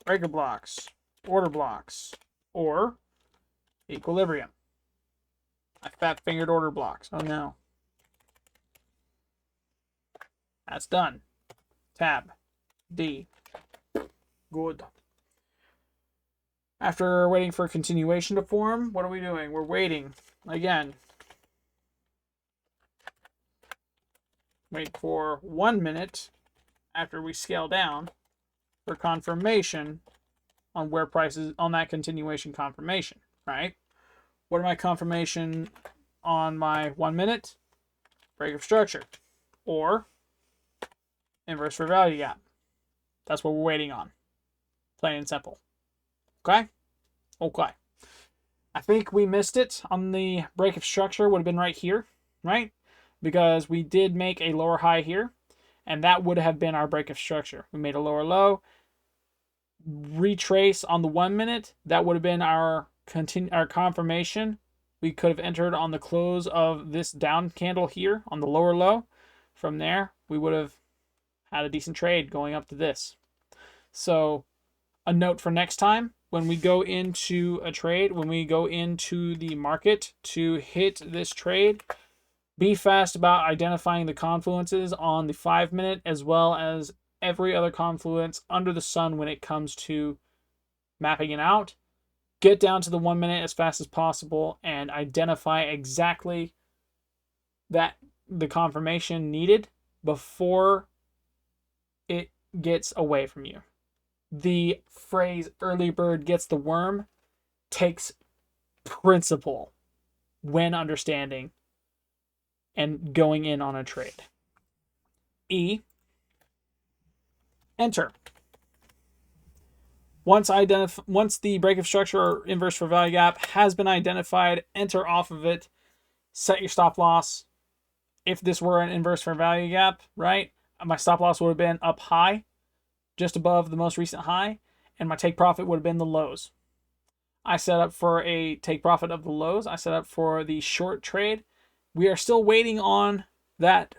breaker blocks, order blocks, or equilibrium. I fat fingered order blocks. Oh no. That's done. Tab. D. Good. After waiting for continuation to form, what are we doing? We're waiting. Again. Wait for 1 minute after we scale down for confirmation on where prices on that continuation confirmation, right? What are my confirmation on my 1 minute? Break of structure or inverse fair value gap. That's what we're waiting on. Plain and simple. Okay? Okay. I think we missed it on the break of structure. Would have been right here, right? Because we did make a lower high here, and that would have been our break of structure. We made a lower low. Retrace on the 1 minute. That would have been our confirmation. We could have entered on the close of this down candle here on the lower low. From there, we would have had a decent trade going up to this. So a note for next time, when we go into a trade, when we go into the market to hit this trade, be fast about identifying the confluences on the 5-minute as well as every other confluence under the sun when it comes to mapping it out. Get down to the 1 minute as fast as possible and identify exactly that the confirmation needed before it gets away from you. The phrase early bird gets the worm takes principle when understanding and going in on a trade. E, enter. Once the break of structure or inverse fair value gap has been identified, enter off of it, set your stop loss. If this were an inverse fair value gap, right, my stop loss would have been up high, just above the most recent high, and my take profit would have been the lows. I set up for a take profit of the lows. I set up for the short trade. We are still waiting on that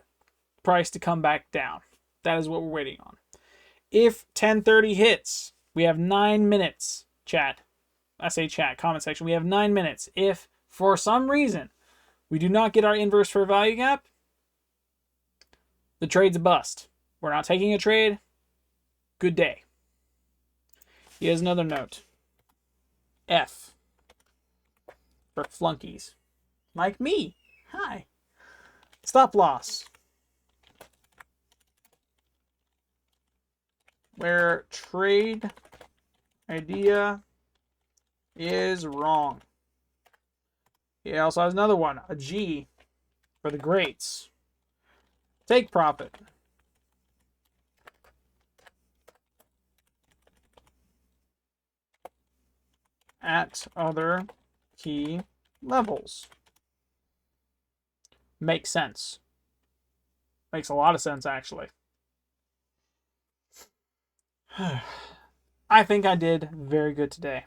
price to come back down. That is what we're waiting on. If 10:30 hits, we have 9 minutes, chat. I say chat, comment section. We have 9 minutes. If for some reason we do not get our inverse fair value gap, the trade's a bust. We're not taking a trade. Good day. Here's another note. F for flunkies. Like me. Hi. Stop loss. Where trade idea is wrong. He also has another one. A G for the greats. Take profit. At other key levels. Makes sense. Makes a lot of sense, actually. I think I did very good today.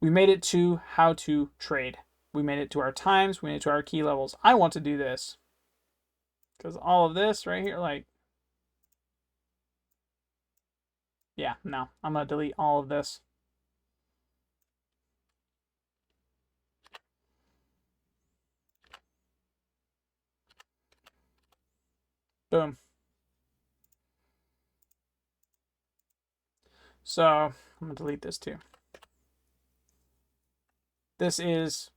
We made it to how to trade. We made it to our times. We made it to our key levels. I want to do this. Because all of this right here, like... Yeah, no. I'm going to delete all of this. Boom. So, I'm going to delete this too. This is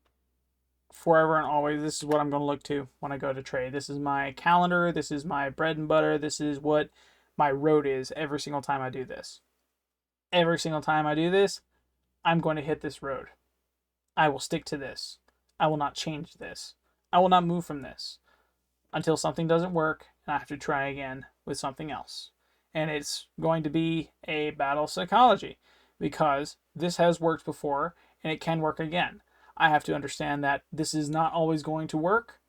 forever and always. This is what I'm going to look to when I go to trade. This is my calendar. This is my bread and butter. This is what my road is every single time I do this. Every single time I do this, I'm going to hit this road. I will stick to this. I will not change this. I will not move from this until something doesn't work and I have to try again with something else. And it's going to be a battle of psychology because this has worked before and it can work again. I have to understand that this is not always going to work,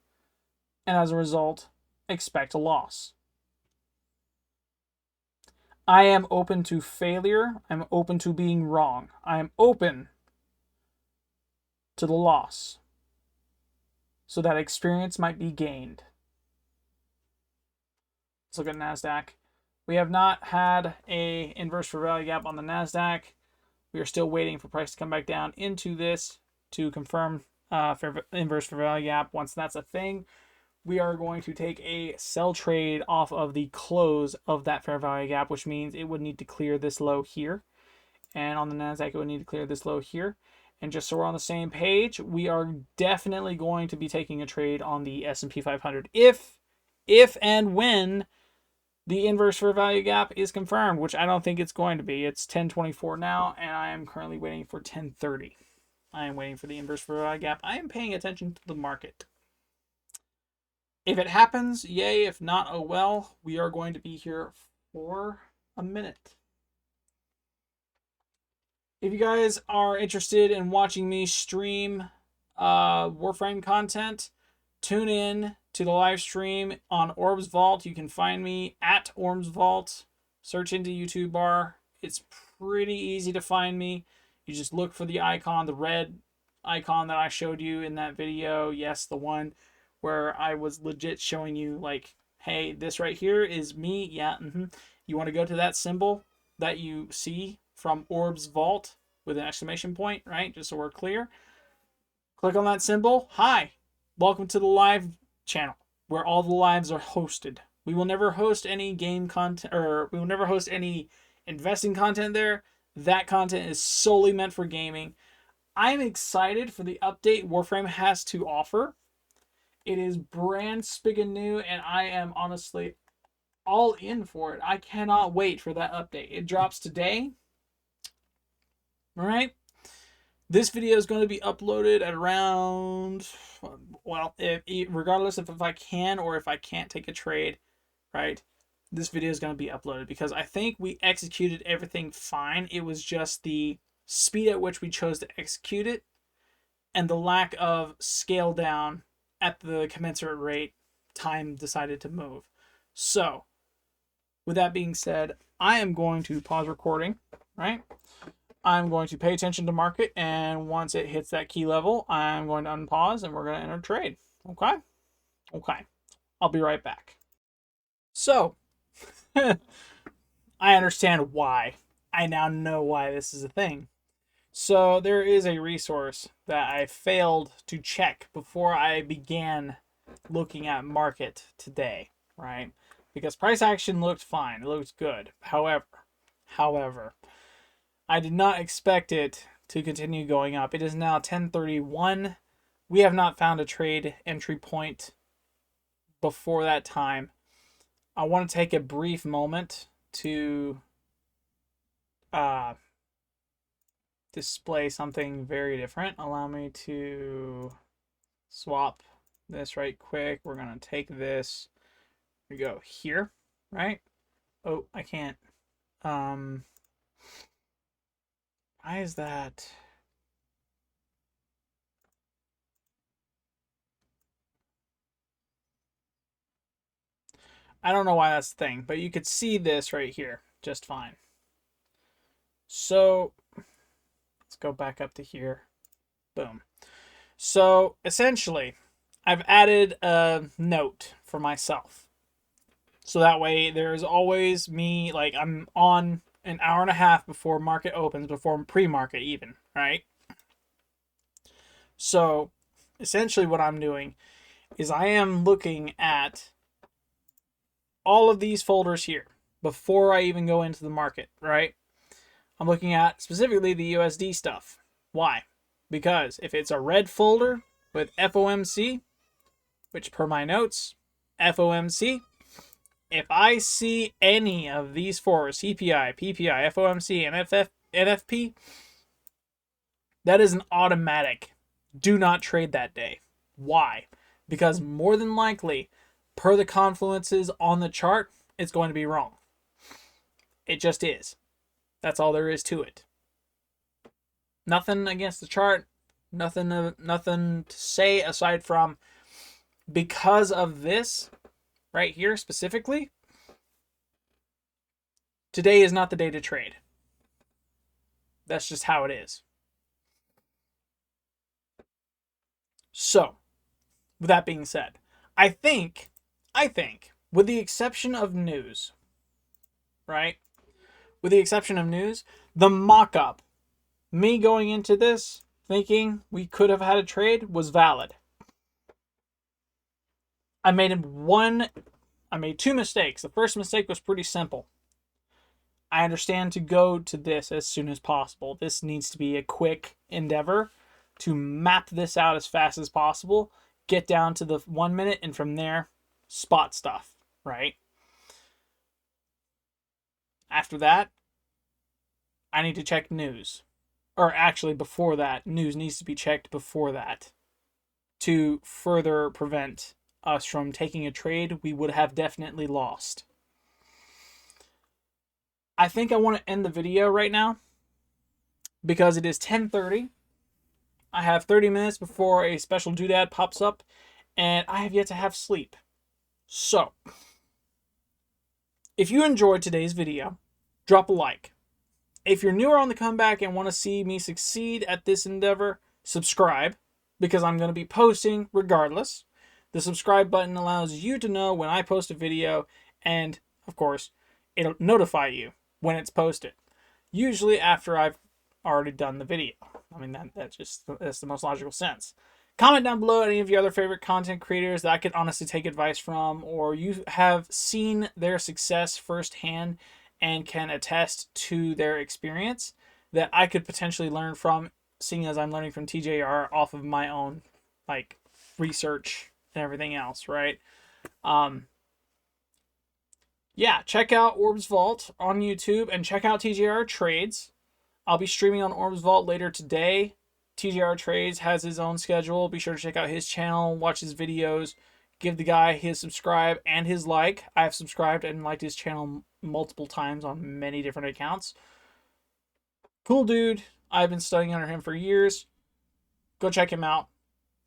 and as a result, expect a loss. I am open to failure. I'm open to being wrong. I am open to the loss so that experience might be gained. Let's look at NASDAQ. We have not had a inverse fair value gap on the NASDAQ. We are still waiting for price to come back down into this to confirm inverse fair value gap. Once that's a thing, we are going to take a sell trade off of the close of that fair value gap, which means it would need to clear this low here. And on the NASDAQ, it would need to clear this low here. And just so we're on the same page, we are definitely going to be taking a trade on the S&P 500 if and when the inverse fair value gap is confirmed, which I don't think it's going to be. It's 10:24 now, and I am currently waiting for 10:30. I am waiting for the inverse fair value gap. I am paying attention to the market. If it happens, yay. If not, oh well. We are going to be here for a minute. If you guys are interested in watching me stream Warframe content, tune in to the live stream on Orbs Vault. You can find me at Orbs Vault. Search into YouTube bar. It's pretty easy to find me. You just look for the icon, the red icon that I showed you in that video. Yes, the one where I was legit showing you, like, hey, this right here is me. Yeah, You want to go to that symbol that you see from Orb's Vault with an exclamation point, right? Just so we're clear. Click on that symbol. Hi, welcome to the live channel where all the lives are hosted. We will never host any game content, or we will never host any investing content there. That content is solely meant for gaming. I'm excited for the update Warframe has to offer. It is brand spiggin' new, and I am honestly all in for it. I cannot wait for that update. It drops today. All right. This video is going to be uploaded at around, well, regardless of if I can or if I can't take a trade, right? This video is going to be uploaded because I think we executed everything fine. It was just the speed at which we chose to execute it and the lack of scale down at the commensurate rate time decided to move. So, with that being said, I am going to pause recording, right? I'm going to pay attention to market, and once it hits that key level, I'm going to unpause and we're going to enter trade. Okay? Okay. I'll be right back. So, I understand why. I now know why this is a thing. So, there is a resource that I failed to check before I began looking at market today, right? Because price action looked fine. It looked good. However, I did not expect it to continue going up. It is now 10:31. We have not found a trade entry point before that time. I want to take a brief moment to display something very different. Allow me to swap this right quick. We're going to take this. We go here, right? Oh, I can't. Why is that? I don't know why that's the thing, but you could see this right here just fine. So let's go back up to here. Boom. So essentially, I've added a note for myself. So that way there's always me, like I'm on an hour and a half before market opens, before pre-market even, right? So essentially what I'm doing is I am looking at all of these folders here before I even go into the market, right? I'm looking at specifically the USD stuff. Why? Because if it's a red folder with FOMC, which per my notes, FOMC, if I see any of these four, CPI, PPI, FOMC, and NFP, that is an automatic. Do not trade that day. Why? Because more than likely, per the confluences on the chart, it's going to be wrong. It just is. That's all there is to it. Nothing against the chart. Nothing to say aside from because of this right here specifically, today is not the day to trade. That's just how it is. So, with that being said, I think, with the exception of news, right? With the exception of news, the mock-up, me going into this thinking we could have had a trade was valid. I made two mistakes. The first mistake was pretty simple. I understand to go to this as soon as possible. This needs to be a quick endeavor to map this out as fast as possible, get down to the 1 minute, and from there, spot stuff, right? After that, I need to check news. Or actually, before that, news needs to be checked before that to further prevent us from taking a trade we would have definitely lost. I think I want to end the video right now because it is 10:30. I have 30 minutes before a special doodad pops up, and I have yet to have sleep. So, if you enjoyed today's video, drop a like. If you're newer on the comeback and want to see me succeed at this endeavor, subscribe, because I'm going to be posting regardless. The subscribe button allows you to know when I post a video, and of course, it'll notify you when it's posted. Usually after I've already done the video. I mean, that's the most logical sense. Comment down below any of your other favorite content creators that I could honestly take advice from, or you have seen their success firsthand and can attest to their experience that I could potentially learn from, seeing as I'm learning from TJR off of my own like research and everything else, right? Yeah, check out Orbs Vault on YouTube and check out TJR Trades. I'll be streaming on Orbs Vault later today. TJR Trades has his own schedule. Be sure to check out his channel, watch his videos, give the guy his subscribe and his like. I have subscribed and liked his channel multiple times on many different accounts. Cool dude. I've been studying under him for years. Go check him out.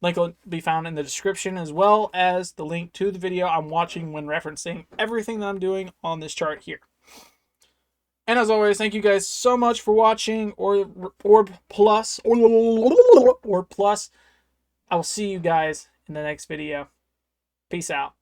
Link will be found in the description, as well as the link to the video I'm watching when referencing everything that I'm doing on this chart here. And as always, thank you guys so much for watching Orb Plus. I will see you guys in the next video. Peace out.